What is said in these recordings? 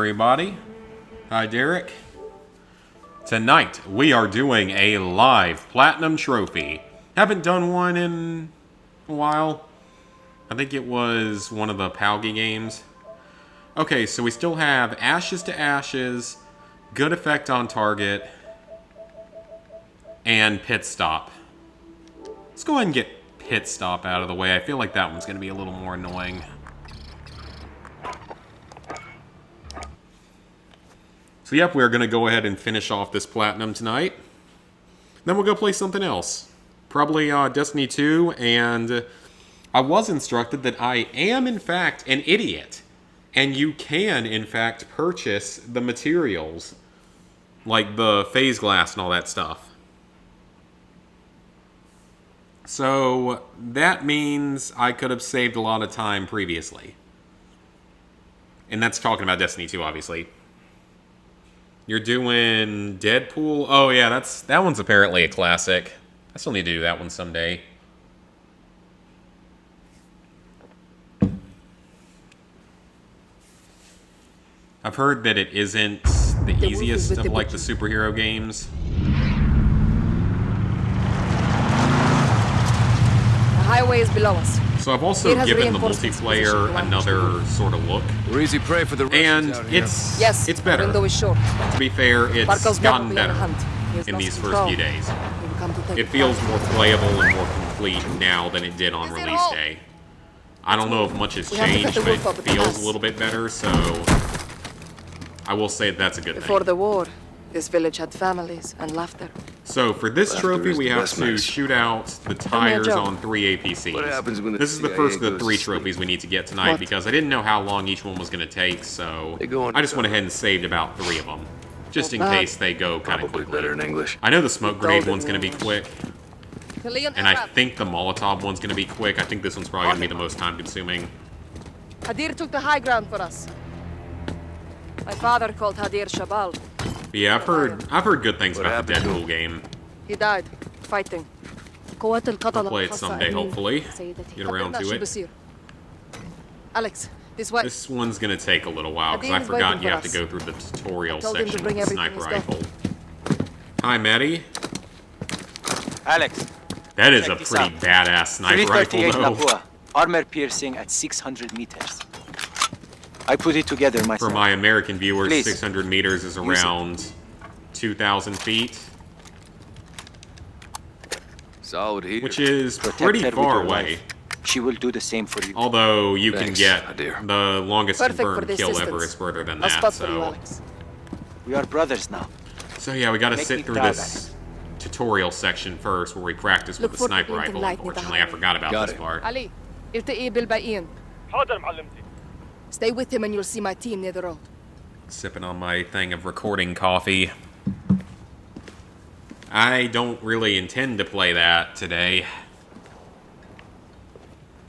everybody. Hi, Derek. Tonight, we are doing a live Platinum Trophy. Haven't done one in a while. I think it was one of the Palgi games. Okay, so we still have Ashes to Ashes, Good Effect on Target, and Pit Stop. Let's go ahead and get Pit Stop out of the way. I feel like that one's going to be a little more annoying. So yep, we're going to go ahead and finish off this Platinum tonight. Then we'll go play something else. Probably Destiny 2, and I was instructed that I am, in fact, an idiot. And you can, in fact, purchase the materials. Like the phase glass and all that stuff. So that means I could have saved a lot of time previously. And that's talking about Destiny 2, obviously. You're doing Deadpool? Oh yeah, that one's apparently a classic. I still need to do that one someday. I've heard that it isn't the easiest of like the superhero games. The highway is below us. So I've also given the multiplayer another sort of look. We're easy prey for the and it's better. Window is short. To be fair, it's gotten better in these first few days. It feels more playable and more complete now than it did on release day. I don't know if much has changed, but it feels a little bit better, so I will say that's a good thing. Before the war, this village had families and laughter. So for this trophy, we have to shoot out the tires on 3 APCs. What happens when the this is the CIA first of the goes 3 to sleep? trophies we need to get tonight because I didn't know how long each one was going to take, so I just went ahead and saved about 3 of them, just in case they go kind of Probably quickly. better in English. I know the smoke grenade one's going to be quick, and I think the Molotov one's going to be quick. I think this one's probably going to be the most time-consuming. Hadir took the high ground for us. My father called Hadir Shabal. Yeah, I've heard good things about the Deadpool game. He died fighting. I'll play it someday, hopefully. Get around to it. Alex, this way. This one's gonna take a little while because I forgot you have to go through the tutorial section with the sniper rifle. Hi, Maddie. Alex. That is a pretty badass sniper rifle, 338 though. Lapua, armor piercing at 600 meters. I put it together myself. For my American viewers, Please. 600 meters is around 2,000 feet, Solid heat. which is Protect pretty her with far your away. life. She will do the same for you. Although you Thanks, can get dear. the longest Perfect for confirmed this kill distance. ever is further than A that. spot for you, So, Alex. We are brothers now. yeah, we got to Make sit me through proud, this tutorial section first, where we practice with Look the for sniper the rifle. light with the Unfortunately, I forgot about Got this it. part. Ali, التقي بالباقيين. حاضر معلمتي. Stay with him and you'll see my team near the road. Sipping on my thing of recording coffee. I don't really intend to play that today.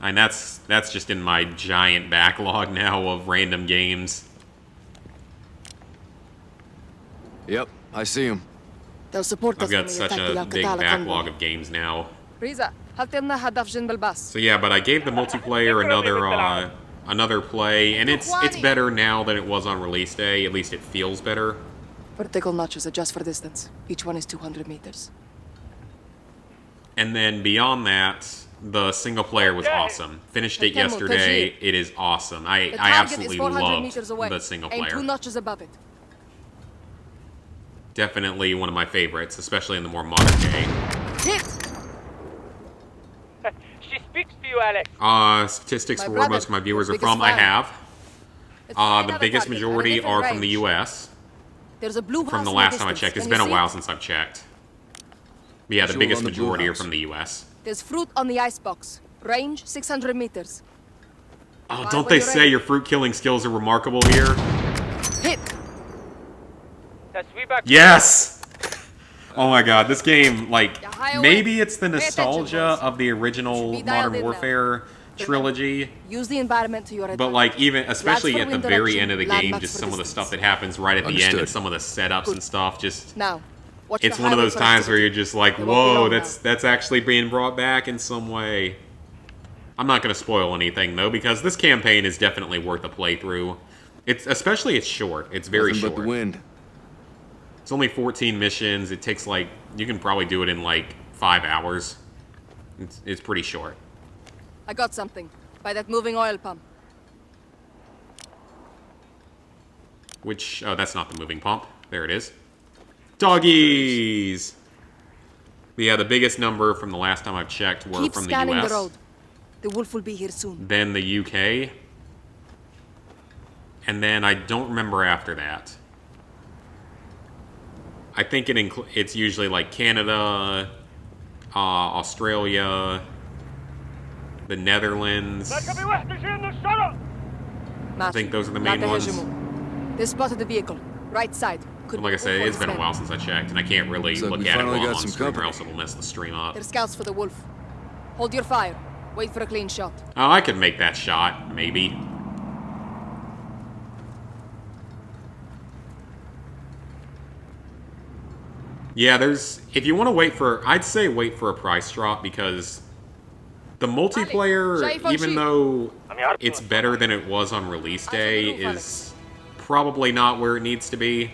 And that's just in my giant backlog now of random games. Yep, I see him. They'll support us I've got when we such attack a the big Al-Qatala backlog convoy. of games now. Riza, هات لنا هدف جنب الباص. So yeah, but I gave the multiplayer another play, and it's better now than it was on release day. At least it feels better. Vertical notches adjust for distance. Each one is 200 meters. And then beyond that, the single player was awesome. Finished it yesterday. It is awesome. I The target absolutely is 400 loved meters away. the single Aim 2 player. notches above it. Definitely one of my favorites, especially in the more modern day. Hit! She speaks to you, Alex. Statistics My for where brother, most of my viewers your are from, biggest I fan. have. Let's find The another biggest target at a majority different are from the range. U.S. There's a blue From house the in last time I distance. checked. It's Can been you a see while it? since I've checked. But yeah, the Visual biggest on the blue majority are house. from the U.S. There's fruit on the icebox. Range 600 meters. Oh, Fire don't when they you're say ready. your fruit killing skills are remarkable here? Hit! تسويبك. Yes! Oh my god, this game, like, Yeah, high away. maybe it's the Pay attention, nostalgia boys. of the Should original be dialed Modern in now. Warfare trilogy, Use the environment to your advantage. but like, even, especially Flags at for the wind very direction, end of the game, landmarks just for some of the distance. stuff that happens right at the end and Understood. some of the setups and stuff, just, Now, watch it's the one of highway those for times where activity. you're just like, It won't be whoa, long that's actually being brought back in some way. I'm not going to spoil anything, though, because this campaign is definitely worth a playthrough. It's short. It's very Nothing short. but the wind. It's only 14 missions. It takes like you can probably do it in like 5 hours. It's pretty short. I got something. By that moving oil pump. Which, oh, that's not the moving pump. There it is. Doggies! But yeah, the biggest number from the last time I've checked were Keep from the scanning US. the road. The wolf will be here soon. Then the UK. And then I don't remember after that. I think it's usually like Canada, Australia, the Netherlands. مركبي وحدة شيلنا الشرع. I think those are the main ones. They spotted the vehicle. Right side. Could Like I be said, all it's been a men. while since I checked, and I can't really Looks like look we at it finally while I'm got on some stream, or company. else it'll mess the stream up. They're scouts for the wolf. Hold your fire. Wait for a clean shot. Oh, I could make that shot, maybe. Yeah, if you want to wait I'd say wait for a price drop, because the multiplayer, even though it's better than it was on release day, is probably not where it needs to be.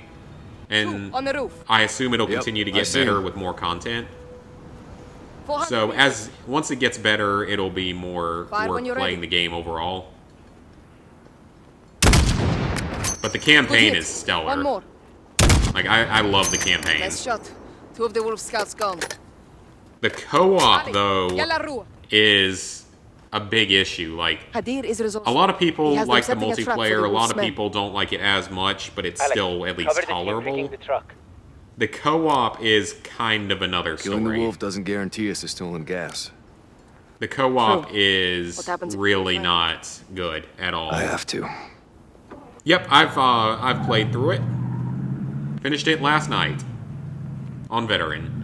And On the roof. I assume it'll Yep, continue to I get see better him. with more content. 400 So meters. once it gets better, it'll be more Fire worth when you're playing ready. the game overall. But the campaign Good hit. is stellar. One more. Like I love the campaign. Nice shot. 2 of the wolf scouts gone. The co-op Ali, though Yalla Rua. is a big issue. Like Hadir is a resourceful. lot of people He has them like the setting a trap for multiplayer. the A lot wolf's of men. people don't like it as much, but it's Alex, still at least cover the team tolerable. picking the truck. The co-op is kind of another Killing the story. wolf doesn't guarantee us the stolen gas. The co-op True. is What happens if really we find not good at all. I have to. Yep, I've played through it. Finished it last night on Veteran.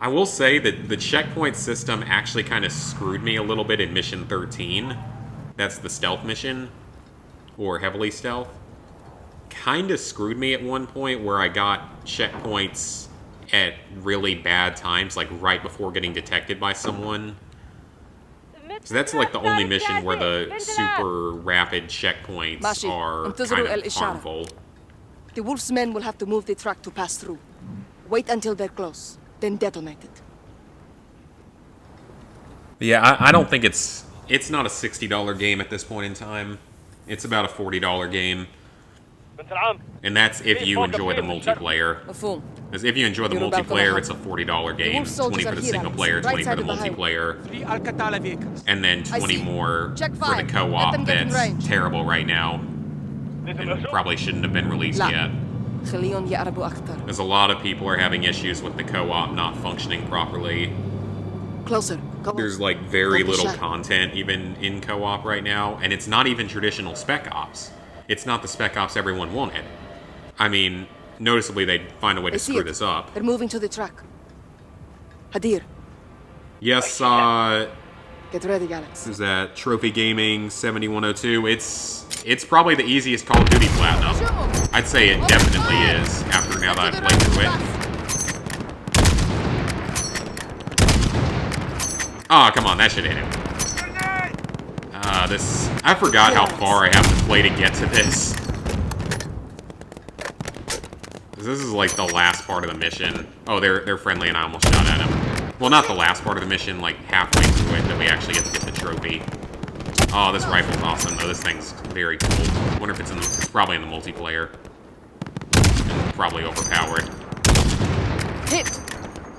I will say that the checkpoint system actually kind of screwed me a little bit in Mission 13. That's the stealth mission, or heavily stealth. Kind of screwed me at one point where I got checkpoints at really bad times, like right before getting detected by someone. So that's like the only mission where the super rapid checkpoints Mashi, are انتظروا kind of الإشارة. harmful. The wolf's men will have to move the truck to pass through. Wait until they're close, then detonate it. Yeah, I don't think it's not a $60 game at this point in time. It's about a $40 game, بنت العم. and that's if you enjoy the multiplayer. مفهوم. Because if you enjoy the You're about to multiplayer, have- it's a $40 game, wolf soldiers 20 for are the here, single Alex. player, Right 20 for side the of the highway. multiplayer, 3 Alcatala vehicles. and then I 20 see. more Check for the fire. Let co-op them get in that's range. terrible right now, لازم and نشوف. probably shouldn't have been released لا. yet. خليهم يقربوا أكتر. Because a lot of people are having issues with the co-op not functioning properly. Closer. Go on. There's like very Don't be little shy. content even in co-op right now, and it's not even traditional Spec Ops. It's not the Spec Ops everyone wanted. I mean, noticeably they'd find a way I to see screw it. this up. They're moving to the truck. Hadir, Yes, get ready, Alex. is that Trophy Gaming 7102? It's probably the easiest Call of Duty Platinum. I'd say it definitely is after now that I've played through it. Oh, come on, that should hit him. I forgot how far I have to play to get to this. 'Cause this is like the last part of the mission. Oh, they're friendly and I almost shot at him. Well, not the last part of the mission, like halfway through it that we actually get to get the trophy. Oh, this rifle's awesome though. This thing's very cool. I wonder if it's probably in the multiplayer. And probably overpowered. Hit.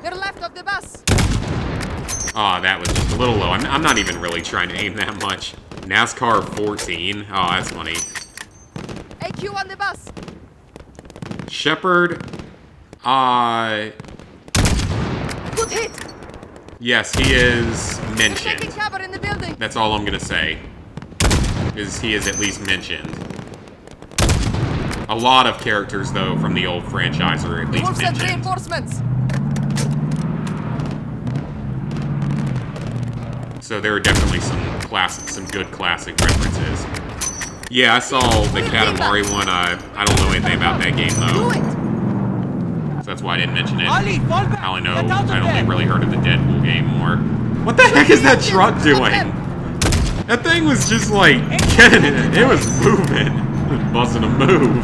They're left of the bus. Oh, that was just a little low. I'm not even really trying to aim that much. NASCAR 14. Oh, that's funny. AQ on the bus. Shepard. Good hit. Yes, he is They're taking mentioned. cover in the building. That's all I'm gonna say. Is he is at least mentioned. A lot of characters, though, from the old franchise are at The least wolf sent mentioned. reinforcements. So there are definitely some good classic references. Yeah, I saw the Katamari one. I don't know anything about that game Do though, it. so that's why I didn't mention it. Ali, fall back! I only know Get out of I'd only there! really heard of the Deadpool game more. What the heck is that truck doing? That thing was just like getting it. It was moving. It was buzzing a move.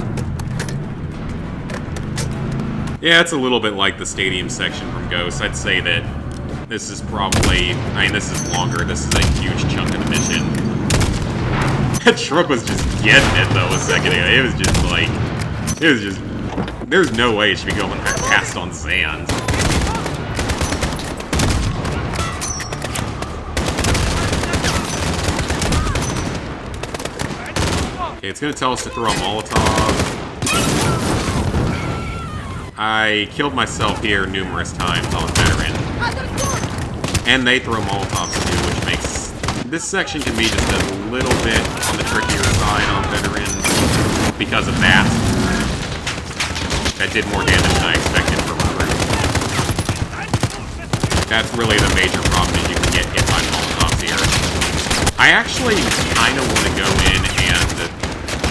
Yeah, it's a little bit like the stadium section from Ghost. I'd say that this is probably, I mean, this is longer. This is a huge chunk of the mission. That truck was just getting it, though, a second ago. It was just like, it was just, there's no way it should be going fast on sand. Okay, it's gonna tell us to throw a Molotov. I killed myself here numerous times on veteran. And they throw Molotovs too, which makes this section can be just a little bit on the trickier side on veteran because of that. That did more damage than I expected from recruit. That's really the major problem, is you can get hit by Molotovs here. I actually kind of want to go in and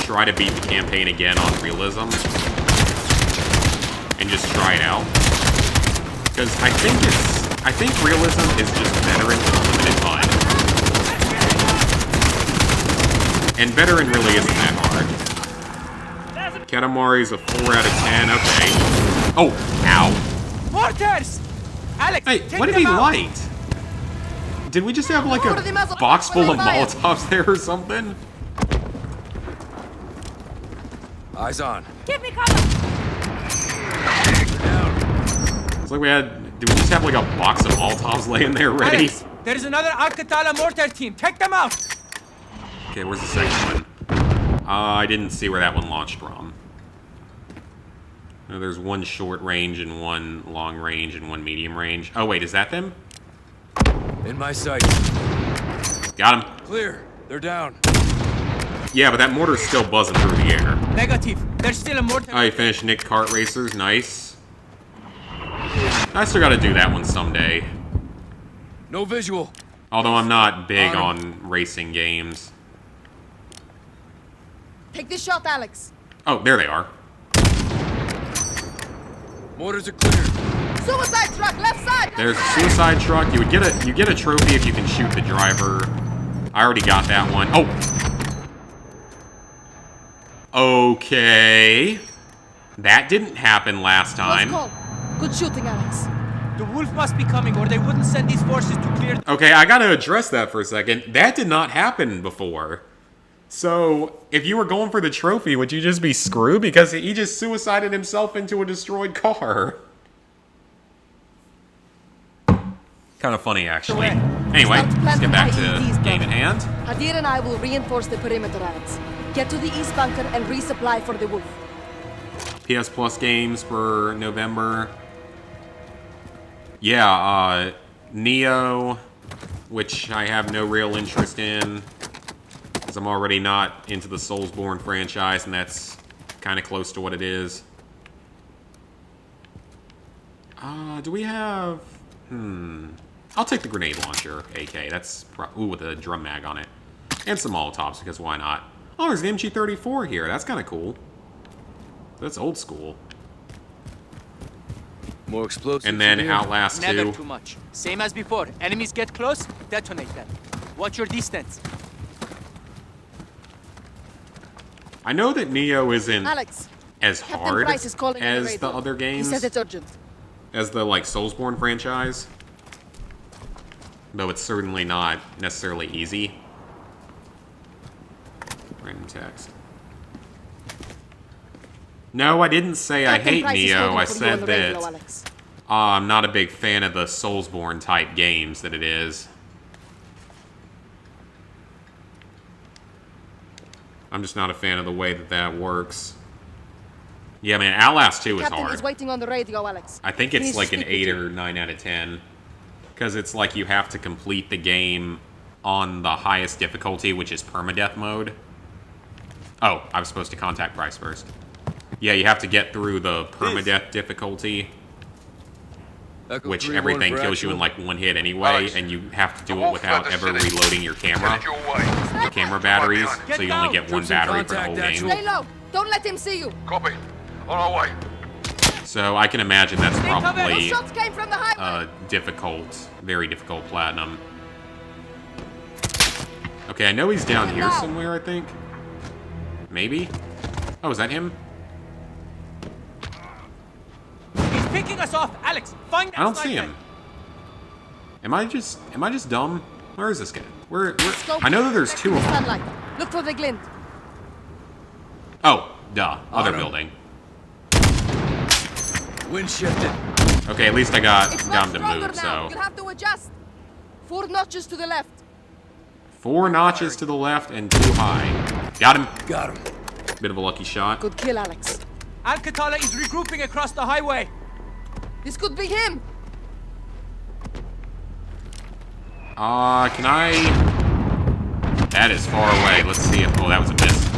try to beat the campaign again on realism. And just try it out. Because I think realism is just veteran with limited fun. And veteran really isn't that hard. Katamari's a 4 out of 10, okay. Oh, ow. Mortars! Alex, Hey, what did he light? Did we just have like a box full of Molotovs there or something? Eyes on. Give me cover! It's like we had, did we just have like a box of Molotovs laying there ready? Alex, there is another Al-Qatala mortar team. Take them out! Okay, where's the second one? I didn't see where that one launched from. No, there's one short range and one long range and one medium range. Oh wait, is that them? In my sight. Got him. Clear. They're down. Yeah, but that mortar's still buzzing through the air. Negative. There's still a mortar. Oh, you finished Nick Kart Racers. Nice. I still gotta do that one someday. No visual. Although I'm not big on racing games. Take this shot, Alex. Oh, there they are. Mortars are clear. Suicide truck, left side. There's a suicide truck. You get a trophy if you can shoot the driver. I already got that one. Oh. Okay. That didn't happen last time. Close call. Good shooting, Alex. The wolf must be coming, or they wouldn't send these forces to clear. Okay, I gotta address that for a second. That did not happen before. So, if you were going for the trophy, would you just be screwed? Because he just suicided himself into a destroyed car. Kind of funny, actually. Anyway, let's get back to game at hand. Hadir and I will reinforce the perimeter, Alex. Get to the east bunker and resupply for the wolf. PS Plus games for November. Yeah, Neo, which I have no real interest in, because I'm already not into the Soulsborne franchise, and that's kind of close to what it is. Do we have... I'll take the grenade launcher, AK. That's... Ooh, with a drum mag on it. And some Molotovs, because why not? Oh, there's an MG34 here. That's kind of cool. That's old school. More explosives. And then Outlast 2. Never too much. Same as before. Enemies get close, detonate them. Watch your distance. I know that Neo isn't Alex, as Captain hard Price is calling on the as radio. the other He games, says it's urgent. as the like Soulsborne franchise, though it's certainly not necessarily easy. Random text. No, I didn't say I Captain hate Price is Neo. holding I for you said on the radio, that Alex. I'm not a big fan of the Soulsborne type games that it is. I'm just not a fan of the way that that works. Yeah, man, Outlast 2 is Captain hard. is waiting on the radio, Alex. I think He it's needs like to an speak with 8 you. or 9 out of 10. Because it's like you have to complete the game on the highest difficulty, which is permadeath mode. Oh, I was supposed to contact Price first. Yeah, you have to get through the permadeath difficulty, Echo which 3-1 everything for kills you in actual. like one hit anyway, Alex, and you have to do the it wolf without led us ever to the- reloading your camera, Headed your way. the camera batteries, Get so you only down. get one Troops in battery for the whole contact, game. actual. Stay low. Don't let him see you. Copy. On our way. So I can imagine that's Stay covered. Those probably shots came from the highway. difficult, very difficult platinum. Okay, I know he's down here somewhere, I think. Maybe? Oh, is that him? He's picking us off, Alex. Find that I don't see sniper. him. Am I just dumb? Where is this guy? Where Scope. I know that there's two of them. Sunlight. Look for the glint. Oh, duh. Other him. building. Wind shifted. Okay, at least I got It's down much to stronger move, now. so. You'll have to adjust. 4 notches to the left. 4 notches to the left and 2 high. Got him. Got him. Bit of a lucky shot. Good kill, Alex. Al-Qatala is regrouping across the highway. This could be him. Can I? That is far away. Let's see if. Oh, that was a miss.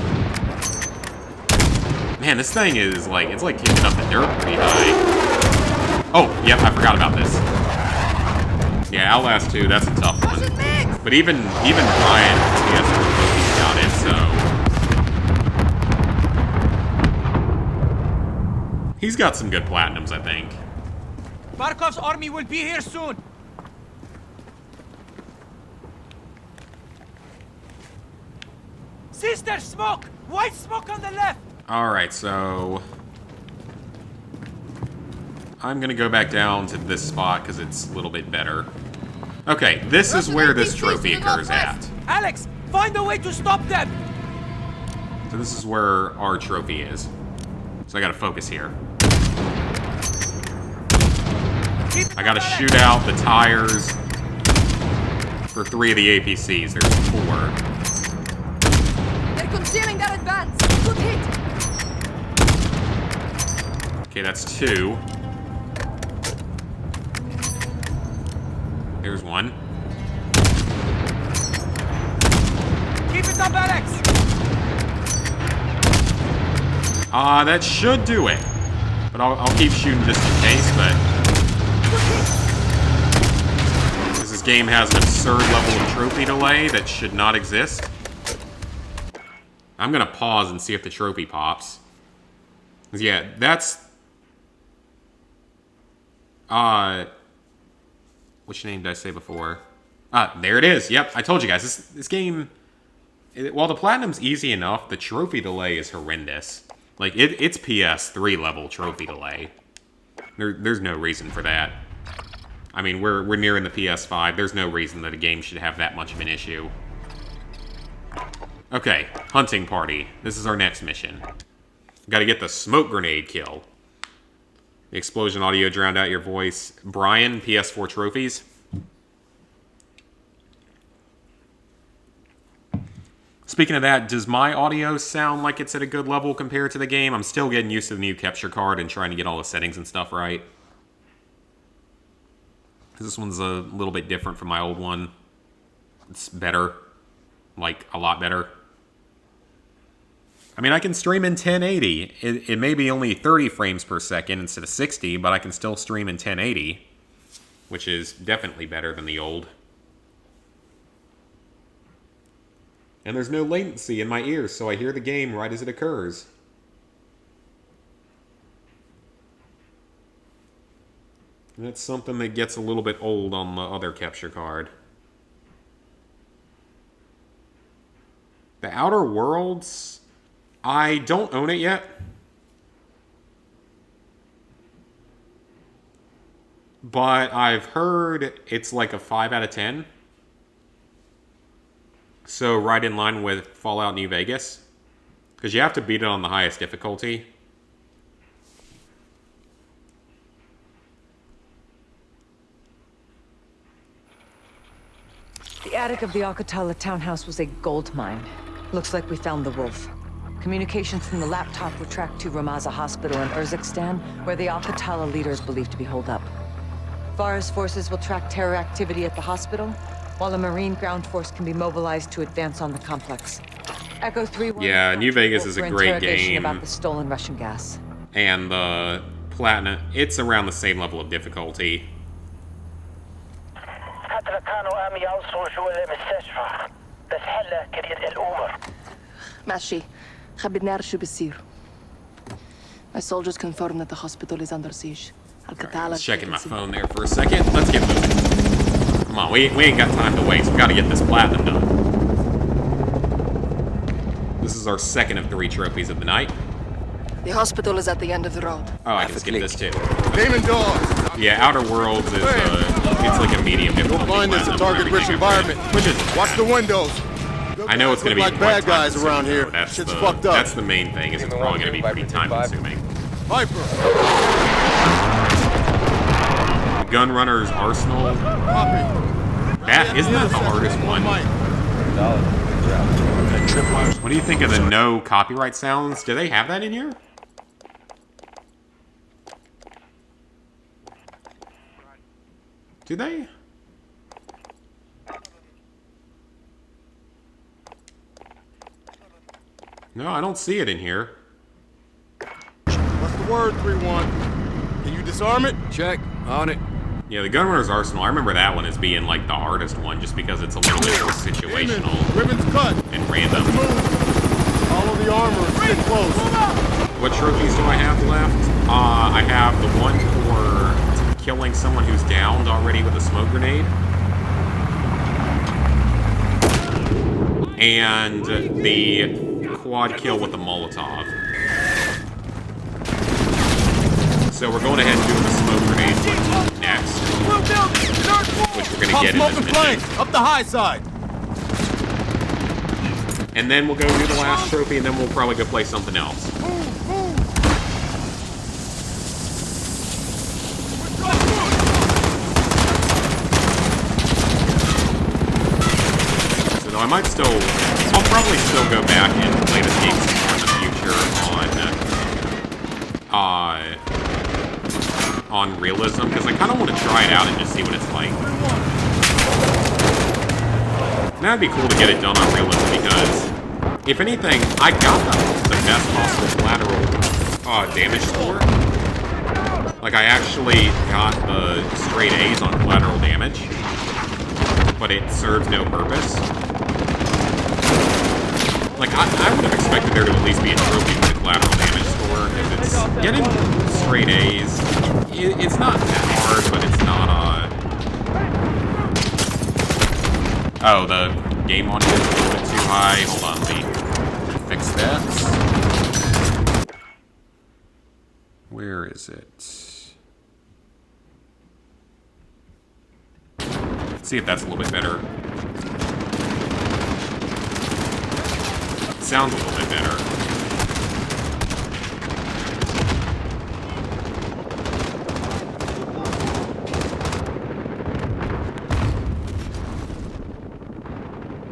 Man, this thing is like, it's like kicking up the dirt pretty high. Oh, yep, I forgot about this. Yeah, Outlast 2, that's a tough one. Russian mix. But even Brian PS4 got it, so. He's got some good platinums, I think. Barkov's army will be here soon. Sister, smoke! White smoke on the left! Alright, so. I'm gonna go back down to this spot because it's a little bit better. Okay, this is Russian where this APCs trophy to the occurs northwest. at. Alex, find a way to stop them! So this is where our trophy is. So I gotta focus here. Keep I gotta them, shoot Alex. out the tires for 3 of the APCs. There's 4. They're concealing their advance. Good hit. Okay, that's 2. There's 1. Keep it up, Alex! That should do it. But I'll keep shooting just in case, but. Because this game has an absurd level of trophy delay that should not exist. I'm gonna pause and see if the trophy pops. 'Cause yeah, that's. Which name did I say before? There it is. Yep, I told you guys. This game, while the platinum's easy enough, the trophy delay is horrendous. Like, it's PS3 level trophy delay. There's no reason for that. I mean, we're nearing the PS5. There's no reason that a game should have that much of an issue. Okay, hunting party. This is our next mission. Gotta get the smoke grenade kill. The explosion audio drowned out your voice. Brian, PS4 trophies. Speaking of that, does my audio sound like it's at a good level compared to the game? I'm still getting used to the new capture card and trying to get all the settings and stuff right. This one's a little bit different from my old one. It's better. Like, a lot better. I mean, I can stream in 1080. It may be only 30 frames per second instead of 60, but I can still stream in 1080, which is definitely better than the old. And there's no latency in my ears, so I hear the game right as it occurs. And that's something that gets a little bit old on the other capture card. The Outer Worlds, I don't own it yet. But I've heard it's like a 5 out of 10. So right in line with Fallout New Vegas. Because you have to beat it on the highest difficulty. The attic of the Al-Qatala townhouse was a gold mine. Looks like we found the wolf. Communications from the laptop were tracked to Ramaza Hospital in Urzikstan, where the Al-Qatala leader is believed to be holed up. Farah's forces will track terror activity at the hospital, while a Marine ground force can be mobilized to advance on the complex. Echo 3-1... Yeah, New Vegas is a great game. About the stolen Russian gas. And the Platinum, it's around the same level of difficulty. ماشي. خبرني أعرف شو بصير. My soldiers confirm that the hospital is under siege. Let's check in my phone there for a second. Let's get moving. Come on, we ain't got time to waste. We gotta get this platinum done. This is our second of 3 trophies of the night. The hospital is at the end of the road. Oh, I can skip this too. Demon doors. Yeah, Outer Worlds is it's like a medium difficulty. You'll find this a platinum for target-rich everything I've environment. played, which is Watch the windows. I know it's going to be Look like quite bad guys time-consuming, around here. though. That's Shit's the, fucked up. That's the main thing. Is it's probably going to be pretty time-consuming. Viper. Gunrunner's Arsenal. Copy. That isn't that the hardest one? What do you think of the no copyright sounds? Do they have that in here? Do they? No, I don't see it in here. What's the word, 3-1? Can you disarm it? Check. On it. Yeah, the Gunrunner's Arsenal, I remember that one as being like the hardest one just because it's a little bit more situational Ribbons cut. and random. Follow the armor and stay close. What trophies do I have left? I have the one for killing someone who's downed already with a smoke grenade. And the quad kill with the Molotov. So we're going ahead and doing the smoke grenade one next. Which we're going to get in Smoke this and minute. flank. Up the high side. And then we'll go do the last trophy, and then we'll probably go play something else. So I might still, I'll probably still go back and play this game some more in the future on realism, because I kind of want to try it out and just see what it's like. And that'd be cool to get it done on realism, because if anything, I got the best possible collateral damage score. Like, I actually got the straight A's on collateral damage, but it serves no purpose. Like, I would have expected there to at least be a trophy for the collateral damage score, because it's getting straight A's. It's not that hard, but it's not, Oh, the game audio is a little bit too high. Hold on, let me fix that. Where is it? Let's see if that's a little bit better. Sounds a little bit better.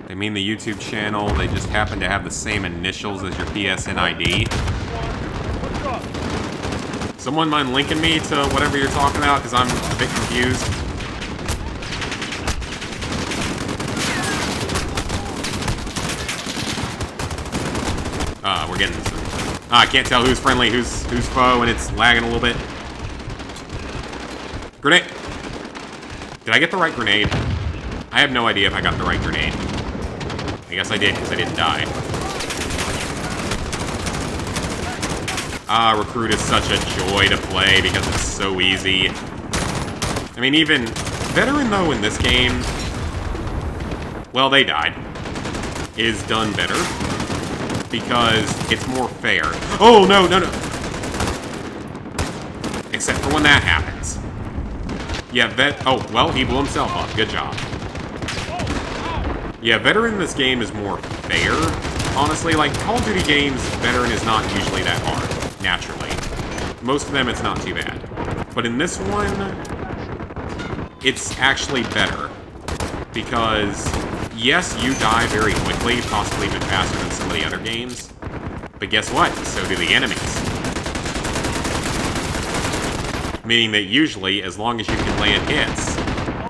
They mean the YouTube channel, they just happen to have the same initials as your PSN ID. Someone mind linking me to whatever you're talking about, because I'm a bit confused. We're getting some... I can't tell who's friendly, who's foe, and it's lagging a little bit. Grenade! Did I get the right grenade? I have no idea if I got the right grenade. I guess I did, because I didn't die. Recruit is such a joy to play, because it's so easy. I mean, even... Veteran, though, in this game... Well, they died. Is done better. Because it's more fair. Oh, no, no, no! Except for when that happens. Yeah, oh, well, he blew himself up. Good job. Yeah, Veteran in this game is more fair. Honestly, like, Call of Duty games, Veteran is not usually that hard, naturally. Most of them, it's not too bad. But in this one, it's actually better. Because, yes, you die very quickly, possibly even faster than some of the other games. But guess what? So do the enemies. Meaning that usually, as long as you can land hits,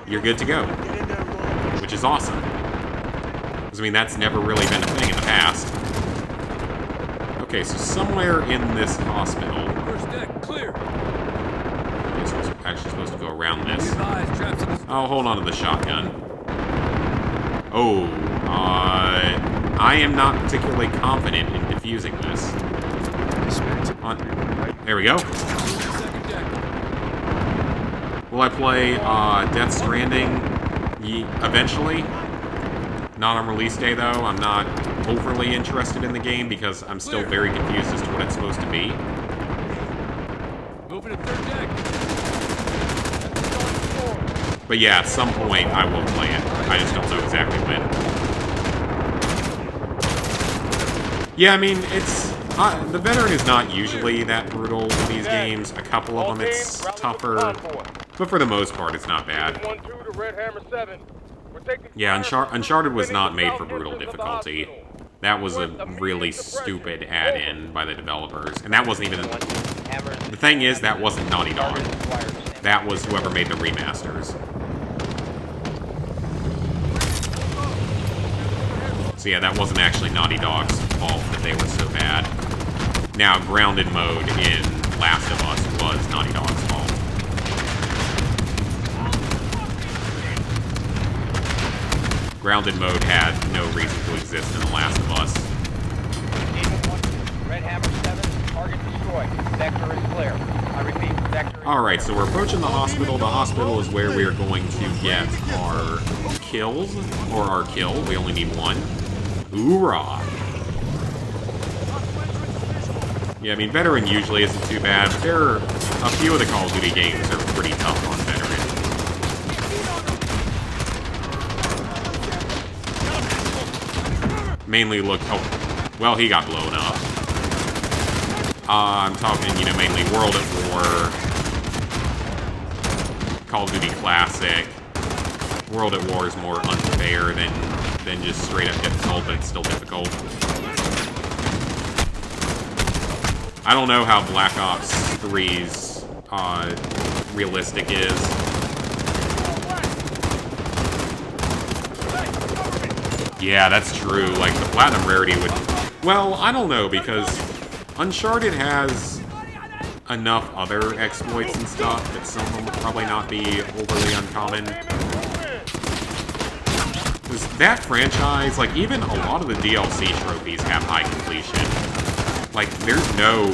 you're good to go. Which is awesome. Because, I mean, that's never really been a thing in the past. Okay, so somewhere in this hospital... First deck, clear. Okay, so we're actually supposed to go around this. Advise, traps in this. I'll hold on to the shotgun. Oh, I am not particularly confident in defusing this. There we go. Second deck. Will I play Death Stranding eventually? Not on release day, though. I'm not overly interested in the game because I'm still very confused as to what it's supposed to be. Moving to third deck. But yeah, at some point I will play it. I just don't know exactly when. Yeah, I mean, it's... the veteran is not usually that brutal in these games. A couple of them it's tougher. But for the most part, it's not bad. 1-2 to Red Hammer 7. We're taking Yeah, fire Uncharted was from not the made south for brutal entrance of the difficulty. hospital. That was a really stupid add-in by the developers. And that wasn't even... The thing is, that wasn't Naughty Dog. That was whoever made the remasters. So yeah, that wasn't actually Naughty Dog's fault that they were so bad. Now, grounded mode in Last of Us was Naughty Dog's fault. Grounded mode had no reason to exist in The Last of Us. Red Hammer 7, target destroyed. Sector is clear. I repeat, sector is Alright, so we're approaching the hospital. The hospital is where we are going to get our kills, or our kill. We only need one. Hoorah! Yeah, I mean, Veteran usually isn't too bad, but a few of the Call of Duty games are pretty tough on Veteran. Mainly look... Oh, well, he got blown up. I'm talking, you know, mainly World at War, Call of Duty Classic. World at War is more unfair than just straight up difficult, but it's still difficult. I don't know how Black Ops 3's realistic is. Yeah, that's true. Like, the Platinum rarity would... Well, I don't know, because Uncharted has enough other exploits and stuff that some of them would probably not be overly uncommon. Because that franchise, like, even a lot of the DLC trophies have high completion. Like, there's no...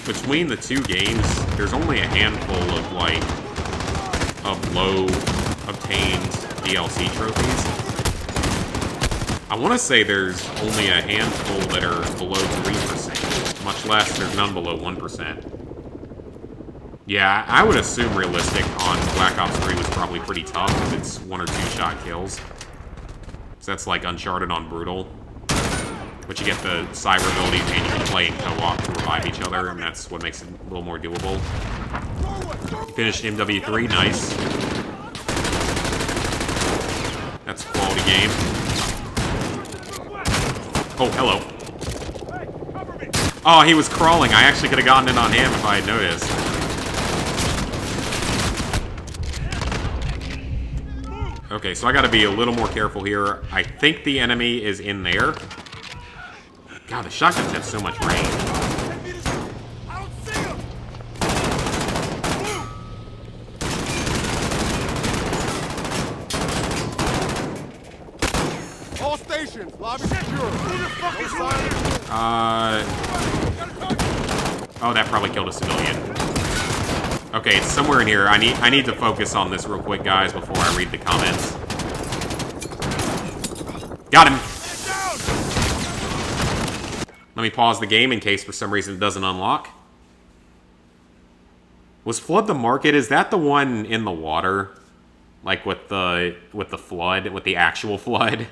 Between the two games, there's only a handful of, like, of low-obtained DLC trophies. I want to say there's only a handful that are below 3%. Much less, there's none below 1%. Yeah, I would assume realistic on Black Ops 3 was probably pretty tough if it's 1 or 2 shot kills. So that's like Uncharted on Brutal. But you get the cyber abilities and you can play in co-op to revive each other, and that's what makes it a little more doable. Finished MW3, nice. That's a quality game. Oh, hello. Oh, he was crawling. I actually could have gotten in on him if I had noticed. Okay, so I gotta be a little more careful here. I think the enemy is in there. God, the shotguns have so much range. All stations, lobby secure. Who the fuck is silent? Oh, that probably killed a civilian. Okay, it's somewhere in here. I need to focus on this real quick, guys, before I read the comments. Got him! Let me pause the game in case for some reason it doesn't unlock. Was Flood the Market? Is that the one in the water? Like with the flood, with the actual flood?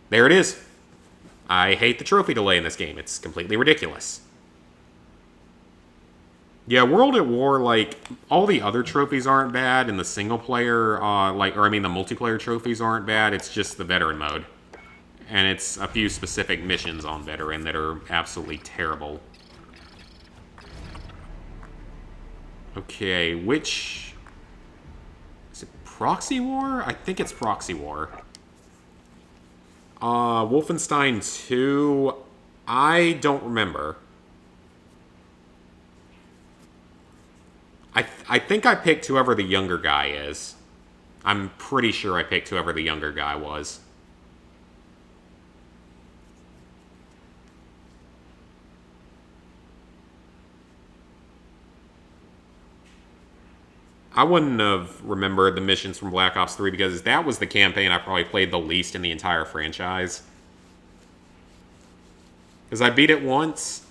There it is. I hate the trophy delay in this game. It's completely ridiculous. Yeah, World at War, like, all the other trophies aren't bad, and the single-player, the multiplayer trophies aren't bad. It's just the veteran mode. And it's a few specific missions on veteran that are absolutely terrible. Okay, which... Is it Proxy War? I think it's Proxy War. Wolfenstein 2... I don't remember. I think I picked whoever the younger guy is. I'm pretty sure I picked whoever the younger guy was. I wouldn't have remembered the missions from Black Ops 3 because that was the campaign I probably played the least in the entire franchise. Because I beat it once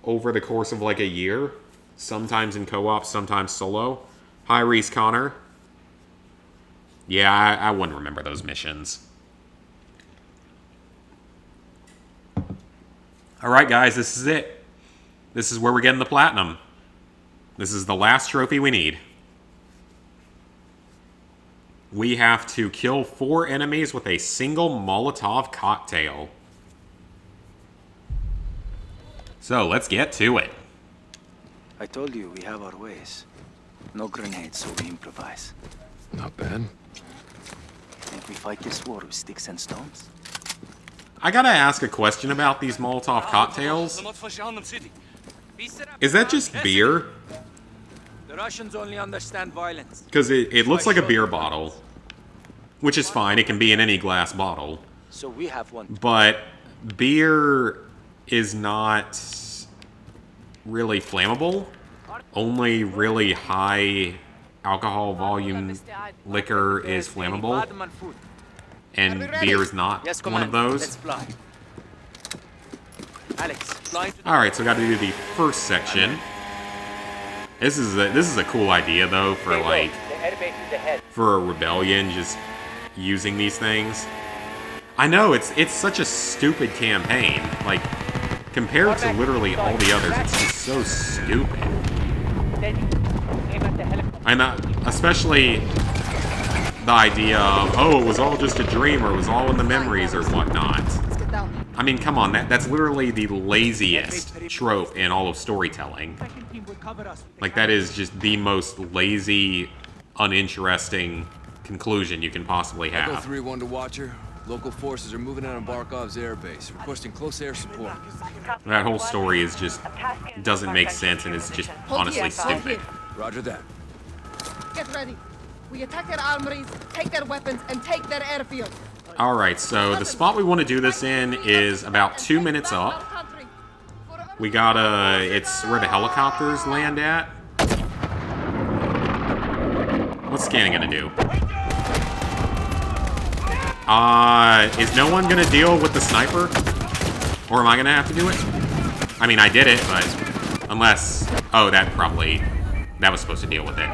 over the course of like a year. Sometimes in co-op, sometimes solo. Hi, Reese Connor. Yeah, I wouldn't remember those missions. Alright guys, this is it. This is where we're getting the platinum. This is the last trophy we need. We have to kill 4 enemies with a single Molotov cocktail. So, let's get to it. I told you we have our ways. No grenades, so we improvise. Not bad. Think we fight this war with sticks and stones? I gotta ask a question about these Molotov cocktails. Is that just beer? The Russians only understand violence. Because it looks like a beer bottle. Which is fine, it can be in any glass bottle. So we have one. But beer is not really flammable. Only really high alcohol volume liquor is flammable. And beer is not Yes, one of Commander. those. Let's fly. Alex, fly to the... Alright, so we gotta do the first section. This is a cool idea though for like The air base is ahead. for a rebellion just using these things. I know it's such a stupid campaign. Like compared to literally all the others, it's just so stupid. Steady. Aim at the helicopter. And especially the idea of, oh, it was all just a dream or it was all in the memories or whatnot. Let's get down. I mean, come on, that's literally the laziest trope in all of storytelling. Second team will cover us. Like, that is just the most lazy, uninteresting conclusion you can possibly Echo have. 3-1 to Watcher. Local forces are moving out on Barkov's airbase, requesting close air support. That whole story is just, doesn't make sense and is just honestly stupid. Roger that. Get ready. We attack their armories, take their weapons, and take their airfield. Alright, so the spot we want to do this in is about 2 minutes up. We gotta, it's where the helicopters land at. What's scanning gonna do? Is no one gonna deal with the sniper? Or am I gonna have to do it? I mean, I did it, but unless, oh, that was supposed to deal with it.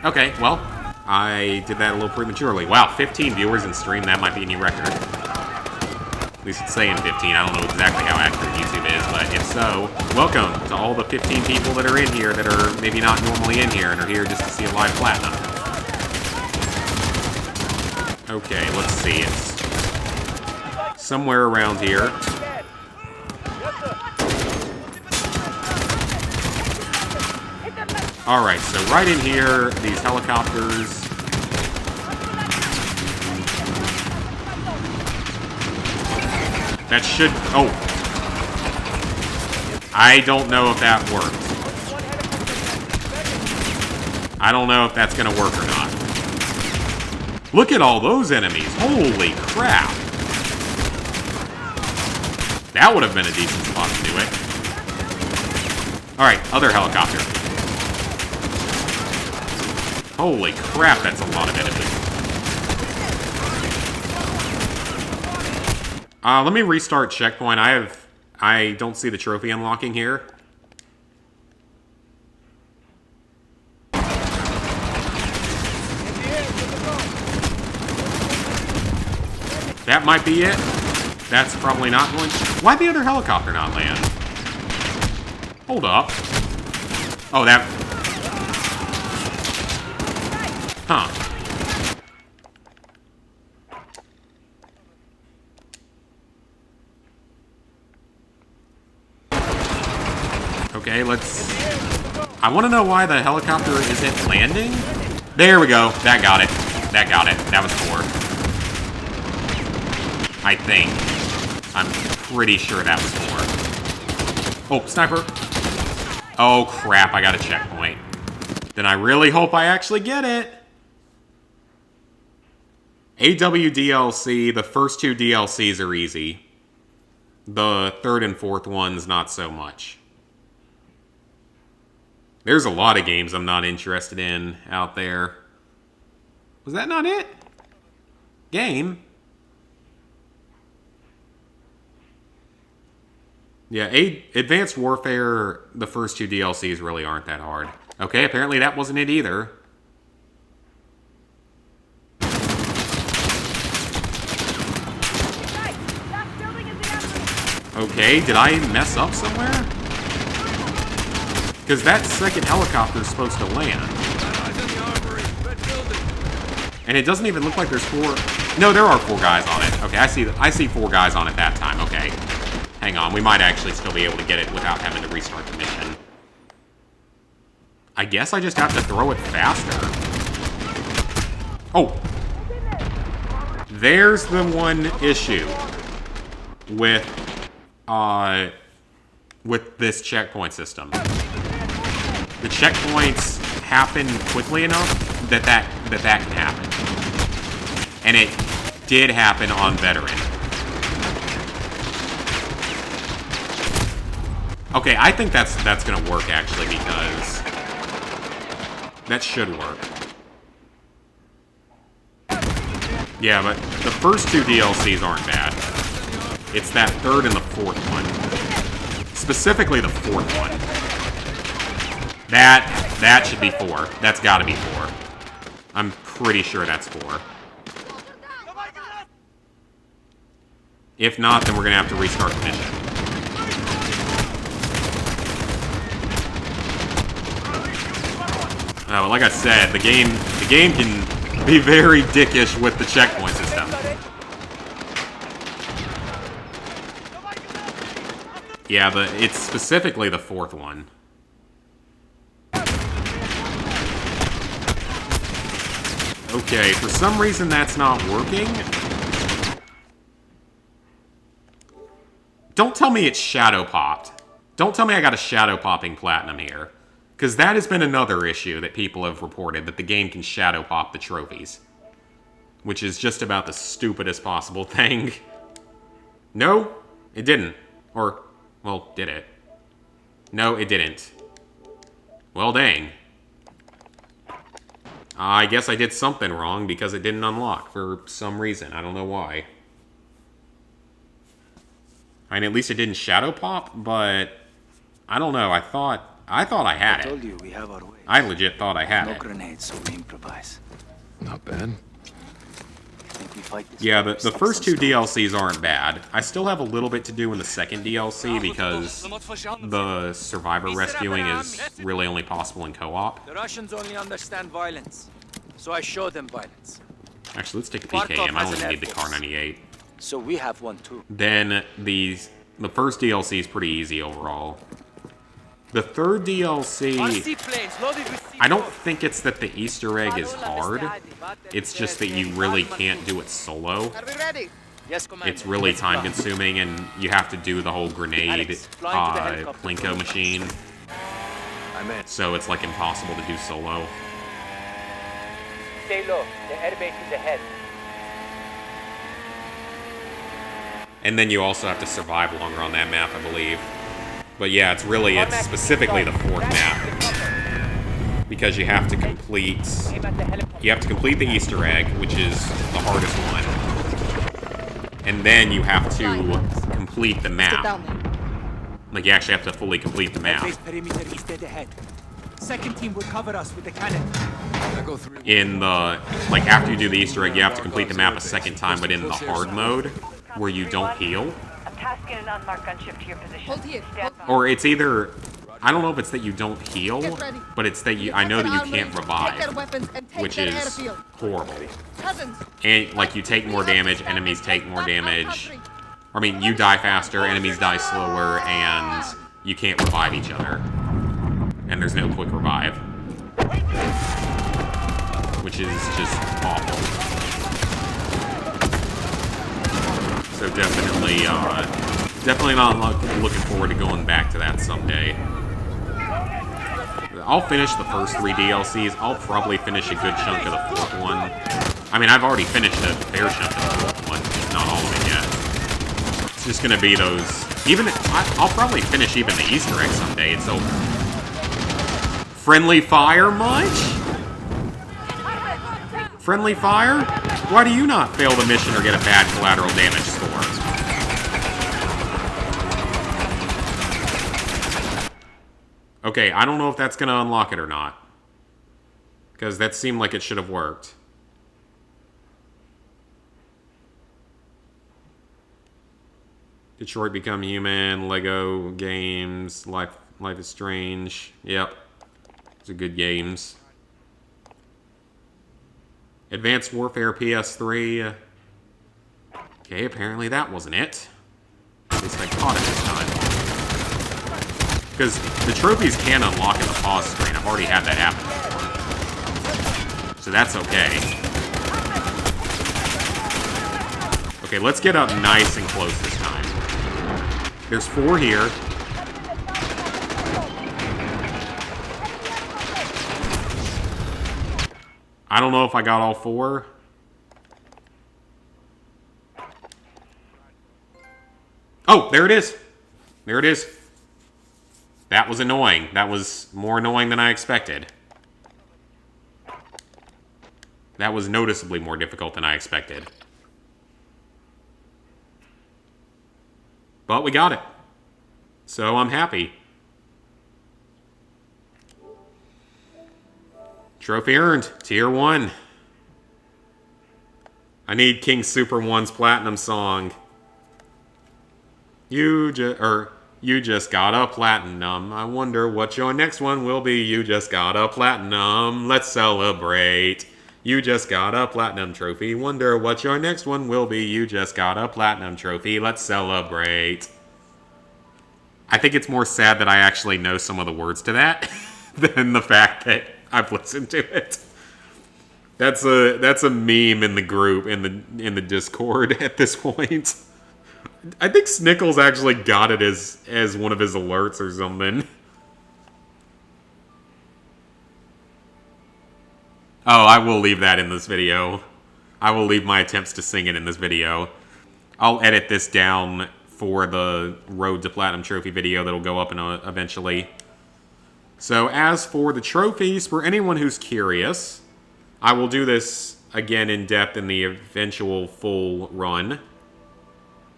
Okay, well, I did that a little prematurely. Wow, 15 viewers in stream, that might be a new record. At least it's saying 15, I don't know exactly how accurate YouTube is, but if so, welcome to all the 15 people that are in here that are maybe not normally in here and are here just to see a live platinum. Okay, let's see, it's somewhere around here. Alright, so right in here, these helicopters. That should... Oh. I don't know if that worked. I don't know if that's gonna work or not. Look at all those enemies. Holy crap. That would have been a decent spot to do it. Alright, other helicopter. Holy crap, that's a lot of enemies. Let me restart checkpoint. I don't see the trophy unlocking here. That might be it. That's probably not going. Why'd the other helicopter not land? Hold up. Oh, that... Huh. Okay, let's... I want to know why the helicopter isn't landing. There we go. That got it. That got it. That was 4. I think. I'm pretty sure that was 4. Oh, sniper. Oh, crap. I got a checkpoint. Then I really hope I actually get it. AWDLC, the first 2 DLCs are easy. The 3rd and 4th ones, not so much. There's a lot of games I'm not interested in out there. Was that not it? Game? Yeah, Advanced Warfare, the first 2 DLCs really aren't that hard. Okay, apparently that wasn't it either. Okay, did I mess up somewhere? Because that second helicopter is supposed to land. And it doesn't even look like there's 4... No, there are 4 guys on it. Okay, I see 4 guys on it that time. Okay. Hang on, we might actually still be able to get it without having to restart the mission. I guess I just have to throw it faster. Oh! There's the one issue with this checkpoint system. The checkpoints happen quickly enough that can happen. And it did happen on Veteran. Okay, I think that's gonna work actually, because that should work. Yeah, but the first 2 DLCs aren't bad. It's that 3rd and the 4th one. Specifically the 4th one. That should be 4. That's gotta be 4. I'm pretty sure that's 4. If not, then we're gonna have to restart the mission. Oh, like I said, the game can be very dickish with the checkpoint system. Yeah, it's specifically the 4th one. Okay, for some reason that's not working. Don't tell me it's shadow popped. Don't tell me I got a shadow popping platinum here. Because that has been another issue that people have reported, that the game can shadow pop the trophies. Which is just about the stupidest possible thing. No, it didn't. Or, well, did it? No, it didn't. Well, dang. I guess I did something wrong because it didn't unlock for some reason. I don't know why. I mean, at least it didn't shadow pop, but I don't know. I thought I had it. I told you we have our way. I legit thought I had No it. grenades, so we improvise. Not bad. Think we fight this Yeah, way, the sticks first and 2 stones. DLCs aren't bad. I still have a little bit to do in the second DLC because the survivor rescuing is really only possible in co-op. The Russians only understand violence, so I show them violence. Actually, let's take the PKM. I don't even need the Car 98. So we have one too. Then the first DLC is pretty easy overall. The third DLC, I don't think it's that the Easter egg is hard. It's just that you really can't do it solo. Are we ready? Yes, Commander. It's really time consuming and you have to do the whole grenade Plinko machine. I'm in. So it's like impossible to do solo. Stay low. The airbase is ahead. And then you also have to survive longer on that map, I believe. But yeah, it's specifically the 4th map. Because you have to complete the Easter egg, which is the hardest one. And then you have to complete the Get map. down there. Like you actually have to fully complete the map. Base perimeter is dead ahead. Second team will cover us with the cannon. I go 3. In the, like after you do the Easter egg, you have to complete the map a second time, but in the hard mode, where you don't heal. I'm tasking an unmarked gunship to your position. Hold here. Stand by. Or it's either, I don't know if it's that you don't heal, Get ready. but it's that I know that you can't Take their revive, weapons and take which their is airfield. horrible. Cousins. And like you take more damage, enemies take more damage. I mean, you die faster, enemies die slower, and you can't revive each other. And there's no quick revive. Which is just awful. So definitely not looking forward to going back to that someday. I'll finish the first 3 DLCs. I'll probably finish a good chunk of the 4th one. I mean, I've already finished a fair chunk of the 4th one, just not all of it yet. It's just gonna be those. I'll probably finish even the Easter egg someday. So Friendly fire much? Friendly fire? Why do you not fail the mission or get a bad collateral damage score? Okay, I don't know if that's gonna unlock it or not. Because that seemed like it should have worked. Detroit Become Human, Lego games, Life is Strange. Yep. Those are good games. Advanced Warfare PS3. Okay, apparently that wasn't it. At least I caught it this time. Because the trophies can unlock in the pause screen. I've already had that happen before. So that's okay. Okay, let's get up nice and close this time. There's 4 here. I don't know if I got all 4. Oh, there it is. There it is. That was annoying. That was more annoying than I expected. That was noticeably more difficult than I expected. But we got it. So I'm happy. Trophy earned. Tier 1. I need King Super 1's platinum song. You just got a platinum. I wonder what your next one will be. You just got a platinum. Let's celebrate. You just got a platinum trophy. Wonder what your next one will be. You just got a platinum trophy. Let's celebrate. I think it's more sad that I actually know some of the words to that than the fact that I've listened to it. That's a meme in the group in the Discord at this point. I think Snickles actually got it as one of his alerts or something. Oh, I will leave that in this video. I will leave my attempts to sing it in this video. I'll edit this down for the Road to Platinum Trophy video that'll go up eventually. So as for the trophies, for anyone who's curious, I will do this again in depth in the eventual full run.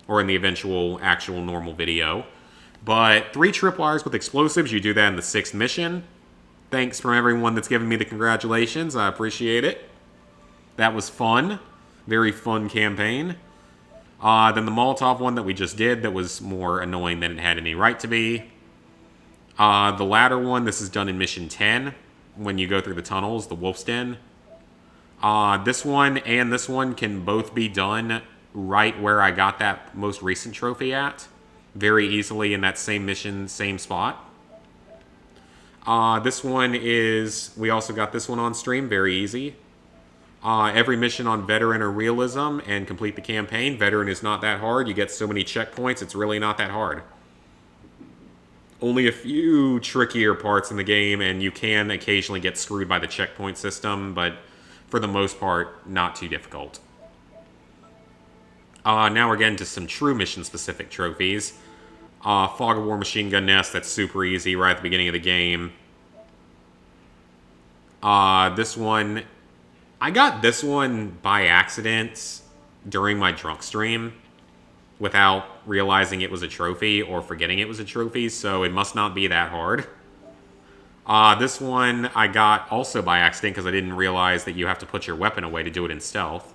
Or in the eventual actual normal video. But 3 tripwires with explosives, you do that in the 6th mission. Thanks from everyone that's given me the congratulations. I appreciate it. That was fun. Very fun campaign. Then the Molotov one that we just did that was more annoying than it had any right to be. The latter one, this is done in mission 10. When you go through the tunnels, the Wolf's Den. This one and this one can both be done right where I got that most recent trophy at. Very easily in that same mission, same spot. This one is... We also got this one on stream. Very easy. Every mission on Veteran or Realism and complete the campaign. Veteran is not that hard. You get so many checkpoints. It's really not that hard. Only a few trickier parts in the game, and you can occasionally get screwed by the checkpoint system, but for the most part, not too difficult. Now we're getting to some true mission-specific trophies. Fog of War Machine Gun Nest, that's super easy right at the beginning of the game. This one... I got this one by accident during my drunk stream without realizing it was a trophy or forgetting it was a trophy, so it must not be that hard. This one I got also by accident because I didn't realize that you have to put your weapon away to do it in stealth.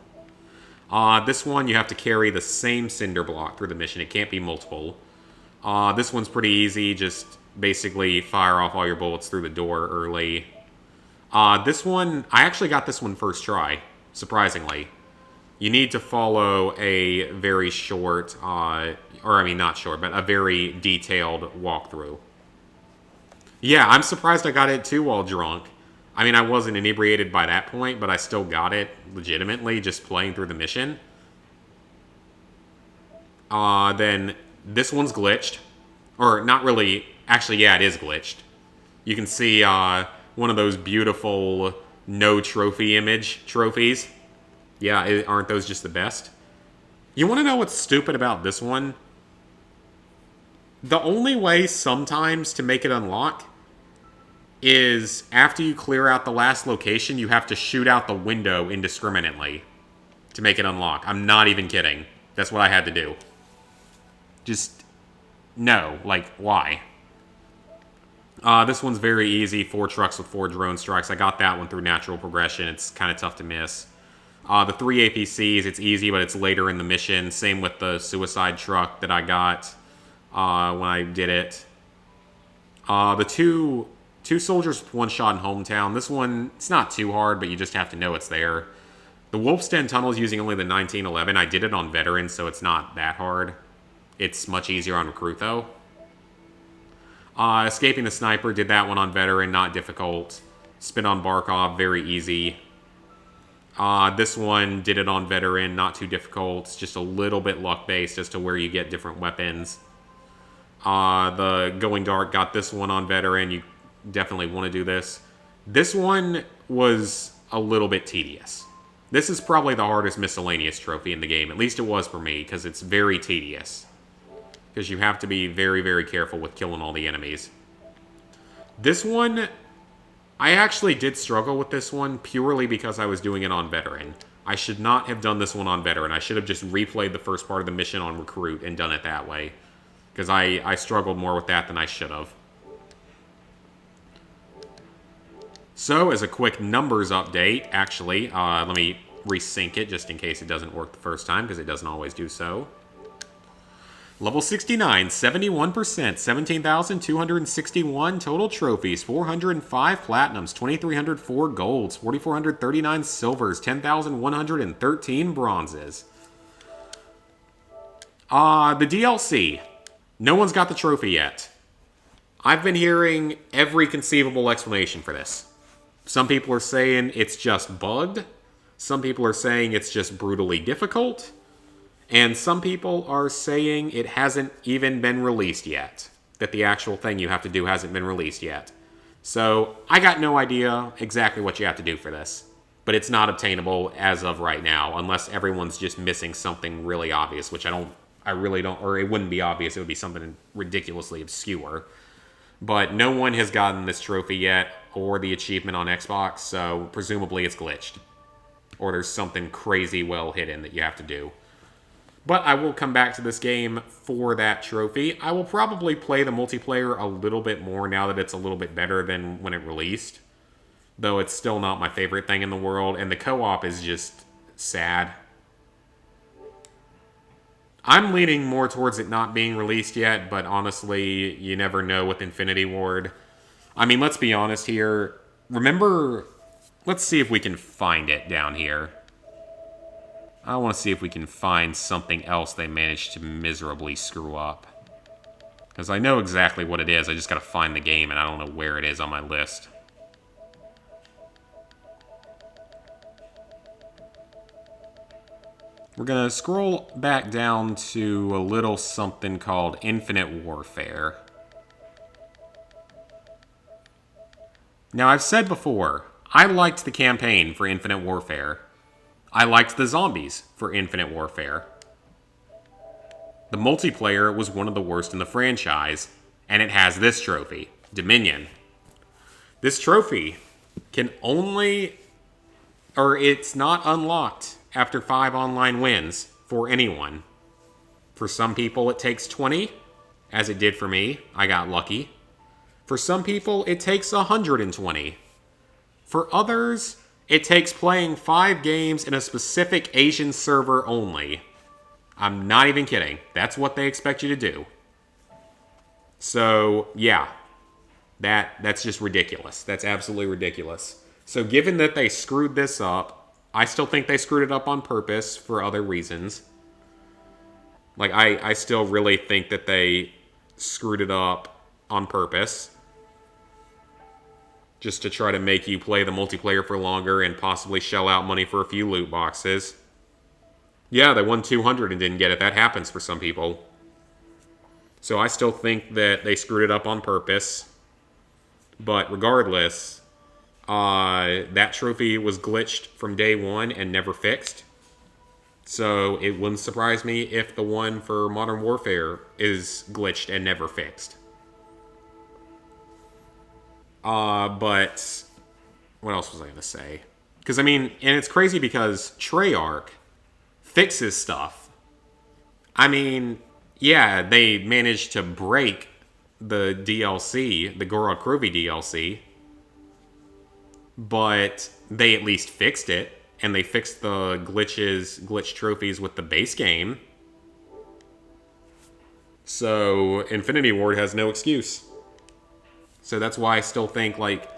This one, you have to carry the same cinder block through the mission. It can't be multiple. This one's pretty easy. Just basically fire off all your bullets through the door early. This one, I actually got this one first try, surprisingly. You need to follow a very short, or I mean not short, but a very detailed walkthrough. Yeah, I'm surprised I got it too while drunk. I mean, I wasn't inebriated by that point, but I still got it legitimately just playing through the mission. Then this one's glitched. Or not really. Actually, yeah, it is glitched. You can see one of those beautiful no trophy image trophies. Yeah, aren't those just the best? You want to know what's stupid about this one? The only way sometimes to make it unlock is after you clear out the last location, you have to shoot out the window indiscriminately to make it unlock. I'm not even kidding. That's what I had to do. Just, no. Like, why? This one's very easy. 4 trucks with 4 drone strikes. I got that one through natural progression. It's kind of tough to miss. The 3 APCs, it's easy, but it's later in the mission. Same with the suicide truck that I got when I did it. The two soldiers with 1 shot in hometown. This one, it's not too hard, but you just have to know it's there. The Wolf's Den tunnel is using only the 1911. I did it on veteran, so it's not that hard. It's much easier on recruit, though. Escaping the sniper, did that one on veteran, not difficult. Spin on Barkov, very easy. This one, did it on veteran, not too difficult. It's just a little bit luck-based as to where you get different weapons. The Going Dark, got this one on veteran. You definitely want to do this. This one was a little bit tedious. This is probably the hardest miscellaneous trophy in the game. At least it was for me, because it's very tedious. Because you have to be very, very careful with killing all the enemies. This one, I actually did struggle with this one purely because I was doing it on veteran. I should not have done this one on veteran. I should have just replayed the first part of the mission on recruit and done it that way. Because I struggled more with that than I should have. So, as a quick numbers update, actually, let me resync it just in case it doesn't work the first time, because it doesn't always do so. Level 69, 71%, 17,261 total trophies, 405 platinums, 2,304 golds, 4,439 silvers, 10,113 bronzes. The DLC. No one's got the trophy yet. I've been hearing every conceivable explanation for this. Some people are saying it's just bugged. Some people are saying it's just brutally difficult. And some people are saying it hasn't even been released yet. That the actual thing you have to do hasn't been released yet. So, I got no idea exactly what you have to do for this. But it's not obtainable as of right now, unless everyone's just missing something really obvious, which I really don't, or it wouldn't be obvious, it would be something ridiculously obscure. But no one has gotten this trophy yet, or the achievement on Xbox, so presumably it's glitched. Or there's something crazy well hidden that you have to do. But I will come back to this game for that trophy. I will probably play the multiplayer a little bit more now that it's a little bit better than when it released. Though it's still not my favorite thing in the world, and the co-op is just sad. I'm leaning more towards it not being released yet, but honestly, you never know with Infinity Ward. I mean, let's be honest here. Remember, let's see if we can find it down here. I want to see if we can find something else they managed to miserably screw up. Because I know exactly what it is, I just gotta find the game and I don't know where it is on my list. We're gonna scroll back down to a little something called Infinite Warfare. Now, I've said before, I liked the campaign for Infinite Warfare. I liked the zombies for Infinite Warfare. The multiplayer was one of the worst in the franchise, and it has this trophy, Dominion. This trophy can only, or it's not unlocked after 5 online wins for anyone. For some people, it takes 20, as it did for me. I got lucky. For some people, it takes 120. For others, it takes playing 5 games in a specific Asian server only. I'm not even kidding. That's what they expect you to do. So, yeah. That's just ridiculous. That's absolutely ridiculous. So given that they screwed this up, I still think they screwed it up on purpose for other reasons. Like, I still really think that they screwed it up on purpose. Just to try to make you play the multiplayer for longer and possibly shell out money for a few loot boxes. Yeah, they won 200 and didn't get it. That happens for some people. So I still think that they screwed it up on purpose. But regardless, that trophy was glitched from day one and never fixed. So it wouldn't surprise me if the one for Modern Warfare is glitched and never fixed. But what else was I going to say? Because, I mean, and it's crazy because Treyarch fixes stuff. I mean, yeah, they managed to break the DLC, the Gorod Krovi DLC, but they at least fixed it, and they fixed the glitch trophies with the base game. So Infinity Ward has no excuse. So that's why I still think, like,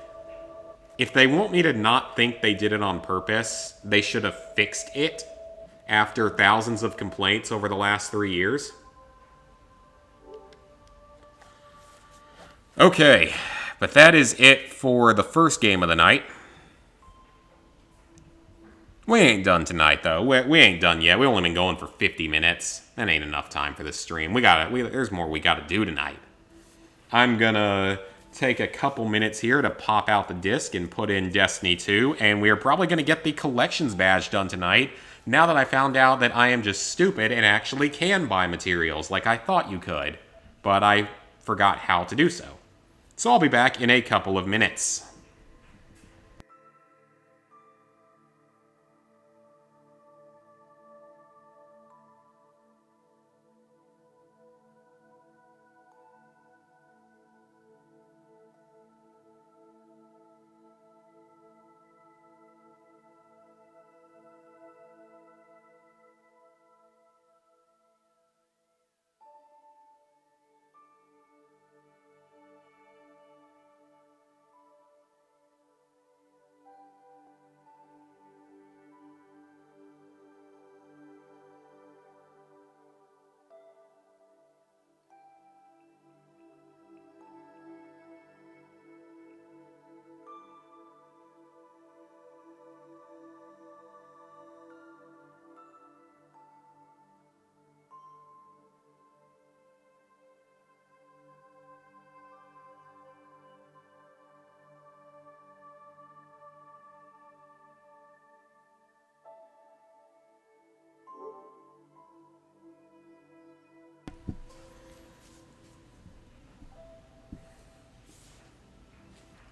if they want me to not think they did it on purpose, they should have fixed it after thousands of complaints over the last 3 years. Okay, but that is it for the first game of the night. We ain't done tonight, though. We ain't done yet. We've only been going for 50 minutes. That ain't enough time for this stream. There's more we gotta do tonight. I'm gonna take a couple minutes here to pop out the disc and put in Destiny 2, and we are probably gonna get the collections badge done tonight, now that I found out that I am just stupid and actually can buy materials like I thought you could, but I forgot how to do so. So I'll be back in a couple of minutes.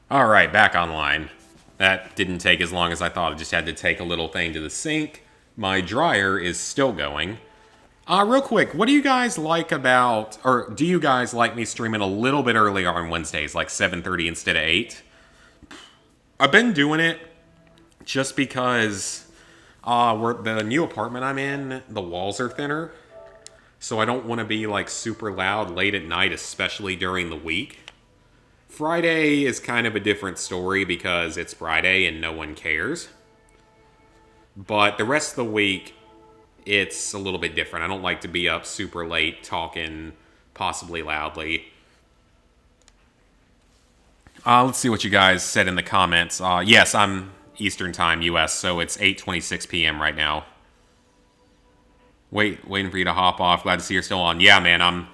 Alright, back online. That didn't take as long as I thought. I just had to take a little thing to the sink. My dryer is still going. Real quick, what do you guys like about, or do you guys like me streaming a little bit earlier on Wednesdays, like 7:30 instead of 8? I've been doing it just because the new apartment I'm in, the walls are thinner. So I don't want to be like super loud late at night, especially during the week. Friday is kind of a different story because it's Friday and no one cares. But the rest of the week, it's a little bit different. I don't like to be up super late talking possibly loudly. Let's see what you guys said in the comments. Yes, I'm Eastern Time, US, so it's 8:26 p.m. right now. Waiting for you to hop off. Glad to see you're still on. Yeah, man,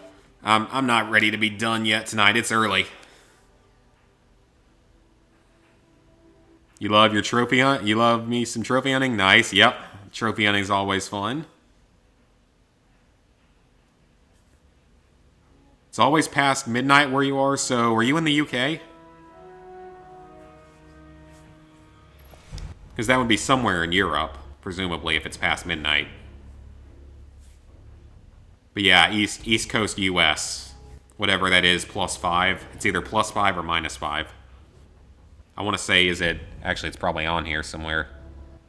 I'm not ready to be done yet tonight. It's early. You love your trophy hunt? You love me some trophy hunting? Nice. Yep. Trophy hunting is always fun. It's always past midnight where you are, so are you in the UK? Because that would be somewhere in Europe, presumably, if it's past midnight. But yeah, East Coast US. Whatever that is, +5. It's either +5 or -5. I want to say, actually it's probably on here somewhere.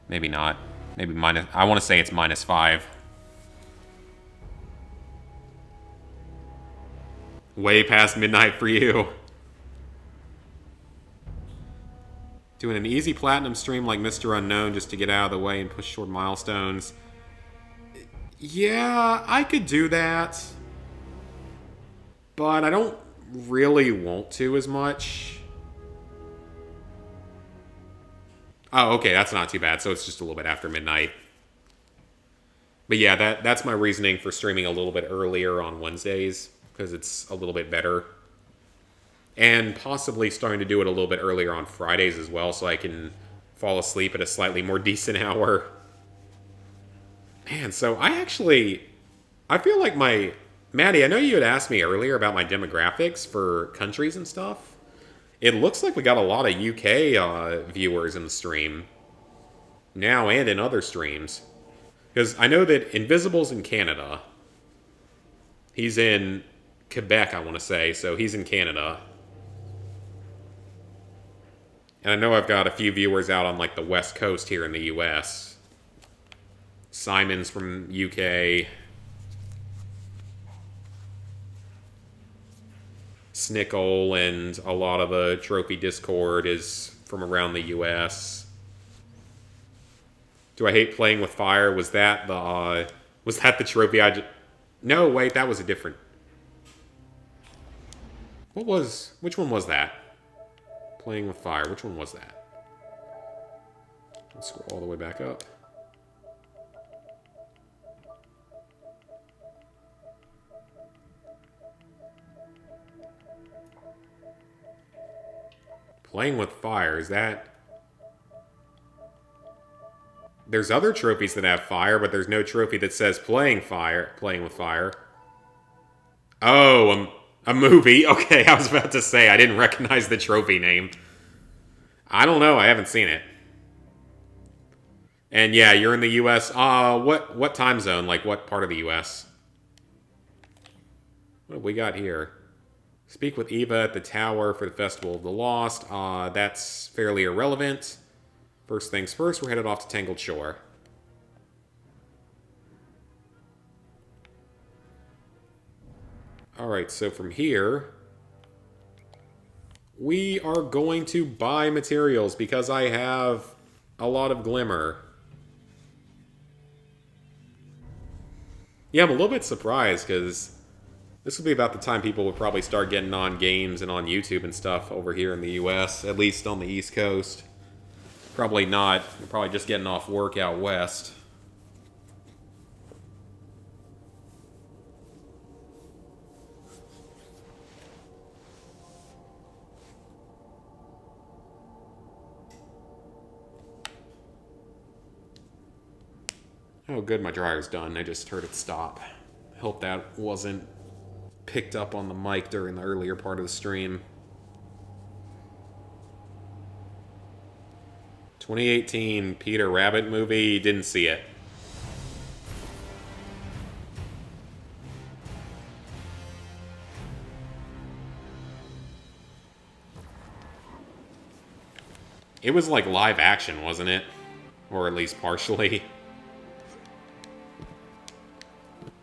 Maybe not. Maybe minus, I want to say it's -5. Way past midnight for you. Doing an easy platinum stream like Mr. Unknown just to get out of the way and push toward milestones. Yeah, I could do that. But I don't really want to as much. Oh, okay, that's not too bad. So it's just a little bit after midnight. But yeah, that's my reasoning for streaming a little bit earlier on Wednesdays, because it's a little bit better. And possibly starting to do it a little bit earlier on Fridays as well, so I can fall asleep at a slightly more decent hour. Man, so I feel like Maddie, I know you had asked me earlier about my demographics for countries and stuff. It looks like we got a lot of UK viewers in the stream. Now and in other streams. Because I know that Invisible's in Canada. He's in Quebec, I want to say, so he's in Canada. And I know I've got a few viewers out on, like, the West Coast here in the US. Simon's from UK. Snickle and a lot of the Trophy Discord is from around the US. Do I hate playing with fire? Was that the trophy I just... No, wait, that was a different... Which one was that? Playing with fire, which one was that? Let's scroll all the way back up. Playing with fire, is that... There's other trophies that have fire, but there's no trophy that says playing with fire. Oh, a movie? Okay, I was about to say, I didn't recognize the trophy name. I don't know, I haven't seen it. And yeah, you're in the US. What time zone? Like, what part of the US? What have we got here? Speak with Eva at the tower for the Festival of the Lost. That's fairly irrelevant. First things first, we're headed off to Tangled Shore. Alright, so from here, we are going to buy materials because I have a lot of glimmer. Yeah, I'm a little bit surprised because this will be about the time people would probably start getting on games and on YouTube and stuff over here in the US, at least on the East Coast. Probably not. You're probably just getting off work out west. Oh, good, my dryer's done. I just heard it stop. Hope that wasn't picked up on the mic during the earlier part of the stream. 2018 Peter Rabbit movie, didn't see it. It was like live action, wasn't it? Or at least partially.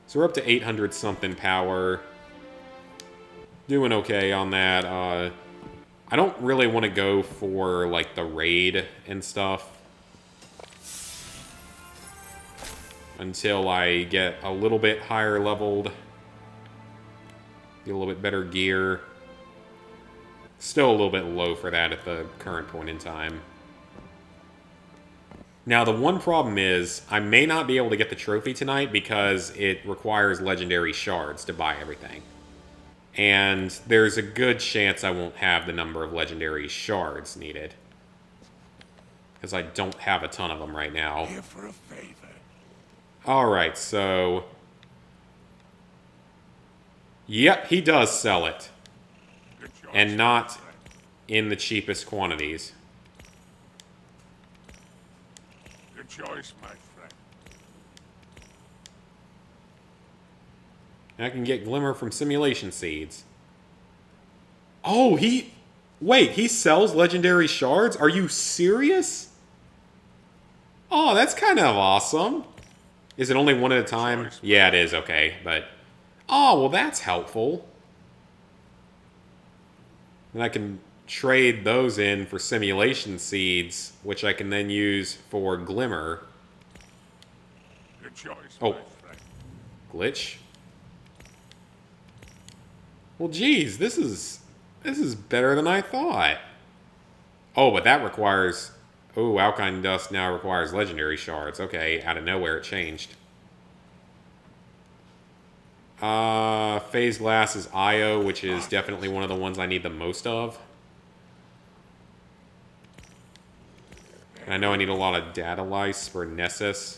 So we're up to 800 something power. Doing okay on that. I don't really want to go for, like, the raid and stuff until I get a little bit higher leveled, get a little bit better gear. Still a little bit low for that at the current point in time. Now, the one problem is I may not be able to get the trophy tonight because it requires legendary shards to buy everything. And there's a good chance I won't have the number of legendary shards needed. Because I don't have a ton of them right now. Here for a favor. Alright, so... Yep, he does sell it. And not in the cheapest quantities. Good choice, my friend. I can get glimmer from simulation seeds. Oh, wait, he sells legendary shards? Are you serious? Oh, that's kind of awesome. Is it only one at a time? Yeah, it is, okay, but... Oh, well, that's helpful. And I can trade those in for simulation seeds, which I can then use for glimmer. Good choice, oh, my friend. Glitch. Well, geez, this is better than I thought. Oh, but that requires... Oh, Alkine Dust now requires legendary shards. Okay, out of nowhere it changed. Phase Glass is Io, which is definitely one of the ones I need the most of. And I know I need a lot of data lice for Nessus.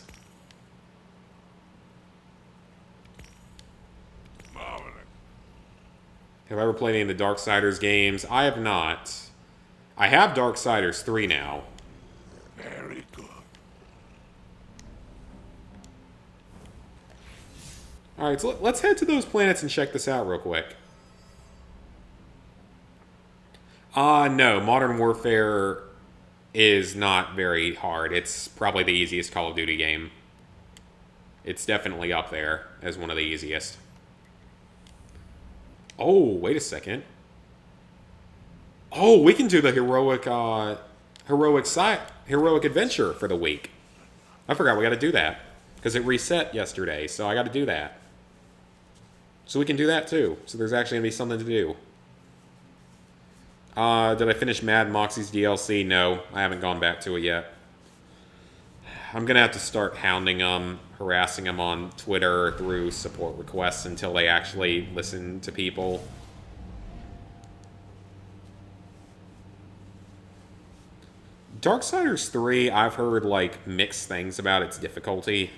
Have I ever played any of the Darksiders games? I have not. I have Darksiders 3 now. Very good. Alright, so let's head to those planets and check this out real quick. No, Modern Warfare is not very hard. It's probably the easiest Call of Duty game. It's definitely up there as one of the easiest. Oh, wait a second. Oh, we can do the heroic adventure for the week. I forgot we got to do that because it reset yesterday, so I got to do that. So we can do that too. So there's actually gonna be something to do. Did I finish Mad Moxie's DLC? No, I haven't gone back to it yet. I'm gonna have to start hounding them, harassing them on Twitter or through support requests until they actually listen to people. Darksiders 3, I've heard, like, mixed things about its difficulty.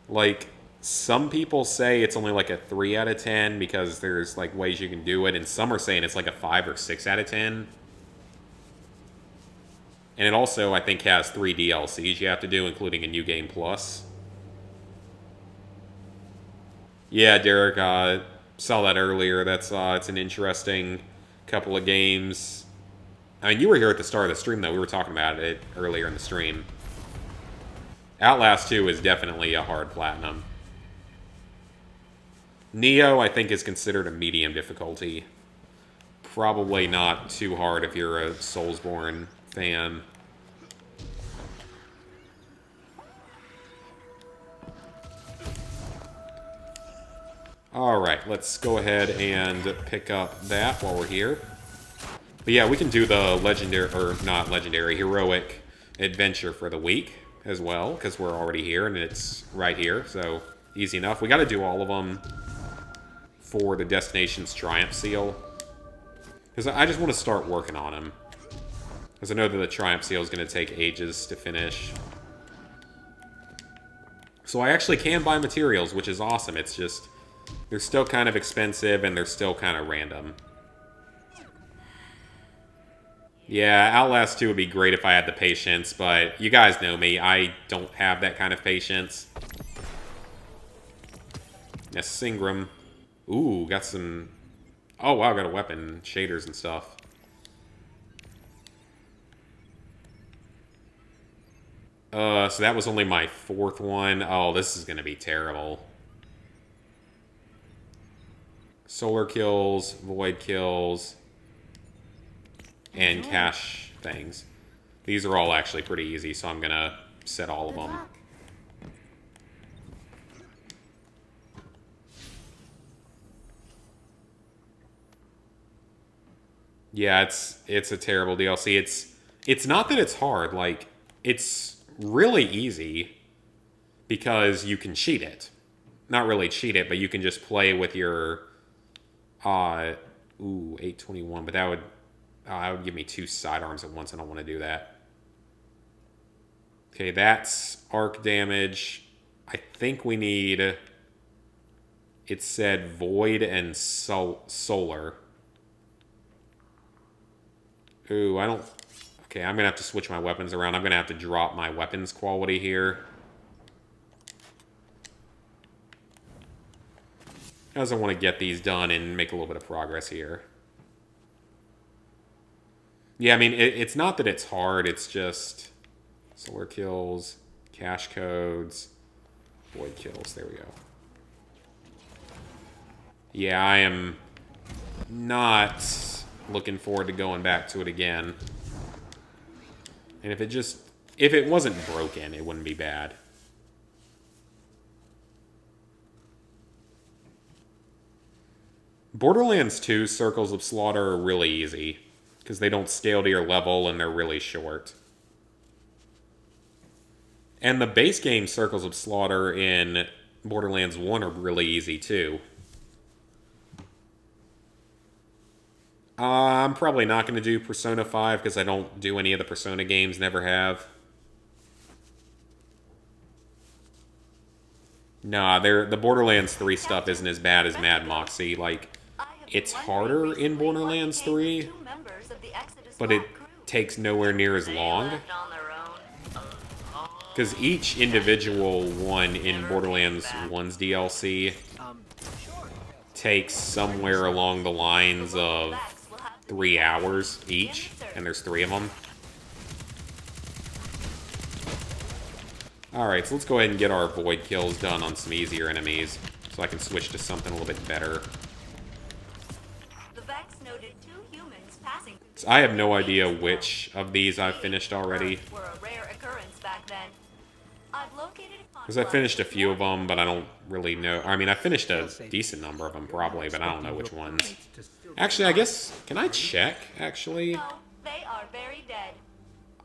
Like, some people say it's only like a 3 out of 10 because there's, like, ways you can do it, and some are saying it's like a 5 or 6 out of 10. And it also, I think, has 3 DLCs you have to do, including a New Game Plus. Yeah, Derek, saw that earlier. That's it's an interesting couple of games. I mean, you were here at the start of the stream, though. We were talking about it earlier in the stream. Outlast 2 is definitely a hard platinum. Neo, I think, is considered a medium difficulty. Probably not too hard if you're a Soulsborne fan. Alright, let's go ahead and pick up that while we're here. But yeah, we can do the legendary, or not legendary, heroic adventure for the week as well, because we're already here and it's right here, so easy enough. We got to do all of them for the Destination's Triumph Seal, because I just want to start working on them, because I know that the Triumph Seal is going to take ages to finish. So I actually can buy materials, which is awesome. It's just, they're still kind of expensive and they're still kind of random. Yeah, Outlast 2 would be great if I had the patience, but you guys know me. I don't have that kind of patience. Yes, Singram. Ooh, got some... Oh, wow, got a weapon, shaders and stuff. So that was only my 4th one. Oh, this is going to be terrible. Solar kills, void kills... and cash things. These are all actually pretty easy, so I'm gonna set all of them. Yeah, it's a terrible DLC. It's not that it's hard, like, it's really easy because you can cheat it. Not really cheat it, but you can just play with your 821, but that would give me 2 sidearms at once. I don't want to do that. Okay, that's arc damage. I think we need... It said void and solar. Ooh, I don't... Okay, I'm going to have to switch my weapons around. I'm going to have to drop my weapons quality here. Because I want to get these done and make a little bit of progress here. Yeah, I mean, it's not that it's hard, it's just solar kills, cache codes, void kills, there we go. Yeah, I am not looking forward to going back to it again. And if it wasn't broken, it wouldn't be bad. Borderlands 2 Circles of Slaughter are really easy, because they don't scale to your level and they're really short. And the base game Circles of Slaughter in Borderlands 1 are really easy too. I'm probably not going to do Persona 5 because I don't do any of the Persona games, never have. Nah, the Borderlands 3 stuff isn't as bad as Mad Moxie. Like, it's harder in Borderlands 3. but it takes nowhere near as long. Because each individual one in Borderlands 1's DLC takes somewhere along the lines of 3 hours each, and there's 3 of them. Alright, so let's go ahead and get our void kills done on some easier enemies, so I can switch to something a little bit better. So I have no idea which of these I've finished already. Because I finished a few of them, but I don't really know. I mean, I finished a decent number of them, probably, but I don't know which ones. Actually, I guess... Can I check, actually?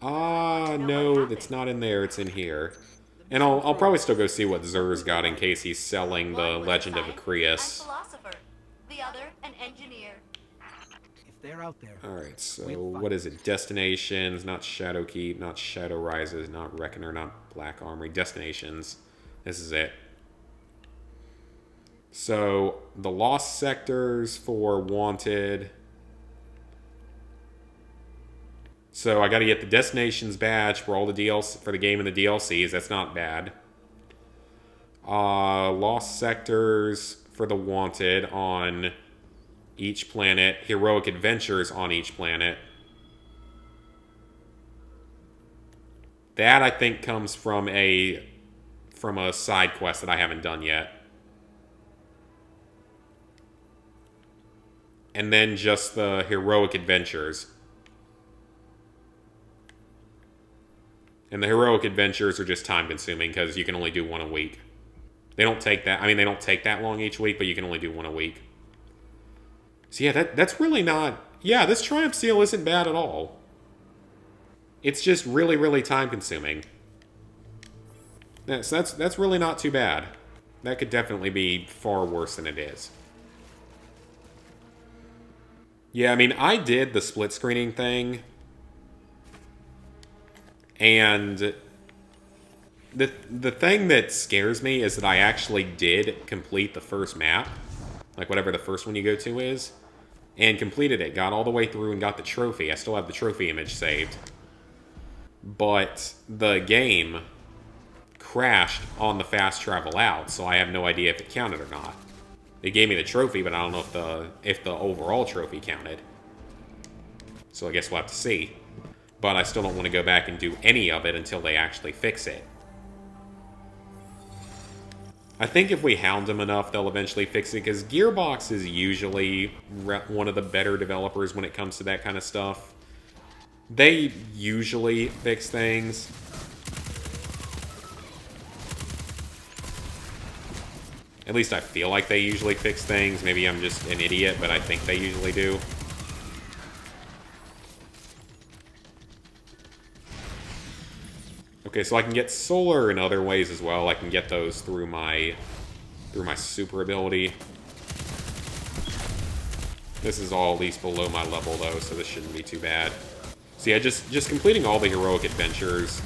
No, it's not in there. It's in here. And I'll probably still go see what Zer's got in case he's selling the Legend of Acreus. They're out there. Alright, so what is it? Destinations, not Shadowkeep, not Shadow Rises, not Reckoner, not Black Armory. Destinations. This is it. So, the Lost Sectors for Wanted. So, I gotta get the Destinations badge for all the DLC, for the game and the DLCs. That's not bad. Lost Sectors for the Wanted on each planet. Heroic Adventures on each planet. That, I think, comes from a side quest that I haven't done yet. And then just the Heroic Adventures. And the Heroic Adventures are just time-consuming because you can only do one a week. They don't take that... I mean, they don't take that long each week, but you can only do one a week. So yeah, that's really not... Yeah, this Triumph Seal isn't bad at all. It's just really, really time-consuming. Yeah, so that's really not too bad. That could definitely be far worse than it is. Yeah, I mean, I did the split-screening thing. And the thing that scares me is that I actually did complete the first map. Like, whatever the first one you go to is. And completed it. Got all the way through and got the trophy. I still have the trophy image saved. But the game crashed on the fast travel out, so I have no idea if it counted or not. They gave me the trophy, but I don't know if the overall trophy counted. So I guess we'll have to see. But I still don't want to go back and do any of it until they actually fix it. I think if we hound them enough, they'll eventually fix it, because Gearbox is usually one of the better developers when it comes to that kind of stuff. They usually fix things. At least I feel like they usually fix things. Maybe I'm just an idiot, but I think they usually do. Okay, so I can get solar in other ways as well. I can get those through my super ability. This is all at least below my level though, so this shouldn't be too bad. So yeah, just completing all the heroic adventures.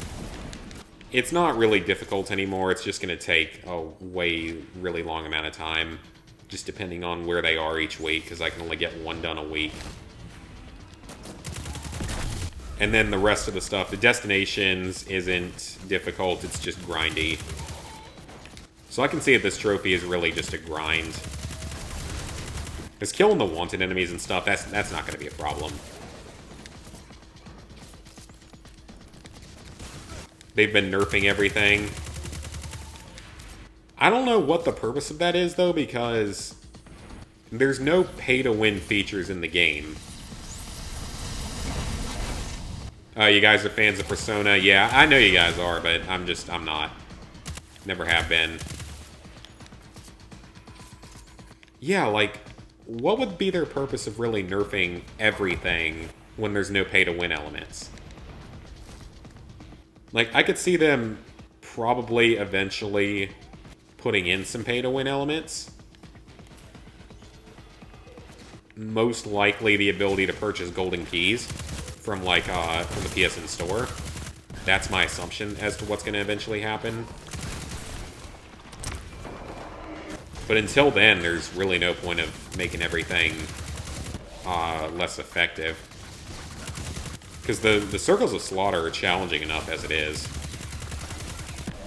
It's not really difficult anymore. It's just going to take a really long amount of time, just depending on where they are each week, because I can only get one done a week. And then the rest of the stuff, the destinations isn't difficult, it's just grindy. So I can see that this trophy is really just a grind. Because killing the wanted enemies and stuff, that's not going to be a problem. They've been nerfing everything. I don't know what the purpose of that is, though, because there's no pay-to-win features in the game. You guys are fans of Persona? Yeah, I know you guys are, but I'm not. Never have been. Yeah, like, what would be their purpose of really nerfing everything when there's no pay-to-win elements? Like, I could see them probably eventually putting in some pay-to-win elements. Most likely the ability to purchase golden keys from, like, from the PSN store. That's my assumption as to what's going to eventually happen. But until then, there's really no point of making everything less effective. Because the circles of slaughter are challenging enough as it is.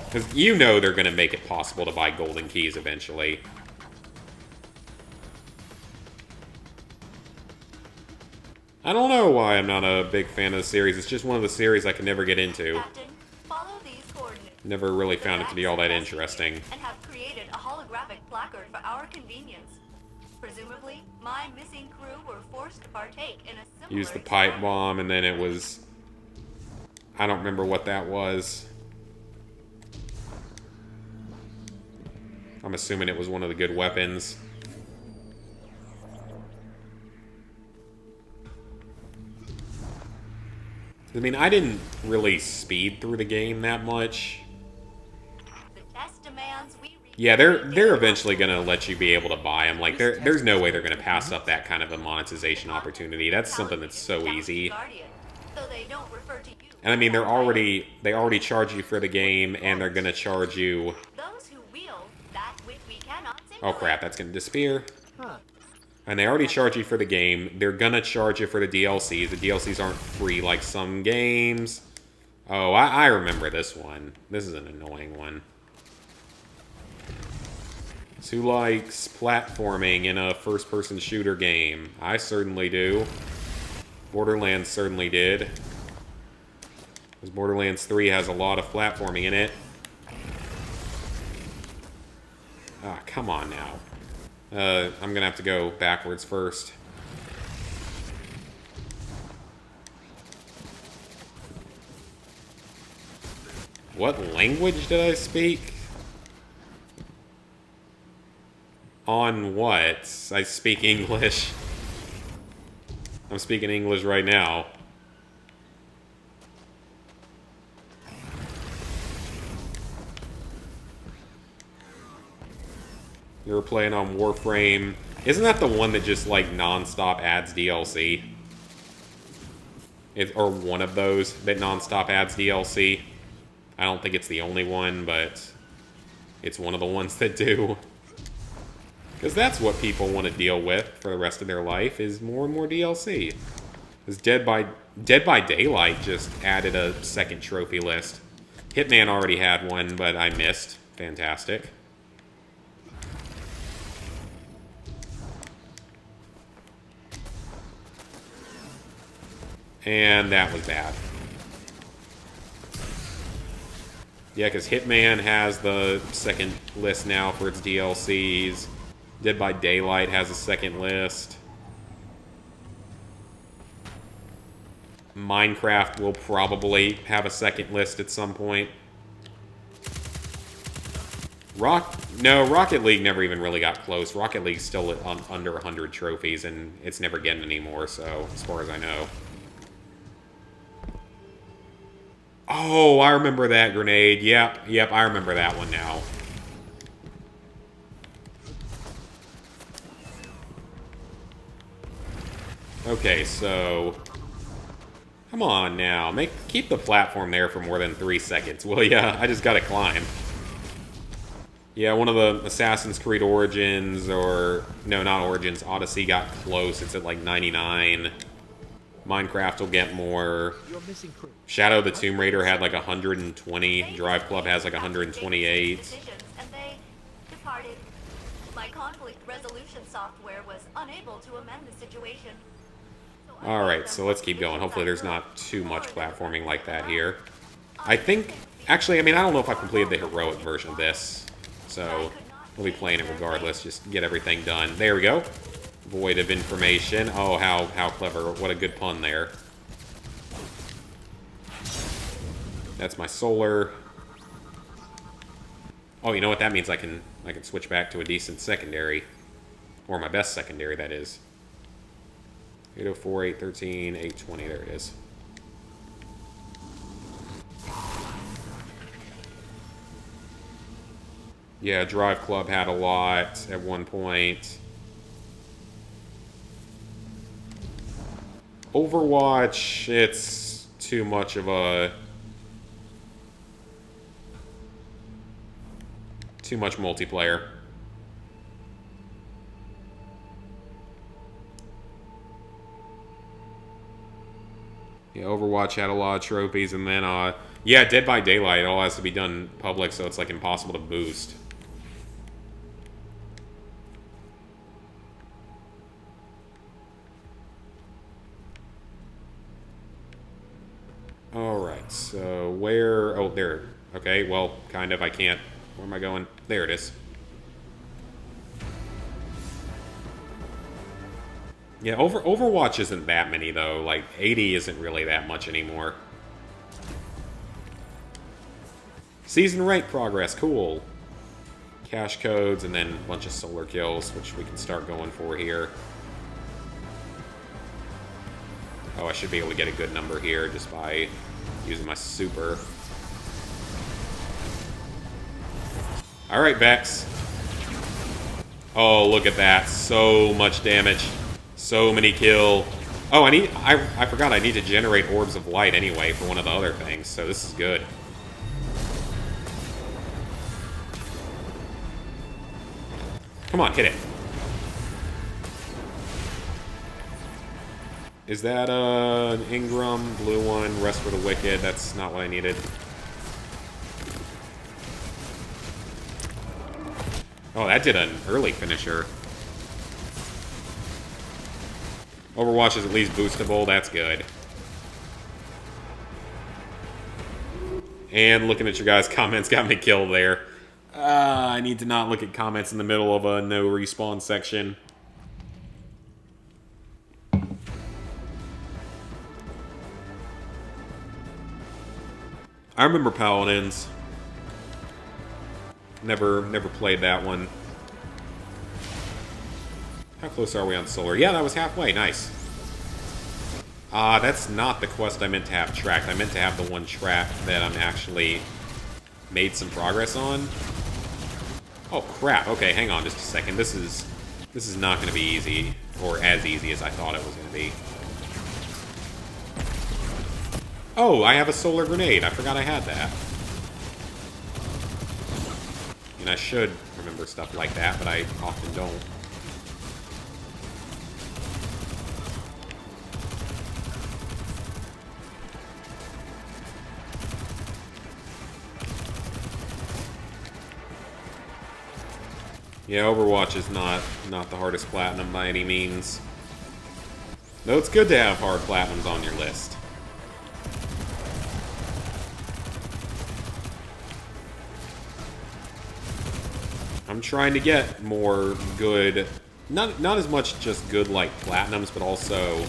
Because you know they're going to make it possible to buy golden keys eventually. I don't know why I'm not a big fan of the series. It's just one of the series I can never get into. Captain, follow these coordinates. Never really found it to be all that interesting. And have created a holographic placard for our convenience. Presumably, my missing crew were forced to partake in a similar Used the pipe bomb, and then it was... I don't remember what that was. I'm assuming it was one of the good weapons. I mean, I didn't really speed through the game that much. The test demands we Yeah, they're eventually gonna let you be able to buy them. Like, there's no way they're gonna pass up that kind of a monetization opportunity. That's something that's so easy. so they don't refer to you. And I mean, they already charge you for the game, and they're gonna charge you. Those who wield that which we cannot Oh crap, that's gonna disappear. And they already charge you for the game. They're gonna charge you for the DLCs. The DLCs aren't free like some games. Oh, I remember this one. This is an annoying one. So who likes platforming in a first-person shooter game? I certainly do. Borderlands certainly did. Because Borderlands 3 has a lot of platforming in it. Ah, come on now. I'm gonna have to go backwards first. What language did I speak? On what? I speak English. I'm speaking English right now. You were playing on Warframe. Isn't that the one that just, like, non-stop adds DLC? Or one of those that non-stop adds DLC? I don't think it's the only one, but it's one of the ones that do. Because that's what people want to deal with for the rest of their life, is more and more DLC. Because Dead by Daylight just added a second trophy list. Hitman already had one, but I missed. Fantastic. And that was bad. Yeah, because Hitman has the second list now for its DLCs. Dead by Daylight has a second list. Minecraft will probably have a second list at some point. Rocket League never even really got close. Rocket League's still at under 100 trophies, and it's never getting any more, so as far as I know. Oh, I remember that grenade. Yep, I remember that one now. Okay, so... Come on now. Keep the platform there for more than 3 seconds, will ya? I just gotta climb. Yeah, one of the Assassin's Creed Origins, or... No, not Origins. Odyssey got close. It's at like 99. Minecraft will get more. Shadow of the Tomb Raider had like 120. Drive Club has like 128. And they departed. My conflict resolution software was unable to amend the situation. Alright, so let's keep going. Hopefully there's not too much platforming like that here. I think... Actually, I mean, I don't know if I've completed the heroic version of this. So, we'll be playing it regardless. Just get everything done. There we go. Void of information. Oh, how clever. What a good pun there. That's my solar. Oh, you know what that means? I can switch back to a decent secondary. Or my best secondary, that is. 804, 813, 820. There it is. Yeah, Drive Club had a lot at one point. Overwatch, it's too much of a... Too much multiplayer. Yeah, Overwatch had a lot of trophies, and then, yeah, Dead by Daylight, it all has to be done public, so it's, like, impossible to boost. Alright, so where... Oh, there. Okay, well, kind of, I can't... Where am I going? There it is. Yeah, Overwatch isn't that many, though. Like, 80 isn't really that much anymore. Season rank progress, cool. Cash codes, and then a bunch of solar kills, which we can start going for here. Oh, I should be able to get a good number here just by using my super. Alright, Vex. Oh, look at that. So much damage. So many kill. Oh, I forgot I need to generate orbs of light anyway for one of the other things, so this is good. Come on, hit it. Is that an Ingram, blue one, rest for the wicked? That's not what I needed. Oh, that did an early finisher. Overwatch is at least boostable, that's good. And looking at your guys' comments got me killed there. I need to not look at comments in the middle of a no respawn section. I remember Paladins. Never played that one. How close are we on Solar? Yeah, that was halfway. Nice. That's not the quest I meant to have tracked. I meant to have the one track that I'm actually made some progress on. Oh, crap. Okay, hang on just a second. This is not going to be easy, or as easy as I thought it was going to be. Oh, I have a solar grenade. I forgot I had that. And I should remember stuff like that, but I often don't. Yeah, Overwatch is not the hardest platinum by any means. Though it's good to have hard platinums on your list. I'm trying to get more good, not as much just good like platinums, but also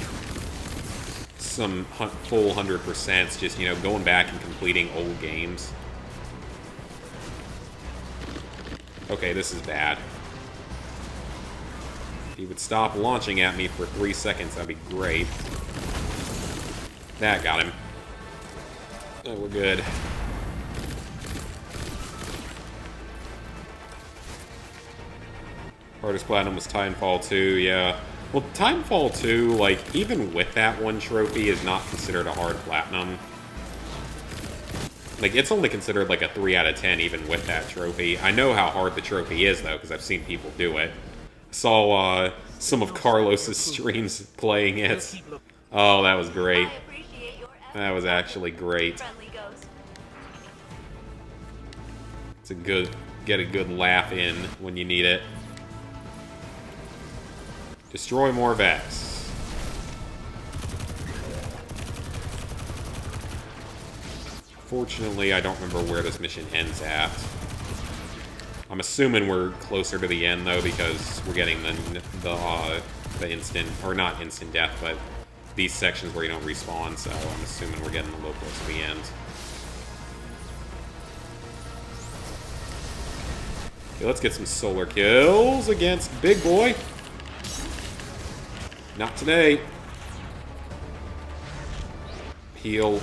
some full 100%s, just, you know, going back and completing old games. Okay, this is bad. If he would stop launching at me for 3 seconds, that'd be great. That got him. Oh, we're good. Hardest platinum was Titanfall 2, yeah. Well, Titanfall 2, like, even with that one trophy, is not considered a hard platinum. Like, it's only considered like a 3 out of 10 even with that trophy. I know how hard the trophy is, though, because I've seen people do it. I saw some of Carlos's streams playing it. Oh, that was great. That was actually great. It's a good, get a good laugh in when you need it. Destroy more Vex. Fortunately, I don't remember where this mission ends at. I'm assuming we're closer to the end, though, because we're getting the instant, or not instant death, but these sections where you don't respawn, so I'm assuming we're getting a little close to the end. Okay, let's get some solar kills against Big Boy. Not today. Heal.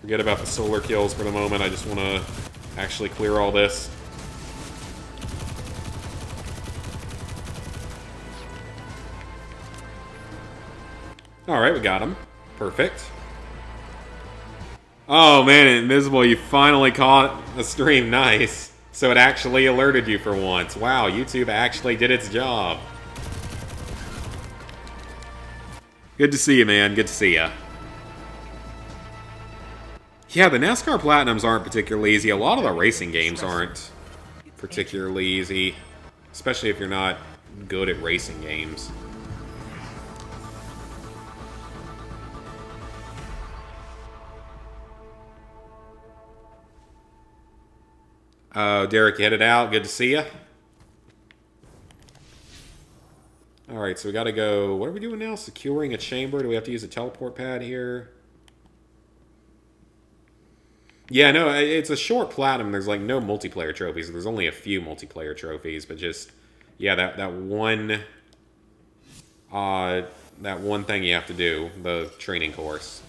Forget about the solar kills for the moment. I just want to actually clear all this. Alright, we got him. Perfect. Oh man, Invisible, you finally caught a stream. Nice. So it actually alerted you for once. Wow, YouTube actually did its job. Good to see you, man. Good to see you. Yeah, the NASCAR Platinums aren't particularly easy. A lot of the racing games aren't particularly easy. Especially if you're not good at racing games. Derek, you headed out. Good to see you. Alright, so we gotta go... What are we doing now? Securing a chamber? Do we have to use a teleport pad here? Yeah, no, it's a short platinum. There's, like, no multiplayer trophies. There's only a few multiplayer trophies, but just... Yeah, that one... that one thing you have to do. The training course.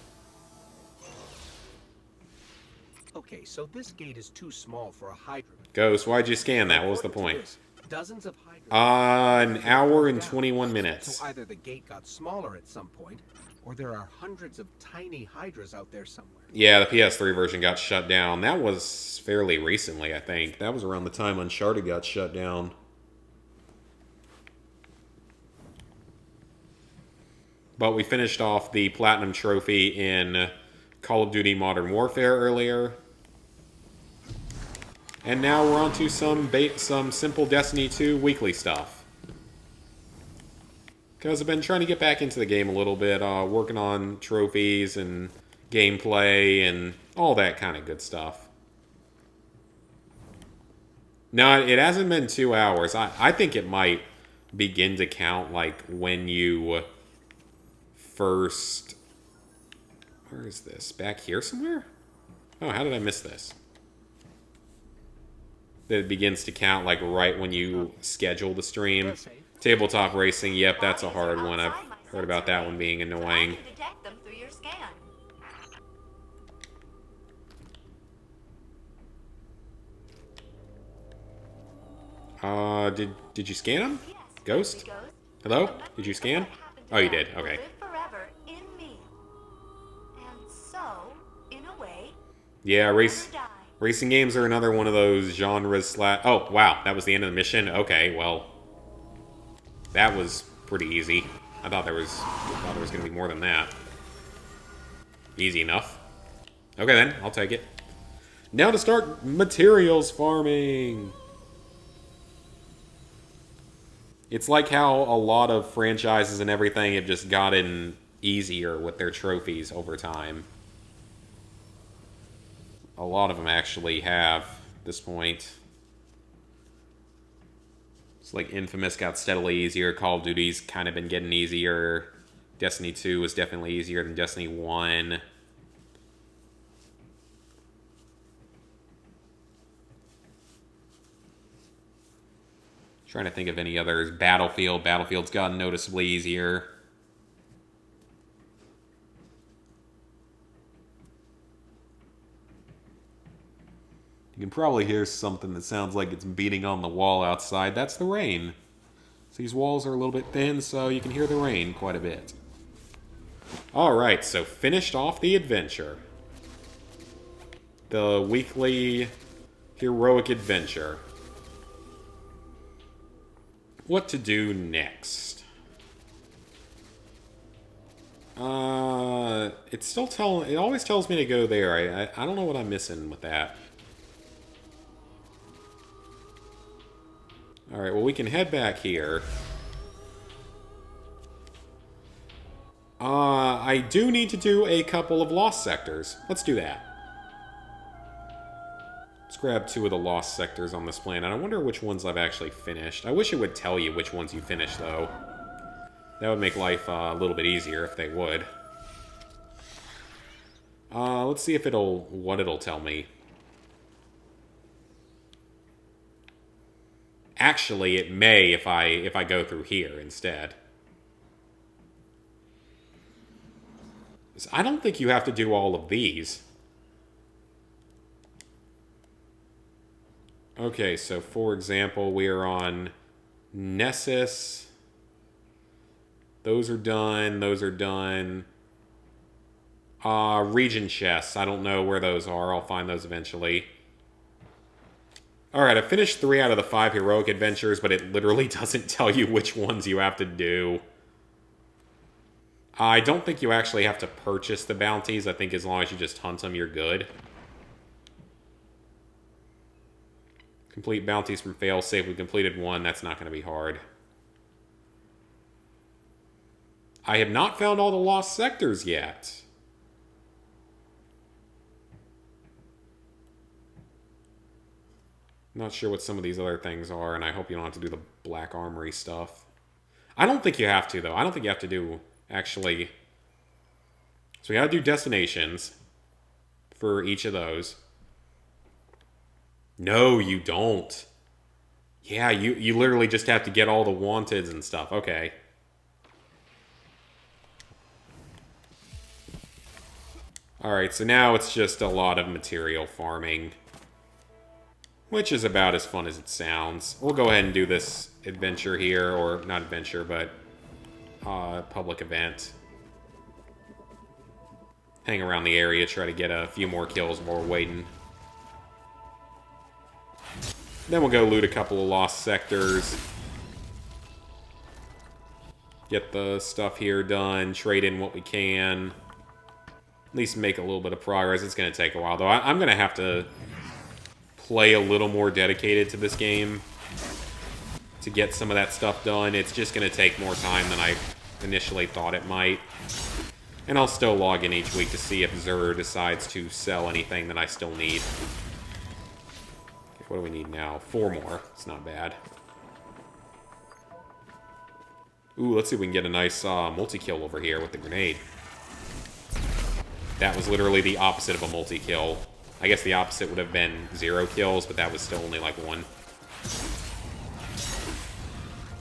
Okay, so this gate is too small for a hydrant. Ghost, why'd you scan that? What was the point? Dozens of hydrants. An hour and 21 minutes. So either the gate got smaller at some point, or there are hundreds of tiny hydras out there somewhere. Yeah, the PS3 version got shut down. That was fairly recently, I think. That was around the time Uncharted got shut down. But we finished off the Platinum Trophy in Call of Duty Modern Warfare earlier. And now we're on to some simple Destiny 2 weekly stuff. Because I've been trying to get back into the game a little bit, working on trophies and gameplay and all that kind of good stuff. No, it hasn't been 2 hours. I think it might begin to count like when you first... Where is this? Back here somewhere? Oh, how did I miss this? That it begins to count like right when you schedule the stream. Tabletop racing, yep, that's a hard one. I've heard about that one being annoying. Detect them through your scan. Did you scan him? Ghost? Hello? Did you scan? Oh, you did. Okay. Forever in me. And so, in a way, Yeah, racing games are another one of those genres. Oh, wow, that was the end of the mission? Okay, well, that was pretty easy. I thought there was going to be more than that. Easy enough. Okay then, I'll take it. Now to start materials farming. It's like how a lot of franchises and everything have just gotten easier with their trophies over time. A lot of them actually have at this point. It's like Infamous got steadily easier. Call of Duty's kind of been getting easier. Destiny 2 was definitely easier than Destiny 1. Trying to think of any others. Battlefield. Battlefield's gotten noticeably easier. You can probably hear something that sounds like it's beating on the wall outside. That's the rain. So these walls are a little bit thin, so you can hear the rain quite a bit. Alright, so finished off the adventure. The weekly heroic adventure. What to do next? It always tells me to go there. I don't know what I'm missing with that. Alright, well we can head back here. I do need to do a couple of lost sectors. Let's do that. Let's grab 2 of the lost sectors on this planet. I wonder which ones I've actually finished. I wish it would tell you which ones you finished, though. That would make life a little bit easier if they would. Let's see if what it'll tell me. Actually, it may if I go through here instead. So I don't think you have to do all of these. Okay, so for example, we are on Nessus. Those are done. Those are done. Region chests. I don't know where those are. I'll find those eventually. Alright, I finished 3 out of the 5 heroic adventures, but it literally doesn't tell you which ones you have to do. I don't think you actually have to purchase the bounties. I think as long as you just hunt them, you're good. Complete bounties from failsafe. We completed one. That's not going to be hard. I have not found all the lost sectors yet. I'm not sure what some of these other things are, and I hope you don't have to do the Black Armory stuff. I don't think you have to, though. I don't think you have to do, actually... So we gotta do destinations for each of those. No, you don't. Yeah, you literally just have to get all the wanteds and stuff. Okay. Alright, so now it's just a lot of material farming. Which is about as fun as it sounds. We'll go ahead and do this adventure here, or not adventure, but public event. Hang around the area, try to get a few more kills while we're waiting. Then we'll go loot a couple of lost sectors. Get the stuff here done, trade in what we can. At least make a little bit of progress. It's going to take a while, though. I'm going to have to play a little more dedicated to this game to get some of that stuff done. It's just going to take more time than I initially thought it might. And I'll still log in each week to see if Zur decides to sell anything that I still need. Okay, what do we need now? 4 more. It's not bad. Ooh, let's see if we can get a nice multi-kill over here with the grenade. That was literally the opposite of a multi-kill. I guess the opposite would have been 0 kills, but that was still only like 1.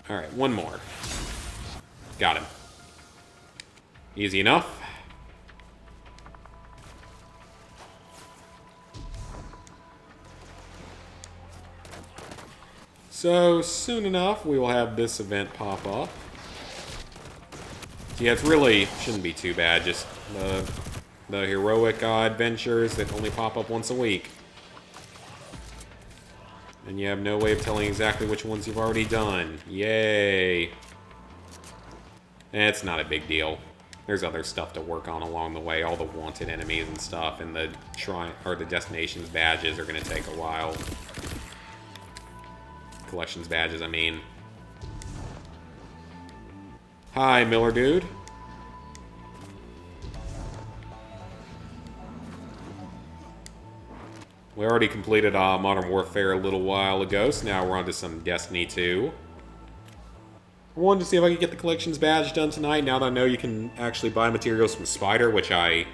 Alright, 1 more. Got him. Easy enough. So, soon enough, we will have this event pop up. Yeah, it's really shouldn't be too bad, just the heroic adventures that only pop up once a week. And you have no way of telling exactly which ones you've already done. Yay! It's not a big deal. There's other stuff to work on along the way, all the wanted enemies and stuff, and the destinations badges are going to take a while. Collections badges, I mean. Hi, Miller dude. We already completed Modern Warfare a little while ago, so now we're on to some Destiny 2. I wanted to see if I could get the collections badge done tonight, now that I know you can actually buy materials from Spider, which I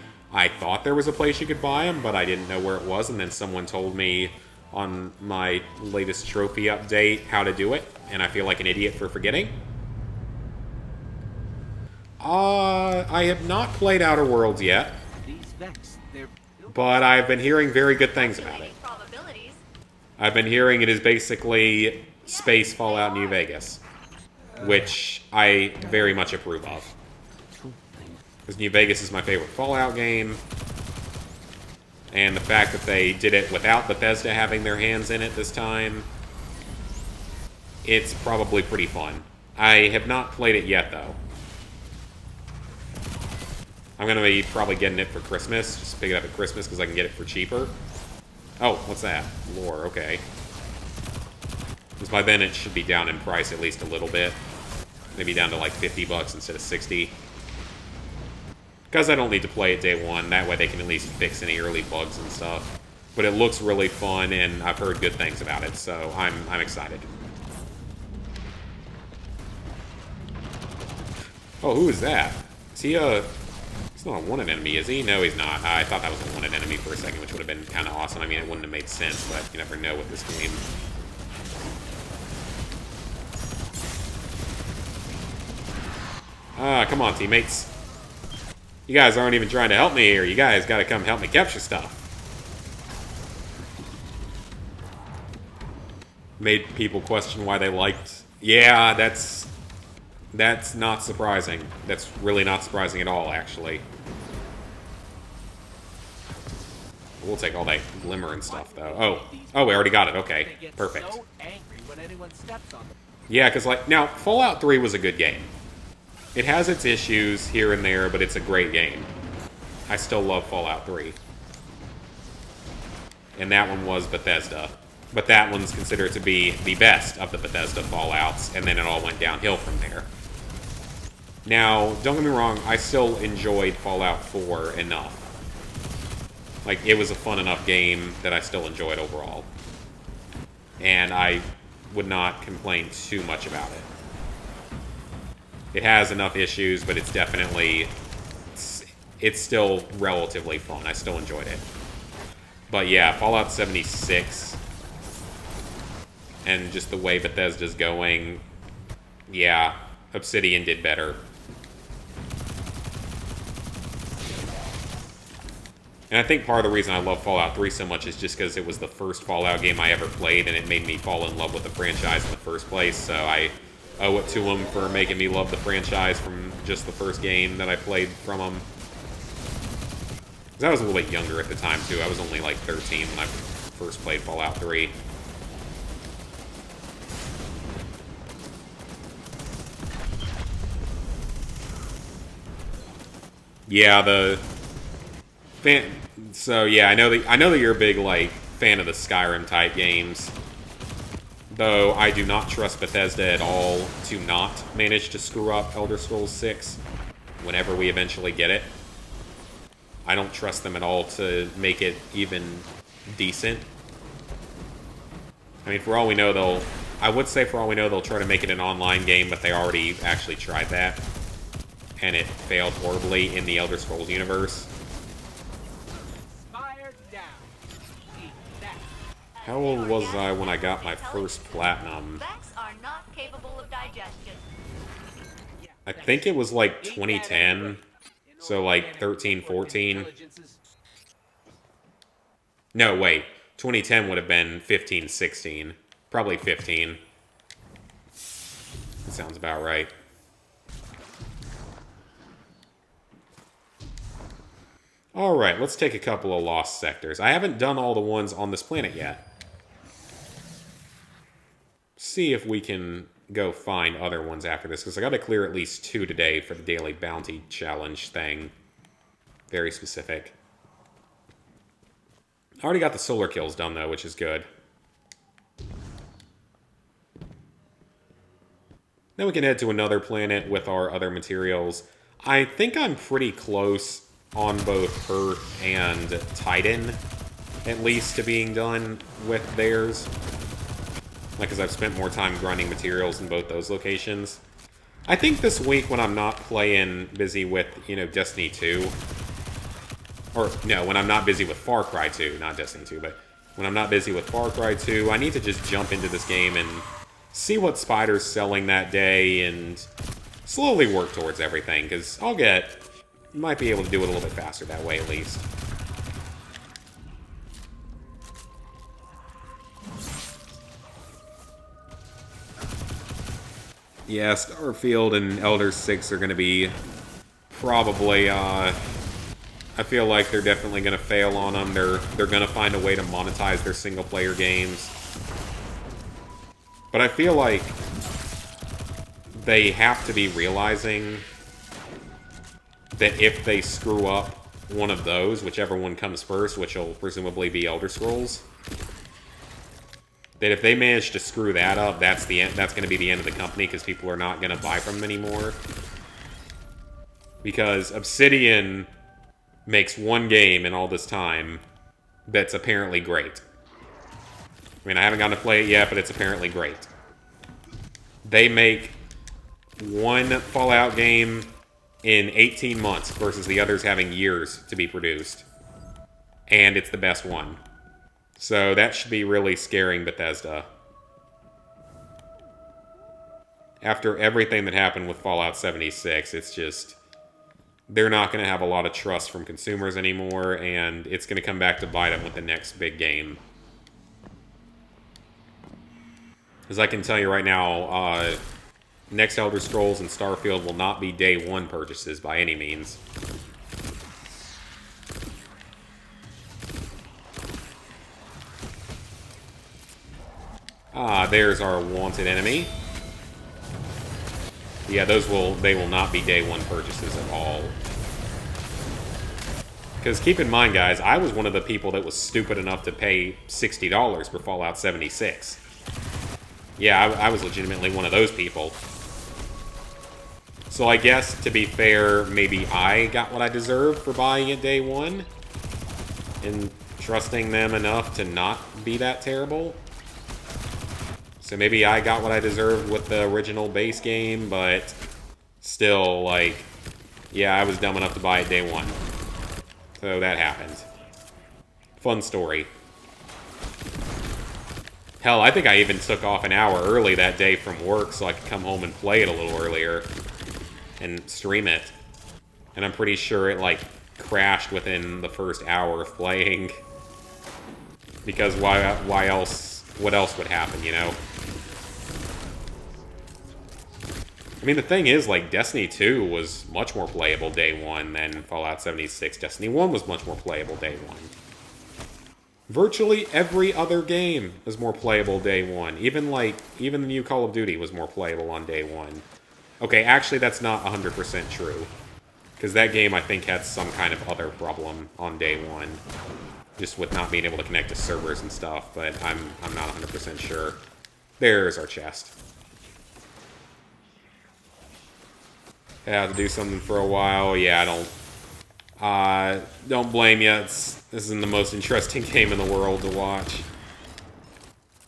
thought there was a place you could buy them, but I didn't know where it was, and then someone told me on my latest trophy update how to do it, and I feel like an idiot for forgetting. I have not played Outer Worlds yet, but I've been hearing very good things about it. I've been hearing it is basically space Fallout New Vegas, which I very much approve of. Because New Vegas is my favorite Fallout game, and the fact that they did it without Bethesda having their hands in it this time, it's probably pretty fun. I have not played it yet, though. I'm going to be probably getting it for Christmas. Just pick it up at Christmas because I can get it for cheaper. Oh, what's that? Lore, okay. Because by then it should be down in price at least a little bit. Maybe down to like 50 bucks instead of 60. Because I don't need to play it day one. That way they can at least fix any early bugs and stuff. But it looks really fun, and I've heard good things about it, so I'm excited. Oh, who is that? Is he a... He's not a wanted enemy, is he? No, he's not. I thought that was a wanted enemy for a second, which would have been kind of awesome. I mean, it wouldn't have made sense, but you never know with this game. Ah, come on, teammates. You guys aren't even trying to help me here. You guys gotta come help me capture stuff. Made people question why they liked... Yeah, that's not surprising. That's really not surprising at all, actually. We'll take all that glimmer and stuff, though. Oh, we already got it. Okay, perfect. Yeah, because, like, now, Fallout 3 was a good game. It has its issues here and there, but it's a great game. I still love Fallout 3. And that one was Bethesda. But that one's considered to be the best of the Bethesda Fallouts, and then it all went downhill from there. Now, don't get me wrong, I still enjoyed Fallout 4 enough. Like, it was a fun enough game that I still enjoyed overall. And I would not complain too much about it. It has enough issues, but it's definitely... It's still relatively fun. I still enjoyed it. But yeah, Fallout 76... and just the way Bethesda's going... Yeah, Obsidian did better. And I think part of the reason I love Fallout 3 so much is just because it was the first Fallout game I ever played, and it made me fall in love with the franchise in the first place, so I owe it to them for making me love the franchise from just the first game that I played from them. Because I was a little bit younger at the time, too. I was only like 13 when I first played Fallout 3. Yeah, so yeah, I know that you're a big like fan of the Skyrim type games. Though I do not trust Bethesda at all to not manage to screw up Elder Scrolls 6 whenever we eventually get it. I don't trust them at all to make it even decent. I mean, for all we know, I would say for all we know, they'll try to make it an online game, but they already actually tried that. And it failed horribly in the Elder Scrolls universe. How old was I when I got my first platinum? Bats are not capable of digestion. I think it was like 2010. So like 13, 14. No, wait. 2010 would have been 15, 16. Probably 15. That sounds about right. Alright, let's take a couple of lost sectors. I haven't done all the ones on this planet yet. See if we can go find other ones after this, because I gotta clear at least 2 today for the daily bounty challenge thing. Very specific. I already got the solar kills done, though, which is good. Then we can head to another planet with our other materials. I think I'm pretty close on both Earth and Titan, at least, to being done with theirs. Like, because I've spent more time grinding materials in both those locations. I think this week when I'm not playing busy with, you know, Destiny 2... Or, no, when I'm not busy with Far Cry 2, not Destiny 2, but when I'm not busy with Far Cry 2, I need to just jump into this game and see what Spider's selling that day and slowly work towards everything, because might be able to do it a little bit faster that way, at least. Yeah, Starfield and Elder 6 are going to be probably, I feel like they're definitely going to fail on them. They're going to find a way to monetize their single-player games. But I feel like they have to be realizing that if they screw up one of those, whichever one comes first, which will presumably be Elder Scrolls, that if they manage to screw that up, that's going to be the end of the company, because people are not going to buy from them anymore. Because Obsidian makes one game in all this time that's apparently great. I mean, I haven't gotten to play it yet, but it's apparently great. They make one Fallout game in 18 months versus the others having years to be produced. And it's the best one. So that should be really scaring Bethesda. After everything that happened with Fallout 76, it's just... they're not going to have a lot of trust from consumers anymore, and it's going to come back to bite them with the next big game. As I can tell you right now, next Elder Scrolls and Starfield will not be day one purchases by any means. Ah, there's our wanted enemy. Yeah, they will not be day one purchases at all. Because keep in mind, guys, I was one of the people that was stupid enough to pay $60 for Fallout 76. Yeah, I was legitimately one of those people. So I guess, to be fair, maybe I got what I deserved for buying it day one. And trusting them enough to not be that terrible. So maybe I got what I deserved with the original base game, but still, like, yeah, I was dumb enough to buy it day one. So that happened. Fun story. Hell, I think I even took off an hour early that day from work so I could come home and play it a little earlier and stream it. And I'm pretty sure it, like, crashed within the first hour of playing. Because why else? What else would happen, you know? I mean, the thing is, like, Destiny 2 was much more playable day one than Fallout 76. Destiny 1 was much more playable day one. Virtually every other game was more playable day one. Even the new Call of Duty was more playable on day one. Okay, actually, that's not 100% true. Because that game, I think, had some kind of other problem on day one. Just with not being able to connect to servers and stuff, but I'm not 100% sure. There's our chest. I had to do something for a while. Yeah, don't blame you. This isn't the most interesting game in the world to watch.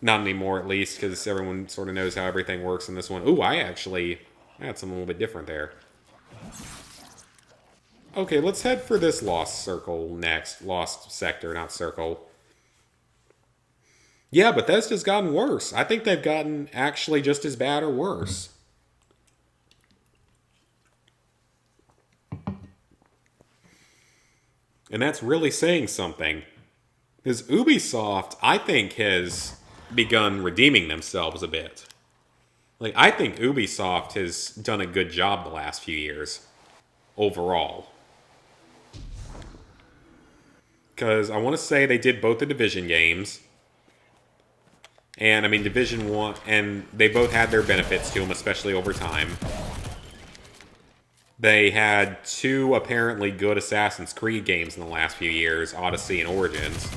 Not anymore, at least, because everyone sort of knows how everything works in this one. Ooh, I had something a little bit different there. Okay, let's head for this Lost Circle next. Lost Sector, not Circle. Yeah, Bethesda's gotten worse. I think they've gotten actually just as bad or worse. And that's really saying something. Because Ubisoft, I think, has begun redeeming themselves a bit. Like, I think Ubisoft has done a good job the last few years. Overall. Because I want to say they did both the Division games. And, I mean, Division 1... And they both had their benefits to them, especially over time. They had two apparently good Assassin's Creed games in the last few years, Odyssey and Origins.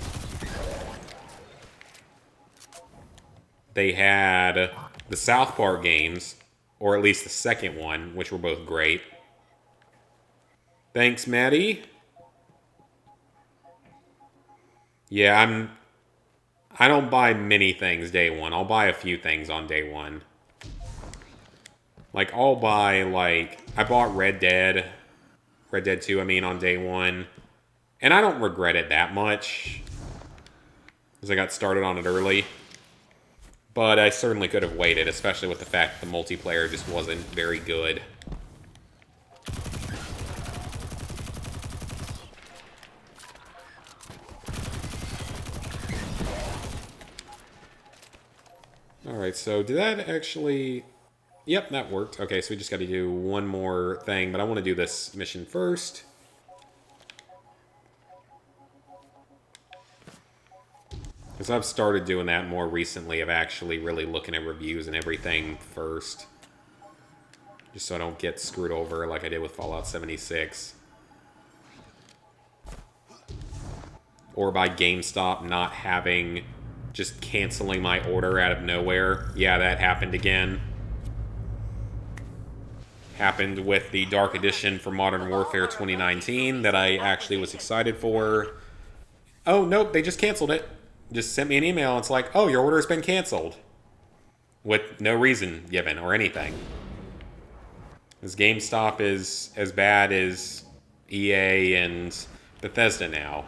They had the South Park games, or at least the second one, which were both great. Thanks, Maddie. Yeah, I don't buy many things day one. I'll buy a few things on day one. Like, I'll buy, like... I bought Red Dead 2, I mean, on day one. And I don't regret it that much. Because I got started on it early. But I certainly could have waited, especially with the fact that the multiplayer just wasn't very good. Alright, so did that actually... Yep, that worked. Okay, so we just got to do one more thing, but I want to do this mission first. Because I've started doing that more recently, of actually really looking at reviews and everything first. Just so I don't get screwed over like I did with Fallout 76. Or by GameStop not having... just canceling my order out of nowhere. Yeah, that happened again. Happened with the Dark Edition for Modern Warfare 2019 that I actually was excited for. Oh, nope, they just canceled it. Just sent me an email. It's like, oh, your order has been canceled. With no reason given or anything. This GameStop is as bad as EA and Bethesda now.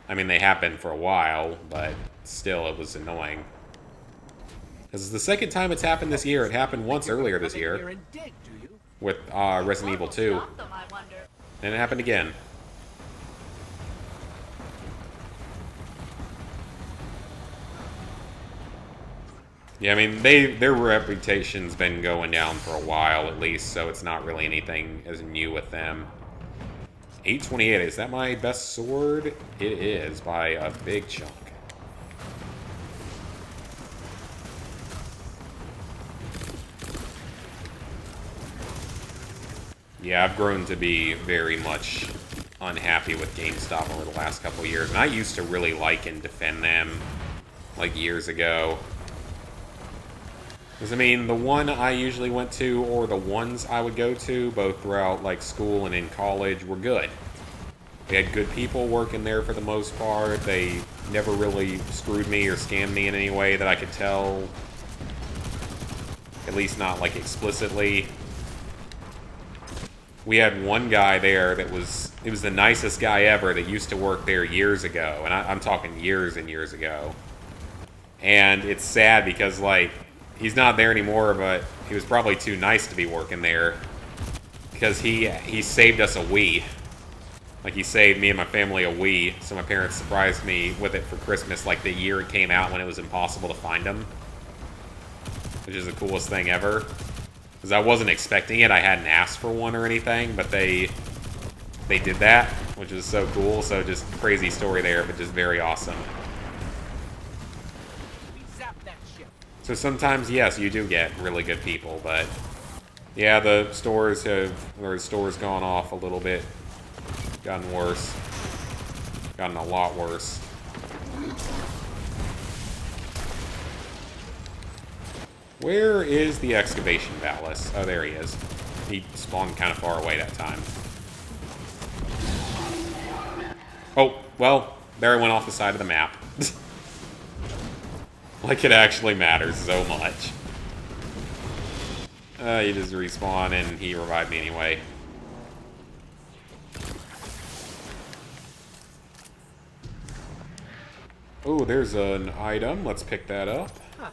I mean, they have been for a while, but still, it was annoying. This is the second time it's happened this year. It happened once earlier this year. With Resident Evil 2. And it happened again. Yeah, I mean, their reputation's been going down for a while at least, so it's not really anything as new with them. 828, is that my best sword? It is, by a big chunk. Yeah, I've grown to be very much unhappy with GameStop over the last couple of years. And I used to really like and defend them, like, years ago. Because, I mean, the one I usually went to, or the ones I would go to, both throughout, like, school and in college, were good. They had good people working there for the most part. They never really screwed me or scammed me in any way that I could tell. At least not, like, explicitly. We had one guy there that was the nicest guy ever that used to work there years ago. And I'm talking years and years ago. And it's sad because, like, he's not there anymore, but he was probably too nice to be working there. Because he saved us a Wii. Like, he saved me and my family a Wii. So my parents surprised me with it for Christmas, like, the year it came out when it was impossible to find them. Which is the coolest thing ever. Because I wasn't expecting it. I hadn't asked for one or anything, but they did that, which was so cool. So just crazy story there, but just very awesome. So sometimes, yes, you do get really good people, but yeah, the store's gone off a little bit. Gotten worse. Gotten a lot worse. Where is the excavation ballast? Oh, there he is. He spawned kind of far away that time. Oh, well, there I went off the side of the map. Like it actually matters so much. You just respawn and he revived me anyway. Oh, there's an item. Let's pick that up. Huh.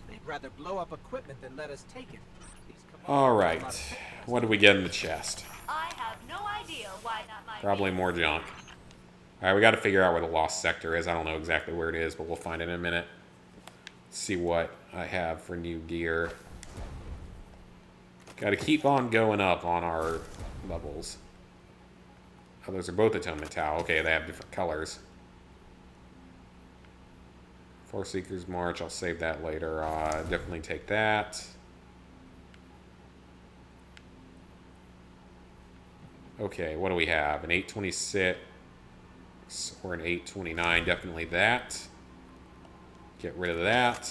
They'd rather blow up equipment than let us take it. Alright. What did we get in the chest? I have no idea why not my Probably more junk. Alright, we gotta figure out where the lost sector is. I don't know exactly where it is, but we'll find it in a minute. See what I have for new gear. Gotta keep on going up on our levels. Oh, those are both Atonement Tau. Okay, they have different colors. Force Seeker's March, I'll save that later. Definitely take that. Okay, what do we have? An 826 or an 829. Definitely that. Get rid of that.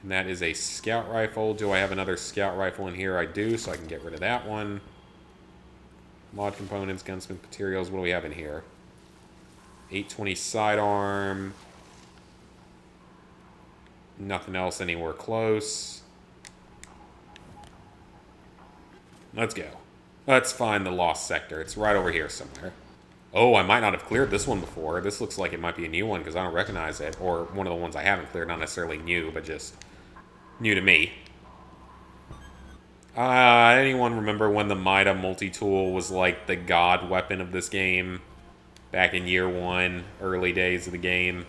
And that is a scout rifle. Do I have another scout rifle in here? I do, so I can get rid of that one. Mod components, gunsmith materials. What do we have in here? 820 sidearm. Nothing else anywhere close. Let's go. Let's find the lost sector. It's right over here somewhere. Oh, I might not have cleared this one before. This looks like it might be a new one because I don't recognize it. Or one of the ones I haven't cleared. Not necessarily new, but just new to me. Anyone remember when the Mida multi-tool was like the god weapon of this game? Back in year one, early days of the game.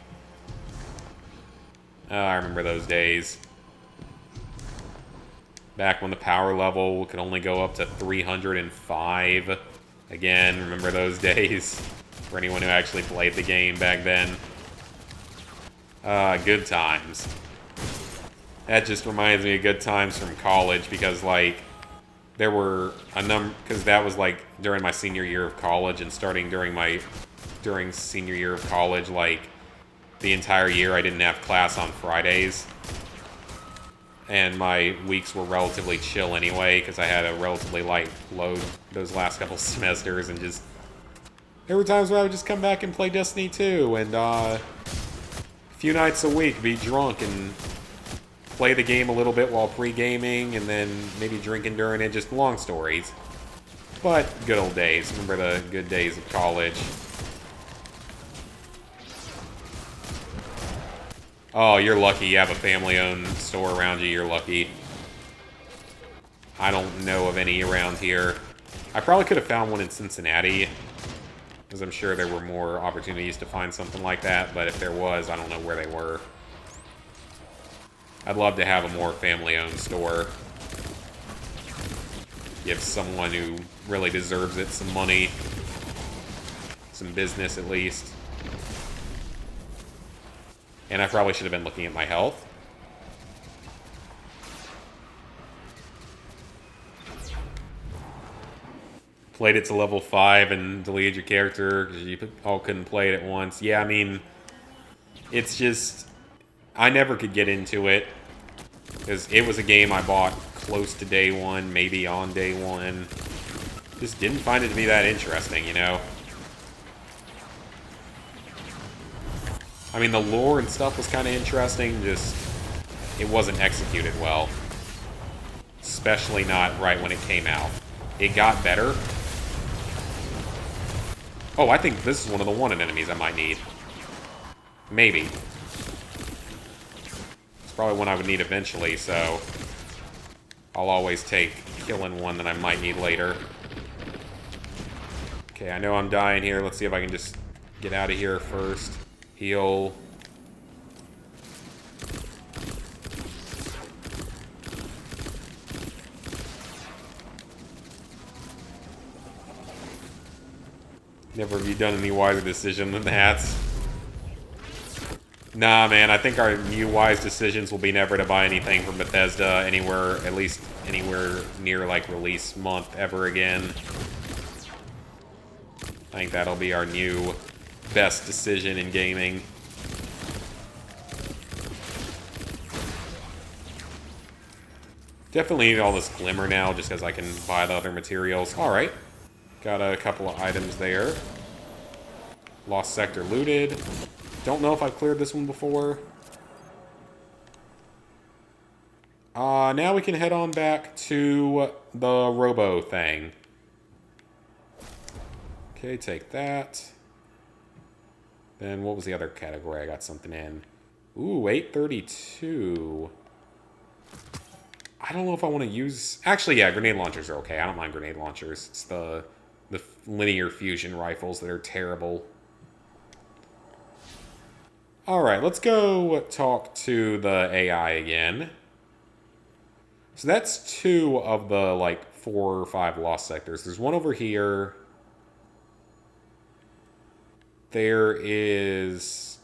Oh, I remember those days. Back when the power level could only go up to 305. Again, remember those days? For anyone who actually played the game back then. Good times. That just reminds me of good times from college because, like, there were a number... Because that was, like, during my senior year of college and starting during senior year of college, like, the entire year I didn't have class on Fridays. And my weeks were relatively chill anyway, because I had a relatively light load those last couple semesters, and just... There were times where I would just come back and play Destiny 2, and, a few nights a week, be drunk and play the game a little bit while pre-gaming, and then maybe drinking during it, just long stories. But, good old days. Remember the good days of college. Oh, you're lucky you have a family-owned store around you. You're lucky. I don't know of any around here. I probably could have found one in Cincinnati, because I'm sure there were more opportunities to find something like that, but if there was, I don't know where they were. I'd love to have a more family-owned store. Give someone who really deserves it some money. Some business, at least. And I probably should have been looking at my health. played it to level 5 and deleted your character because you all couldn't play it at once. Yeah, I mean, it's just... I never could get into it because it was a game I bought close to day one, maybe on day one. Just didn't find it to be that interesting, you know? I mean, the lore and stuff was kind of interesting, just it wasn't executed well. Especially not right when it came out. It got better. Oh, I think this is one of the wanted enemies I might need. Maybe. It's probably one I would need eventually, so I'll always take killing one that I might need later. Okay, I know I'm dying here. Let's see if I can just get out of here first. Heal. Never have you done any wiser decision than that. Nah, man, I think our new wise decisions will be never to buy anything from Bethesda anywhere, at least anywhere near, like, release month ever again. I think that'll be our new best decision in gaming. Definitely need all this glimmer now, just because I can buy the other materials. Alright. Got a couple of items there. Lost sector looted. Don't know if I've cleared this one before. Now we can head on back to the robo thing. Okay, take that. Then what was the other category I got something in? Ooh, 832. I don't know if I want to use... Actually, yeah, grenade launchers are okay. I don't mind grenade launchers. It's the linear fusion rifles that are terrible. Alright, let's go talk to the AI again. So that's 2 of the, like, 4 or 5 lost sectors. There's one over here. There is...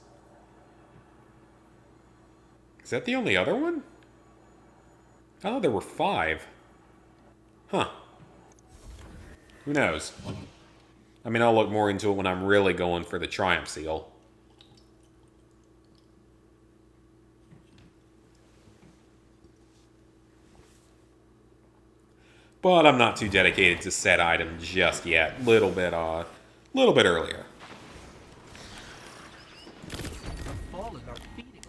Is that the only other one? Oh, there were 5. Huh. Who knows? I mean, I'll look more into it when I'm really going for the Triumph Seal. But I'm not too dedicated to set item just yet. Little bit earlier.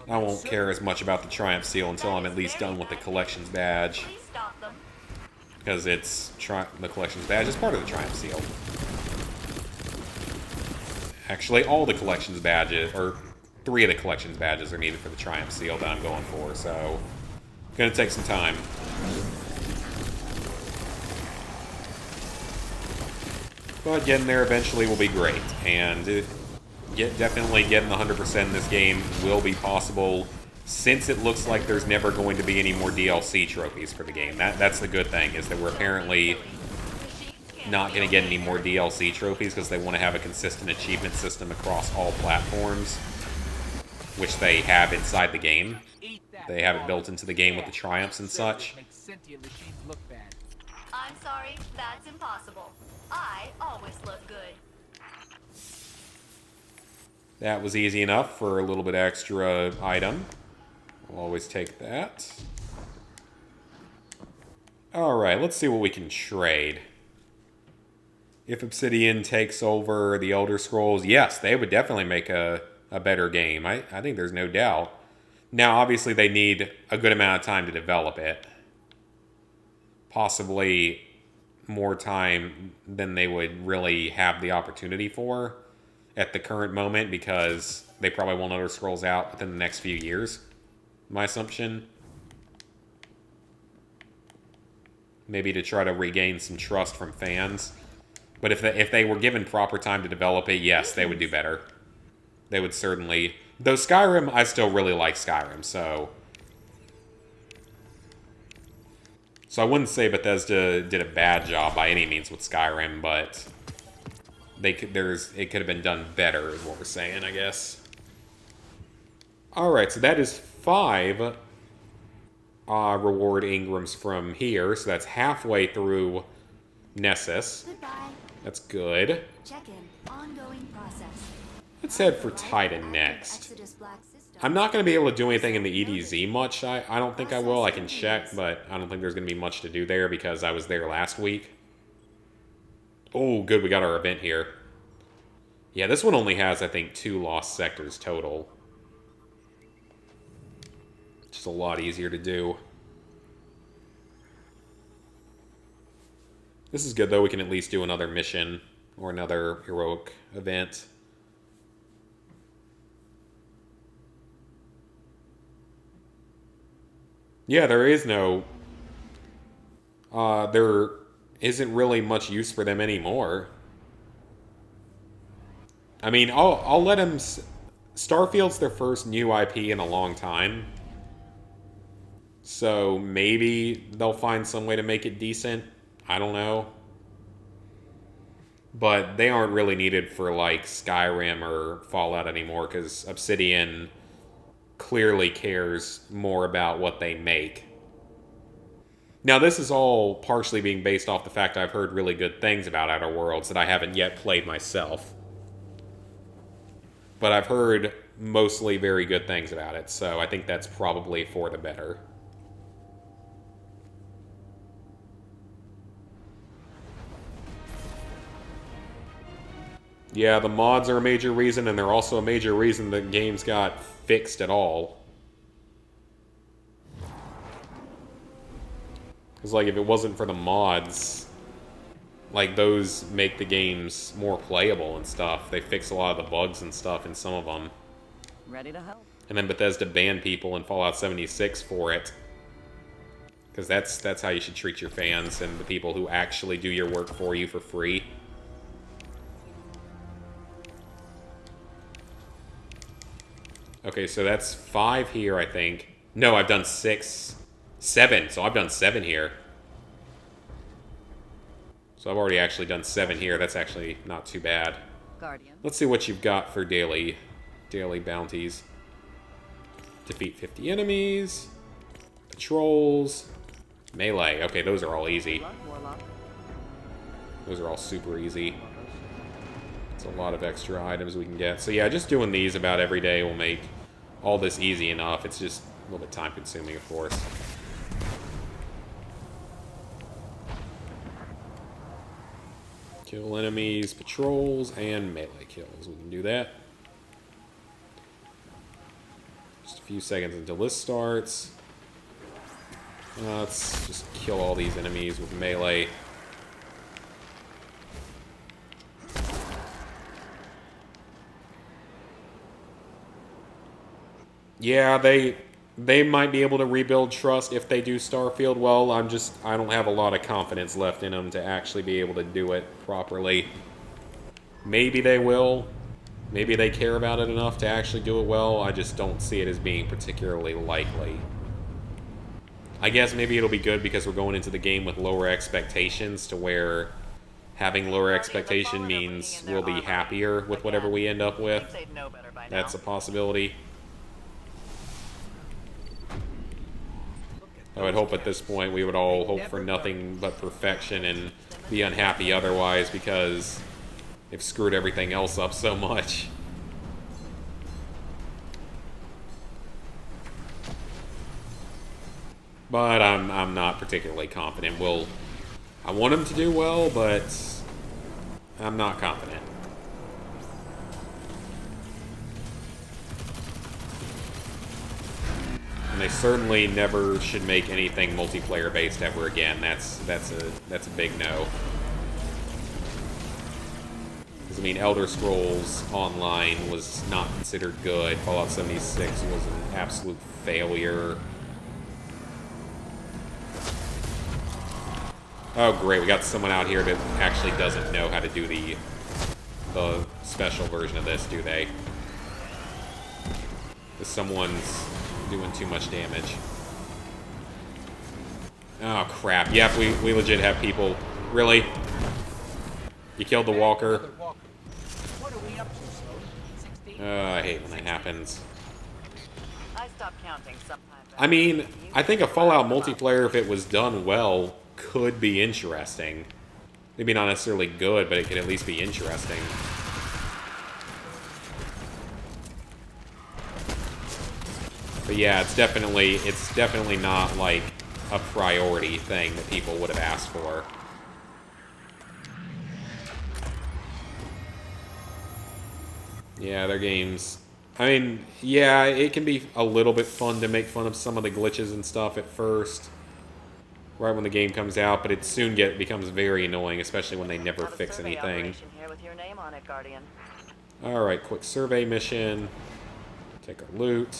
I won't care as much about the Triumph Seal until I'm at least done with the Collections Badge. Because it's the Collections Badge is part of the Triumph Seal. Actually, all the Collections Badges, or 3 of the Collections Badges are needed for the Triumph Seal that I'm going for, so... Gonna take some time. But getting there eventually will be great, and definitely getting the 100% in this game will be possible, since it looks like there's never going to be any more DLC trophies for the game. That's the good thing, is that we're apparently not going to get any more DLC trophies because they want to have a consistent achievement system across all platforms, which they have inside the game. They have it built into the game with the triumphs and such. I'm sorry, that's impossible. I always look good. That was easy enough for a little bit extra item. We'll always take that. Alright, let's see what we can trade. If Obsidian takes over the Elder Scrolls, yes, they would definitely make a better game. I think there's no doubt. Now, obviously, they need a good amount of time to develop it. Possibly more time than they would really have the opportunity for at the current moment, because they probably want Elder Scrolls out within the next few years. My assumption. Maybe to try to regain some trust from fans. But if they were given proper time to develop it, yes, they would do better. They would certainly... Though Skyrim, I still really like Skyrim, so... So I wouldn't say Bethesda did a bad job by any means with Skyrim, but... it could have been done better, is what we're saying, I guess. Alright, so that is 5 reward Ingrams from here, so that's halfway through Nessus. Goodbye. That's good. Check in. Ongoing process. Let's head for Titan next. I'm not going to be able to do anything in the EDZ much. I don't think I will. I can check, but I don't think there's going to be much to do there because I was there last week. Oh, good. We got our event here. Yeah, this one only has, I think, 2 lost sectors total. Just a lot easier to do. This is good, though. We can at least do another mission or another heroic event. Yeah, there is no... there isn't really much use for them anymore. I mean, I'll let them... Starfield's their first new IP in a long time. So maybe they'll find some way to make it decent. I don't know. But they aren't really needed for, like, Skyrim or Fallout anymore, because Obsidian clearly cares more about what they make. Now, this is all partially being based off the fact I've heard really good things about Outer Worlds that I haven't yet played myself. But I've heard mostly very good things about it, so I think that's probably for the better. Yeah, the mods are a major reason, and they're also a major reason that games got fixed at all. Because, like, if it wasn't for the mods, like, those make the games more playable and stuff. They fix a lot of the bugs and stuff in some of them. Ready to help. And then Bethesda banned people in Fallout 76 for it. Because that's how you should treat your fans and the people who actually do your work for you for free. Okay, so that's 5 here, I think. No, I've done 6. 7. So I've done 7 here. So I've already actually done 7 here. That's actually not too bad. Guardian. Let's see what you've got for daily bounties. Defeat 50 enemies. Patrols. Melee. Okay, those are all easy. Those are all super easy. It's a lot of extra items we can get. So yeah, just doing these about every day will make all this easy enough. It's just a little bit time consuming, of course. Kill enemies, patrols, and melee kills. We can do that. Just a few seconds until this starts. Let's just kill all these enemies with melee. Yeah, they might be able to rebuild trust if they do Starfield well. I don't have a lot of confidence left in them to actually be able to do it properly. Maybe they will. Maybe they care about it enough to actually do it well. I just don't see it as being particularly likely. I guess maybe it'll be good because we're going into the game with lower expectations, to where having lower expectation means we'll be happier with whatever we end up with. That's a possibility. I would hope at this point we would all hope for nothing but perfection and be unhappy otherwise, because they've screwed everything else up so much. But I'm not particularly confident. I want them to do well, but I'm not confident. And they certainly never should make anything multiplayer based ever again. That's a big no. Because I mean, Elder Scrolls Online was not considered good. Fallout 76 was an absolute failure. Oh great, we got someone out here that actually doesn't know how to do the special version of this, do they? Because someone's doing too much damage. Oh crap, yep, we legit have people. Really? You killed the walker? I hate when that happens. I stopped counting sometime back. I mean, I think a Fallout multiplayer, if it was done well, could be interesting. Maybe not necessarily good, but it could at least be interesting. But yeah, it's definitely not like a priority thing that people would have asked for. Yeah, their games. I mean, yeah, it can be a little bit fun to make fun of some of the glitches and stuff at first, right when the game comes out, but it soon becomes very annoying, especially when they never fix anything. Alright, quick survey mission. Take our loot.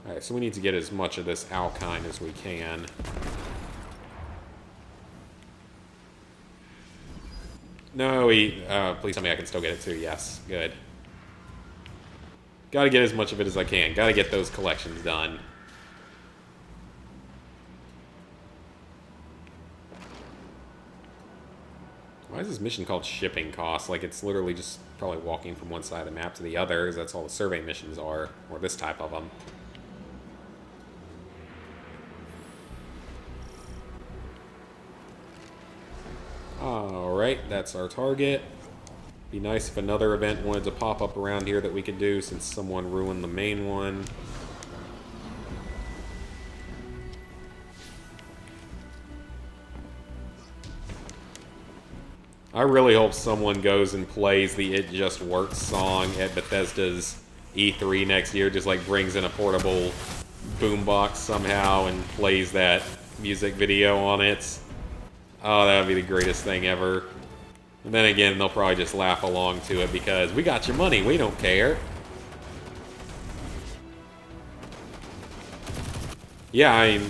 Alright, so we need to get as much of this alkine as we can. No, please tell me I can still get it too. Yes, good. Gotta get as much of it as I can. Gotta get those collections done. Why is this mission called shipping costs? Like, it's literally just probably walking from one side of the map to the other, because that's all the survey missions are, or this type of them. Alright, that's our target. Be nice if another event wanted to pop up around here that we could do, since someone ruined the main one. I really hope someone goes and plays the It Just Works song at Bethesda's E3 next year, just like brings in a portable boombox somehow and plays that music video on it. Oh, that would be the greatest thing ever. And then again, they'll probably just laugh along to it because we got your money, we don't care. Yeah, I mean,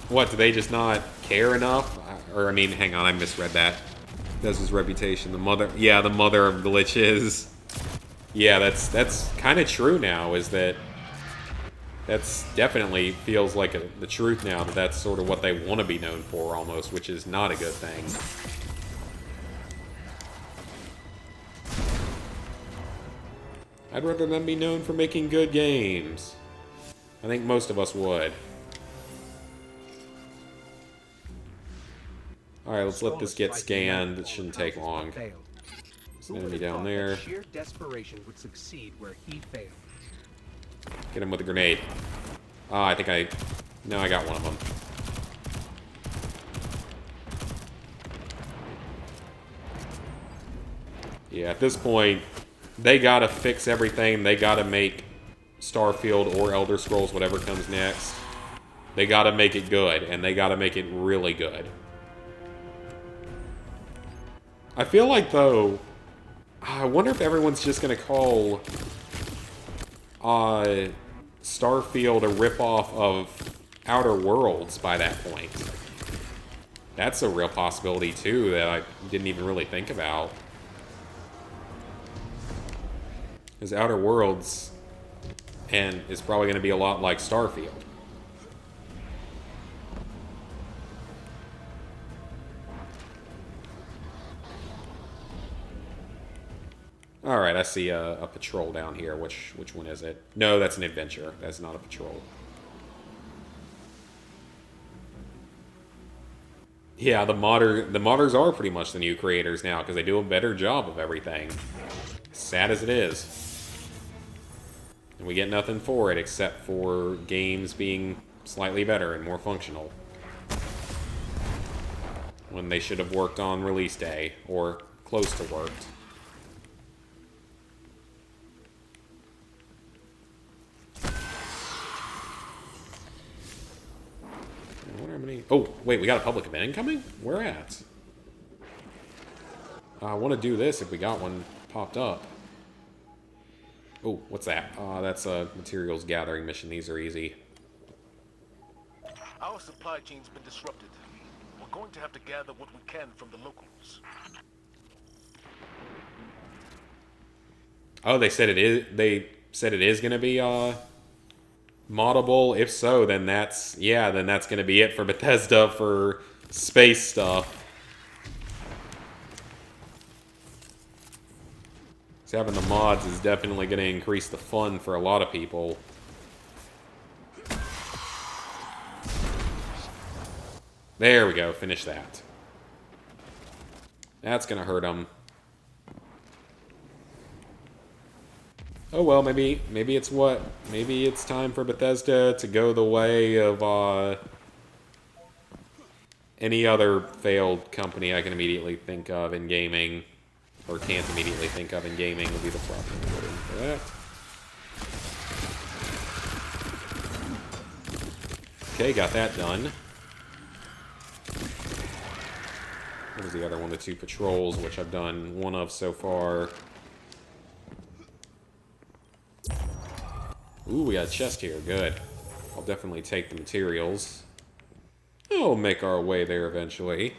what, do they just not care enough? Or, I mean, hang on, I misread that. That's his reputation. The mother of glitches. Yeah, that's kind of true now, is that that's definitely feels like the truth now, that that's sort of what they want to be known for almost, which is not a good thing. I'd rather them be known for making good games. I think most of us would. Alright, let's let this get scanned. It shouldn't take long. There's an enemy down there. Sheer desperation would succeed where he failed. Get him with a grenade. Ah, I think no, I got one of them. Yeah, at this point, they gotta fix everything. They gotta make Starfield or Elder Scrolls, whatever comes next. They gotta make it good, and they gotta make it really good. I feel like, though, I wonder if everyone's just gonna call Starfield a ripoff of Outer Worlds by that point. That's a real possibility, too, that I didn't even really think about. Because Outer Worlds is probably going to be a lot like Starfield. Alright, I see a patrol down here. Which one is it? No, that's an adventure. That's not a patrol. Yeah, the modders are pretty much the new creators now, because they do a better job of everything. Sad as it is. And we get nothing for it, except for games being slightly better and more functional. When they should have worked on release day, or close to worked. I wonder how many... Oh, wait, we got a public event incoming? Where at? I want to do this if we got one popped up. Oh, what's that? That's a materials gathering mission. These are easy. Our supply chain's been disrupted. We're going to have to gather what we can from the locals. Oh, they said it is. They said it is going to be moddable. If so, then that's going to be it for Bethesda for space stuff. So having the mods is definitely going to increase the fun for a lot of people. There we go. Finish that. That's gonna hurt him. Oh well, maybe it's time for Bethesda to go the way of any other failed company I can immediately think of in gaming, or can't immediately think of in gaming would be the proper wording for that. Okay, got that done. What was the other one? The 2 patrols, which I've done 1 of so far. Ooh, we got a chest here. Good. I'll definitely take the materials. We'll make our way there eventually.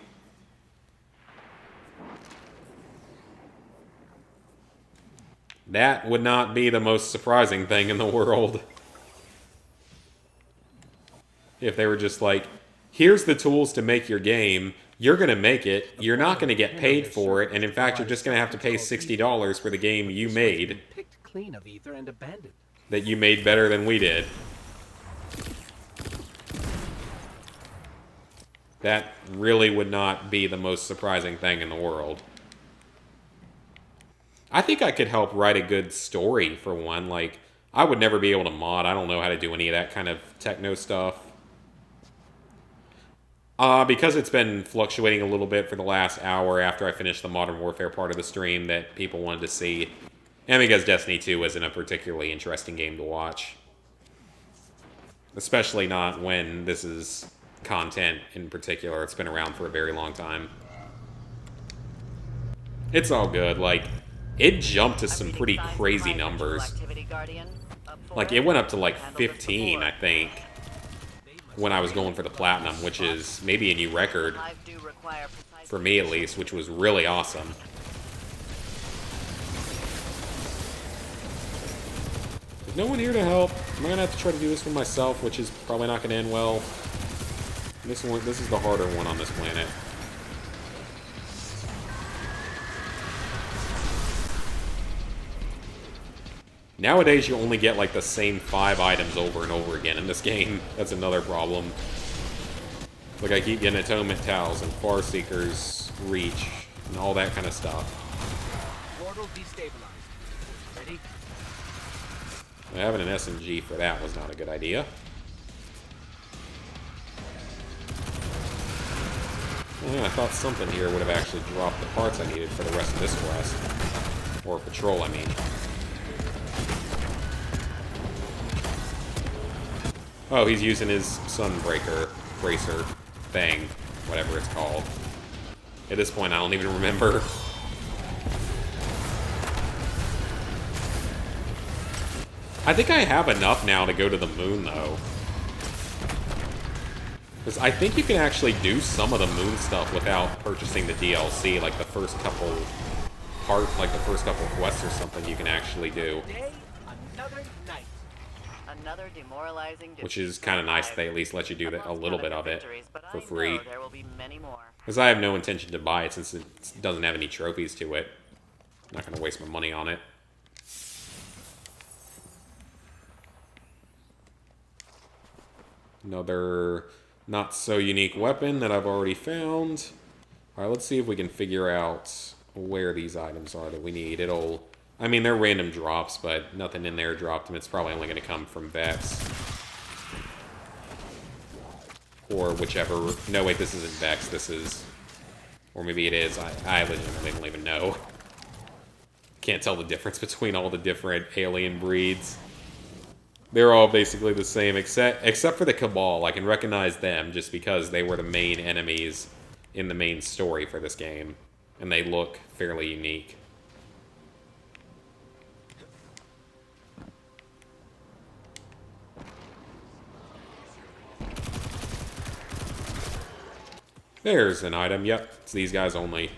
That would not be the most surprising thing in the world. If they were just like, here's the tools to make your game, you're going to make it, you're not going to get paid for it, and in fact you're just going to have to pay $60 for the game you made. Picked clean of ether and abandoned. That you made better than we did. That really would not be the most surprising thing in the world. I think I could help write a good story, for one. Like, I would never be able to mod. I don't know how to do any of that kind of techno stuff. Because it's been fluctuating a little bit for the last hour after I finished the Modern Warfare part of the stream that people wanted to see. And because Destiny 2 isn't a particularly interesting game to watch. Especially not when this is content in particular. It's been around for a very long time. It's all good. Like, it jumped to some pretty crazy numbers. Like, it went up to like 15, I think, when I was going for the Platinum, which is maybe a new record. For me, at least, which was really awesome. There's no one here to help. I'm going to have to try to do this for myself, which is probably not going to end well. This is the harder one on this planet. Nowadays, you only get like the same 5 items over and over again in this game. That's another problem. Like, I keep getting Atonement Towels and Far Seeker's Reach and all that kind of stuff. Portal destabilized. Ready? Having an SMG for that was not a good idea. I thought something here would have actually dropped the parts I needed for the rest of this quest. Or patrol, I mean. Oh, he's using his Sunbreaker bracer thing, whatever it's called. At this point, I don't even remember. I think I have enough now to go to the moon, though. Because I think you can actually do some of the moon stuff without purchasing the DLC, like the first couple quests or something you can actually do. Which is kind of nice, they at least let you do that, a little bit of it for free. Because I have no intention to buy it since it doesn't have any trophies to it. I'm not going to waste my money on it. Another not so unique weapon that I've already found. Alright, let's see if we can figure out where these items are that we need. I mean, they're random drops, but nothing in there dropped them. It's probably only going to come from Vex. Or whichever... No, wait, this isn't Vex. This is... Or maybe it is. I legitimately don't even know. Can't tell the difference between all the different alien breeds. They're all basically the same, except for the Cabal. I can recognize them just because they were the main enemies in the main story for this game. And they look fairly unique. There's an item. Yep, it's these guys only.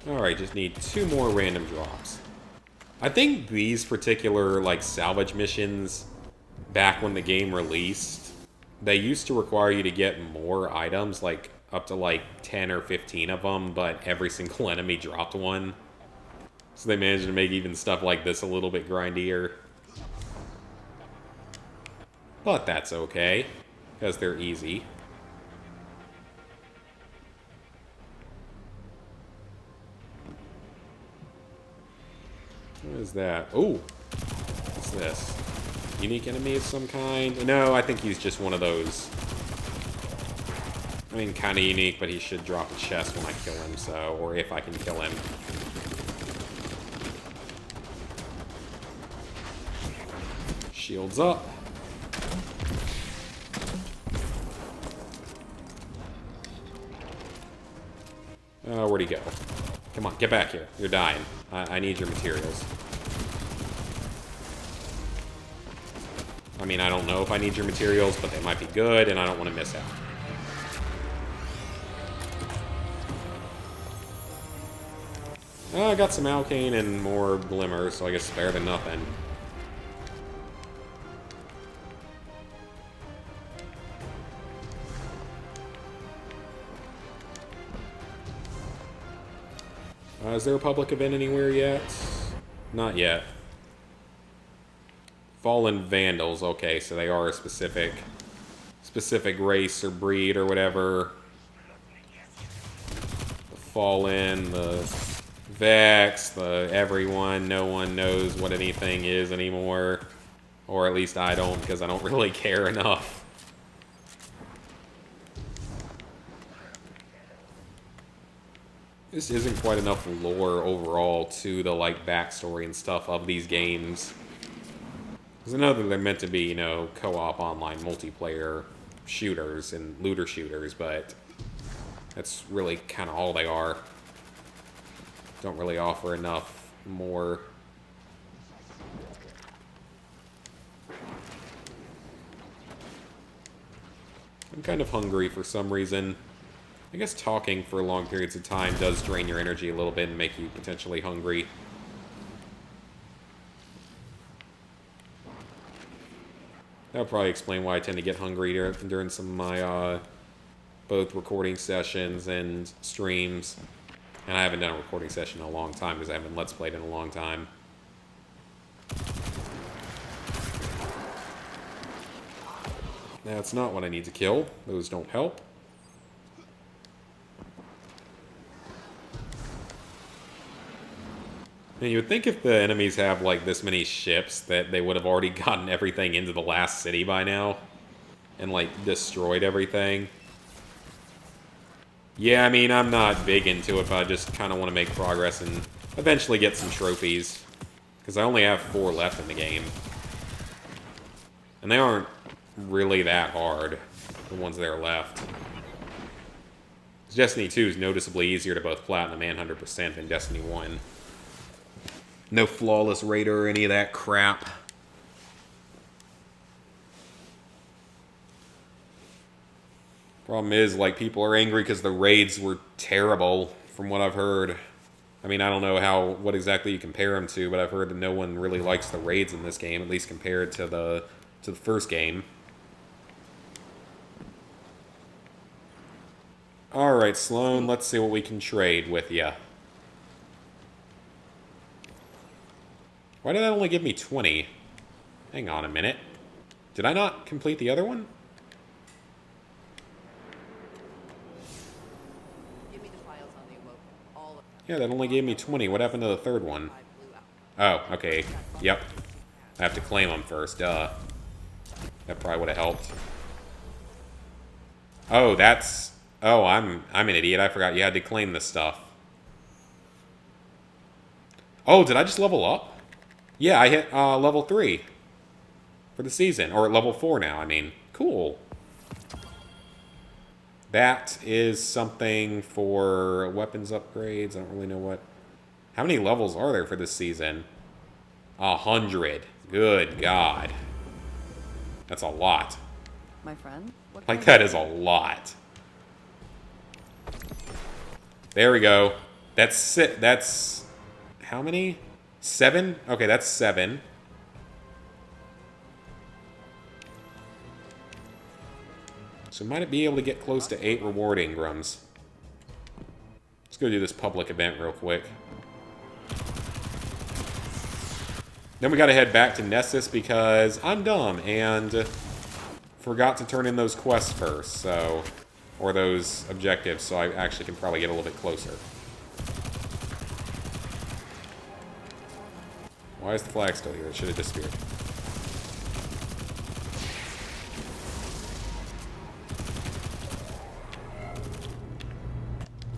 Alright, just need 2 more random drops. I think these particular, like, salvage missions, back when the game released, they used to require you to get more items, like, up to, like, 10 or 15 of them, but every single enemy dropped one. So they managed to make even stuff like this a little bit grindier. But that's okay. because they're easy. What is that? Oh! What's this? Unique enemy of some kind? No, I think he's just one of those. I mean, kind of unique, but he should drop a chest when I kill him, so... Or if I can kill him. Shields up. Where'd he go? Come on, get back here. You're dying. I need your materials. I mean, I don't know if I need your materials, but they might be good, and I don't want to miss out. I got some alkane and more glimmer, so I guess it's better than nothing. Is there a public event anywhere yet? Not yet. Fallen Vandals. Okay, so they are a specific race or breed or whatever. The Fallen, the Vex, the everyone. No one knows what anything is anymore. Or at least I don't, because I don't really care enough. This isn't quite enough lore overall to the, like, backstory and stuff of these games. Because I know that they're meant to be, you know, co-op online multiplayer shooters and looter shooters, but that's really kind of all they are. Don't really offer enough more. I'm kind of hungry for some reason. I guess talking for long periods of time does drain your energy a little bit and make you potentially hungry. That'll probably explain why I tend to get hungry during some of my both recording sessions and streams. And I haven't done a recording session in a long time because I haven't Let's Played in a long time. That's not what I need to kill. Those don't help. And you would think if the enemies have, like, this many ships that they would have already gotten everything into the last city by now. And, like, destroyed everything. Yeah, I mean, I'm not big into it, but I just kind of want to make progress and eventually get some trophies. Because I only have 4 left in the game. And they aren't really that hard, the ones that are left. Destiny 2 is noticeably easier to both platinum and 100% than Destiny 1. No flawless raider or any of that crap. Problem is, like, people are angry because the raids were terrible, from what I've heard. I mean, I don't know what exactly you compare them to, but I've heard that no one really likes the raids in this game, at least compared to the first game. Alright, Sloan, let's see what we can trade with ya. Why did that only give me 20? Hang on a minute. Did I not complete the other one? Yeah, that only gave me 20. What happened to the third one? Oh, okay. Yep. I have to claim them first, duh. That probably would have helped. Oh, that's... Oh, I'm an idiot. I forgot you had to claim this stuff. Oh, did I just level up? Yeah, I hit level 3 for the season. Or level 4 now, I mean. Cool. That is something for weapons upgrades. I don't really know what... How many levels are there for this season? 100. Good God. That's a lot. My friend? Like, that is a lot. There we go. That's it. That's... How many? 7? Okay, that's 7. So might it be able to get close to 8 reward Ingrams? Let's go do this public event real quick. Then we gotta head back to Nessus because I'm dumb, and forgot to turn in those quests first, so... Or those objectives, so I actually can probably get a little bit closer. Why is the flag still here? It should have disappeared.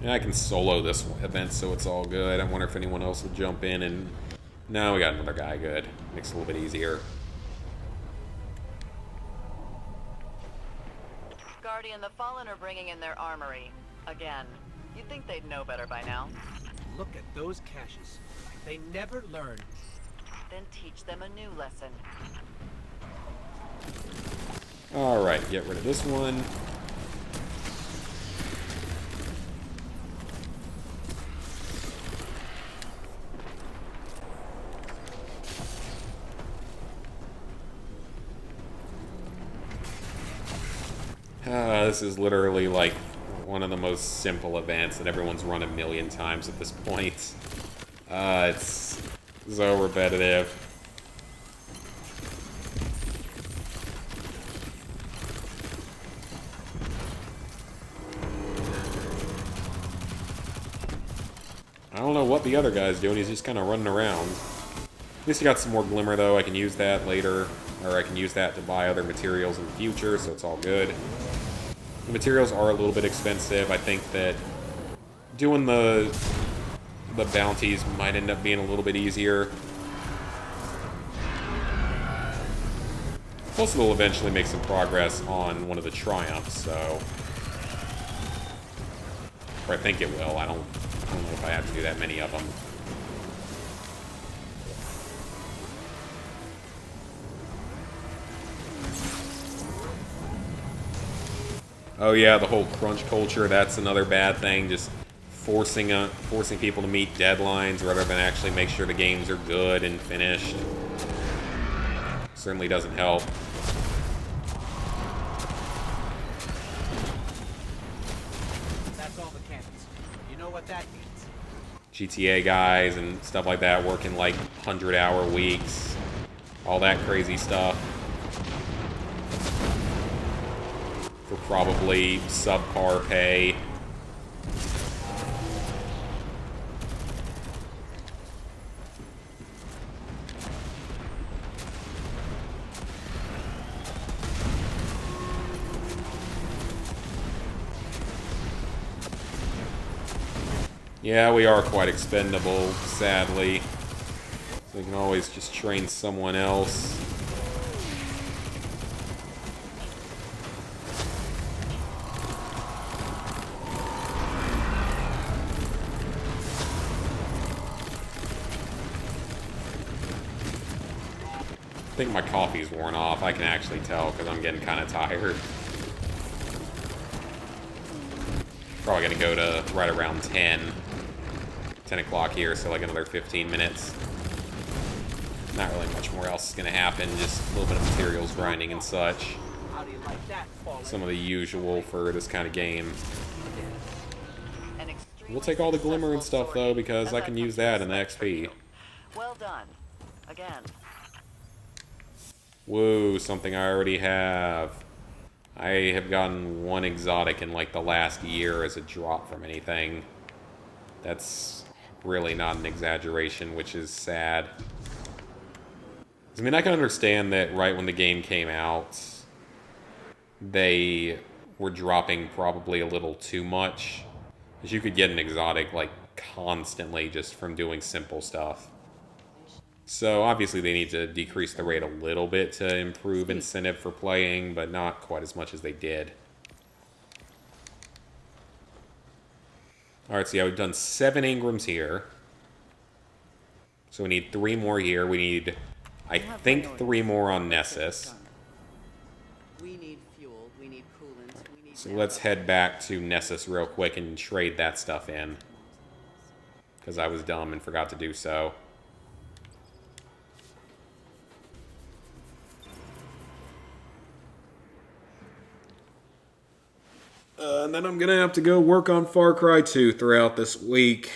And I can solo this event, so it's all good. I wonder if anyone else will jump in and... No, we got another guy. Good. Makes it a little bit easier. Guardian, the Fallen are bringing in their armory. Again. You'd think they'd know better by now. Look at those caches. They never learn. Then teach them a new lesson. Alright, get rid of this one. This is literally like one of the most simple events that everyone's run a million times at this point. It's so repetitive. I don't know what the other guy's doing, he's just kind of running around. At least he got some more glimmer though, I can use that later. Or I can use that to buy other materials in the future, so it's all good. The materials are a little bit expensive. I think that doing the bounties might end up being a little bit easier. Plus, it'll eventually make some progress on one of the triumphs, so... Or I think it will. I don't know if I have to do that many of them. Oh yeah, the whole crunch culture, that's another bad thing. Just forcing people to meet deadlines rather than actually make sure the games are good and finished. Certainly doesn't help. That's all the cannons. You know what that means. GTA guys and stuff like that working like 100-hour weeks. All that crazy stuff. For probably subpar pay. Yeah, we are quite expendable, sadly. So we can always just train someone else. I think my coffee's worn off. I can actually tell because I'm getting kind of tired. Probably gonna go to right around 10 o'clock here, so like another 15 minutes. Not really much more else is gonna happen, just a little bit of materials grinding and such. Some of the usual for this kind of game. We'll take all the glimmer and stuff though, because I can use that in the XP. Well done. Again. Whoa, something I already have. I have gotten one exotic in like the last year as a drop from anything. That's really not an exaggeration, which is sad. I mean, I can understand that right when the game came out, they were dropping probably a little too much. Because you could get an exotic like constantly just from doing simple stuff. So obviously they need to decrease the rate a little bit to improve incentive for playing, but not quite as much as they did. Alright, so yeah, we've done 7 Ingrams here. So we need 3 more here. We need, I think, 3 more on Nessus. We need fuel, we need coolant, we need... So let's head back to Nessus real quick and trade that stuff in. Because I was dumb and forgot to do so. And then I'm gonna have to go work on Far Cry 2 throughout this week.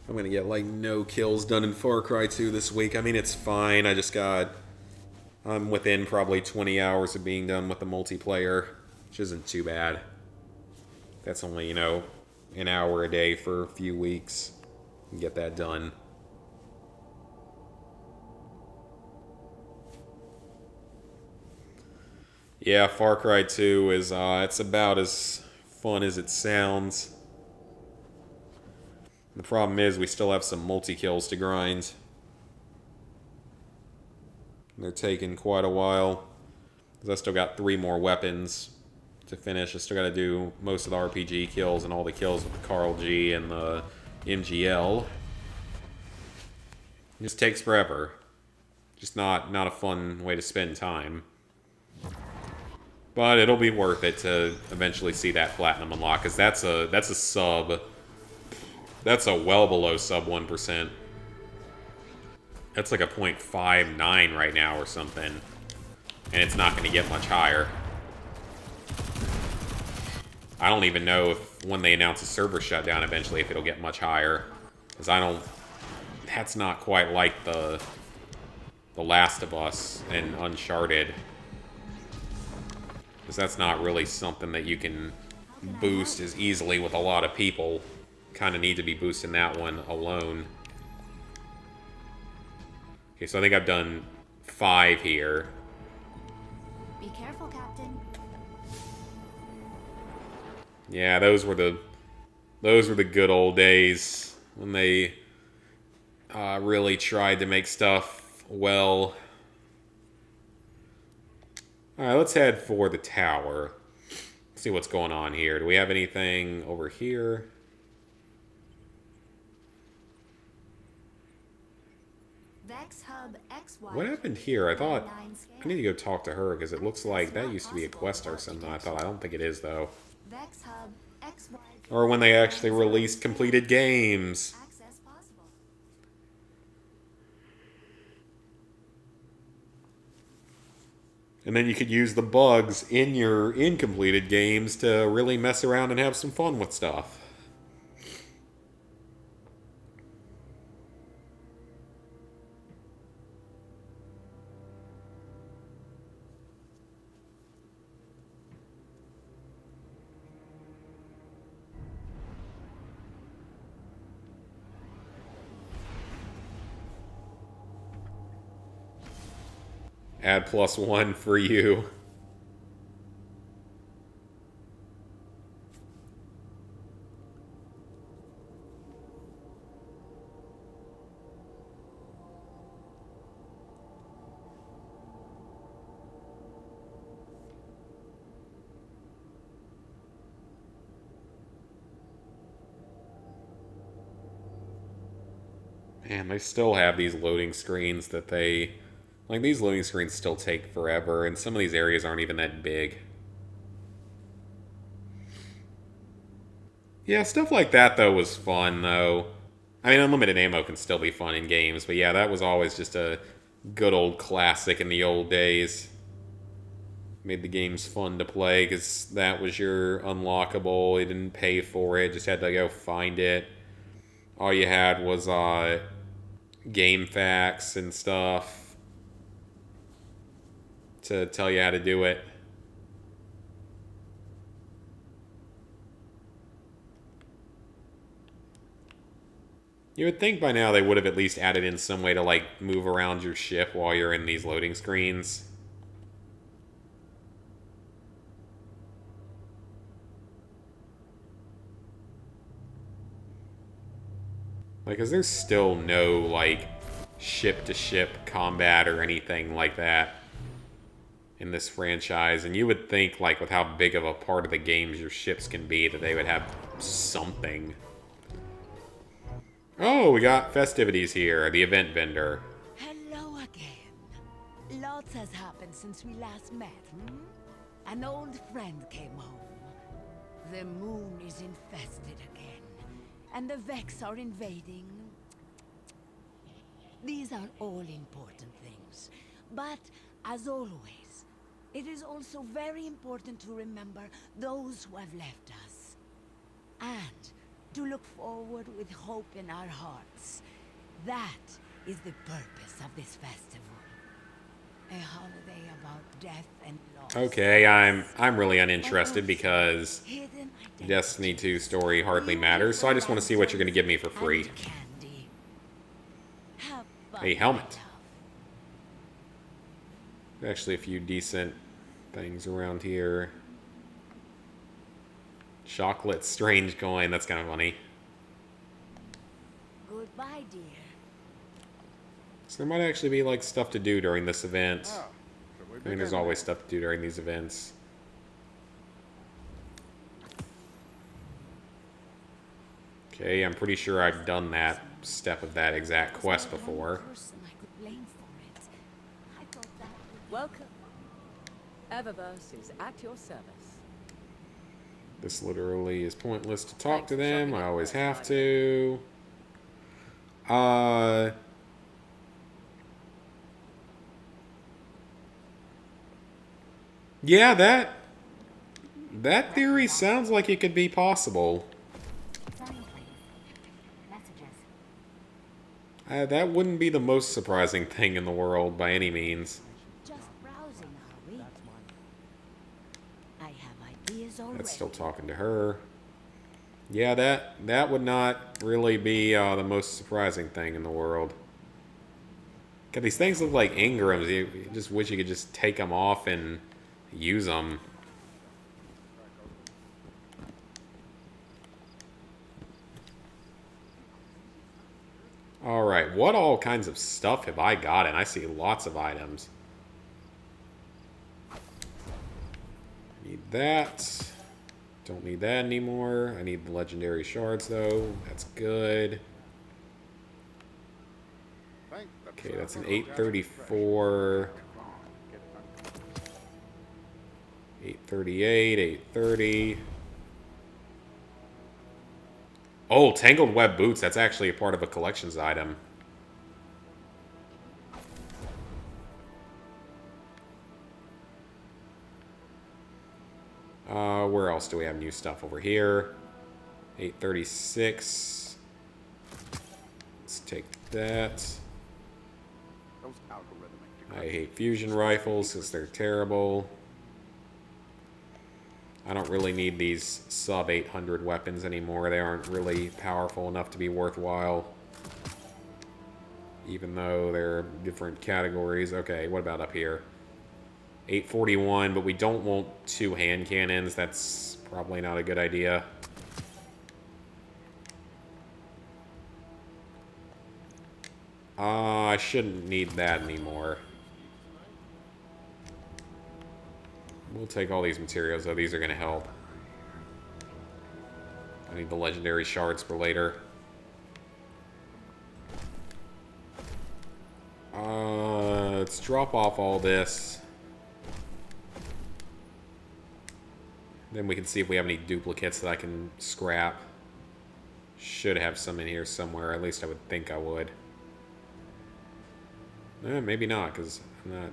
I'm gonna get like no kills done in Far Cry 2 this week. I mean, it's fine. I'm within probably 20 hours of being done with the multiplayer, which isn't too bad. That's only, an hour a day for a few weeks. And get that done. Yeah, Far Cry 2 is, it's about as fun as it sounds. The problem is we still have some multi-kills to grind. They're taking quite a while. Because I still got 3 more weapons to finish. I still got to do most of the RPG kills and all the kills with the Carl G and the MGL. It just takes forever. Just not a fun way to spend time. But it'll be worth it to eventually see that platinum unlock, because that's a sub. That's a well below sub 1%. That's like a 0.59 right now or something. And it's not going to get much higher. I don't even know if when they announce a server shutdown eventually if it'll get much higher. Because that's not quite like the Last of Us and Uncharted. Because that's not really something that you can boost as easily with a lot of people. Kind of need to be boosting that one alone. Okay, so I think I've done 5 here. Be careful, Captain. Yeah, those were the good old days when they really tried to make stuff well. Alright, let's head for the tower. See what's going on here. Do we have anything over here? Vex Hub XY. What happened here? I thought I need to go talk to her because it looks like that used to be a quest or something. I don't think it is though. Vex Hub XY. Or when they actually released completed games. Access possible. And then you could use the bugs in your incompleted games to really mess around and have some fun with stuff. Add +1 for you. Man, they still have these loading screens that they... Like, these loading screens still take forever, and some of these areas aren't even that big. Yeah, stuff like that, though, was fun, though. I mean, unlimited ammo can still be fun in games, but yeah, that was always just a good old classic in the old days. Made the games fun to play, because that was your unlockable. You didn't pay for it, just had to go find it. All you had was game facts and stuff to tell you how to do it. You would think by now they would have at least added in some way to, like, move around your ship while you're in these loading screens. Like, 'cause there's still no, like, ship-to-ship combat or anything like that in this franchise, and you would think, like, with how big of a part of the games your ships can be, that they would have something. Oh, we got festivities here, the event vendor. Hello again. Lots has happened since we last met, hmm? An old friend came home. The moon is infested again, and the Vex are invading. These are all important things, but as always, it is also very important to remember those who have left us. And to look forward with hope in our hearts. That is the purpose of this festival. A holiday about death and loss. Okay, I'm really uninterested because Destiny 2 story hardly matters, so I just want to see what you're going to give me for free. A helmet. Actually, a few decent things around here. Chocolate strange coin, that's kind of funny. Goodbye, dear. So there might actually be like stuff to do during this event. I mean, there's always stuff to do during these events. Okay, I'm pretty sure I've done that step of that exact quest before. Welcome. Eververse is at your service. This literally is pointless to talk to them. I always have to. Yeah, that theory sounds like it could be possible. That wouldn't be the most surprising thing in the world by any means. Just browsing, are we? I have ideas already. That's still talking to her. Yeah, that would not really be the most surprising thing in the world. God, these things look like engrams. You just wish you could just take them off and use them. Alright, what all kinds of stuff have I got? And I see lots of items. Need that. Don't need that anymore. I need the legendary shards, though. That's good. Okay, that's an 834. 838, 830. Oh, Tangled Web Boots. That's actually a part of a collections item. Where else do we have new stuff over here? 836. Let's take that. I hate fusion rifles because they're terrible. I don't really need these sub 800 weapons anymore. They aren't really powerful enough to be worthwhile. Even though they're different categories. Okay, what about up here? 841, but we don't want 2 hand cannons. That's probably not a good idea. I shouldn't need that anymore. We'll take all these materials, though. These are going to help. I need the legendary shards for later. Let's drop off all this. Then we can see if we have any duplicates that I can scrap. Should have some in here somewhere. At least I would think I would. Maybe not, because I'm not...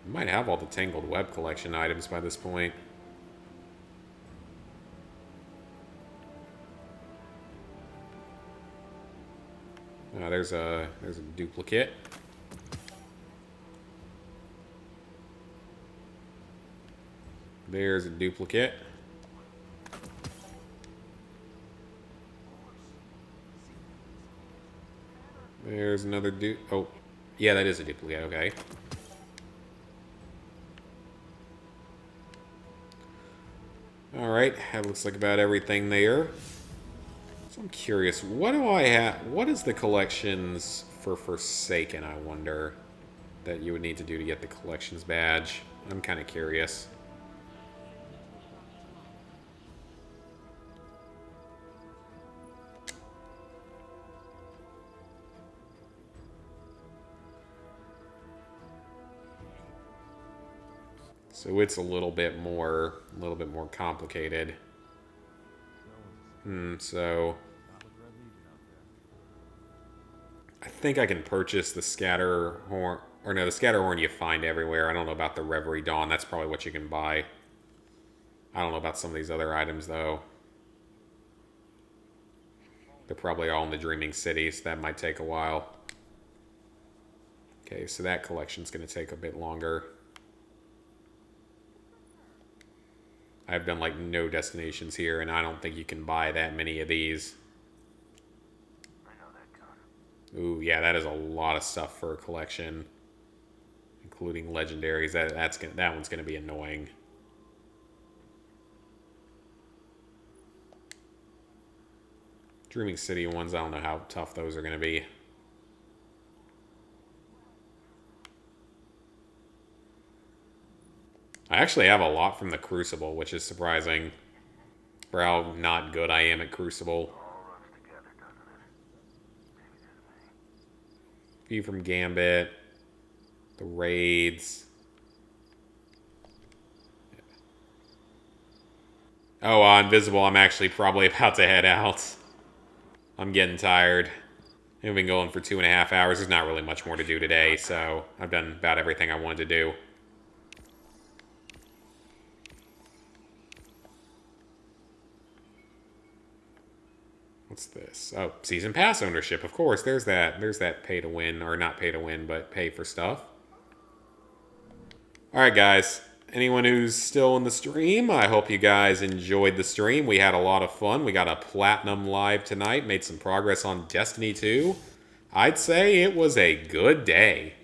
I might have all the Tangled Web collection items by this point. There's a duplicate. There's a duplicate. There's another oh, yeah, that is a duplicate, okay. Alright, that looks like about everything there. So I'm curious, what do I have? What is the collections for Forsaken, I wonder, that you would need to do to get the collections badge? I'm kind of curious. So it's a little bit more complicated. So I think I can purchase the scatter horn, or no, the scatter horn you find everywhere. I don't know about the Reverie Dawn. That's probably what you can buy. I don't know about some of these other items though. They're probably all in the Dreaming City, so that might take a while. Okay, so that collection's going to take a bit longer. I've done like no destinations here, and I don't think you can buy that many of these. Ooh, yeah, that is a lot of stuff for a collection, including legendaries. That one's gonna be annoying. Dreaming City ones, I don't know how tough those are gonna be. I actually have a lot from the Crucible, which is surprising for how not good I am at Crucible. Few from Gambit, the raids. Oh, Invisible, I'm actually probably about to head out. I'm getting tired. I've been going for 2.5 hours. There's not really much more to do today, so I've done about everything I wanted to do. What's this? Oh, season pass ownership. Of course, there's that. There's that pay to win, or not pay to win, but pay for stuff. All right, guys. Anyone who's still in the stream, I hope you guys enjoyed the stream. We had a lot of fun. We got a platinum live tonight. Made some progress on Destiny 2. I'd say it was a good day.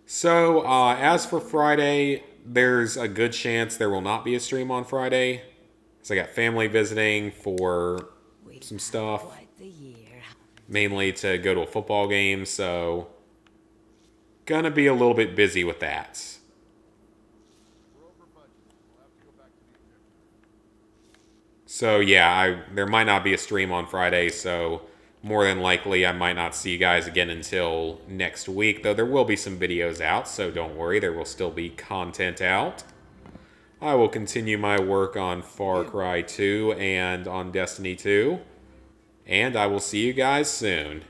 So, as for Friday, there's a good chance there will not be a stream on Friday. So I got family visiting for some stuff, mainly to go to a football game, so gonna be a little bit busy with that. So yeah, there might not be a stream on Friday, so more than likely I might not see you guys again until next week, though there will be some videos out, so don't worry, there will still be content out. I will continue my work on Far Cry 2 and on Destiny 2. And I will see you guys soon.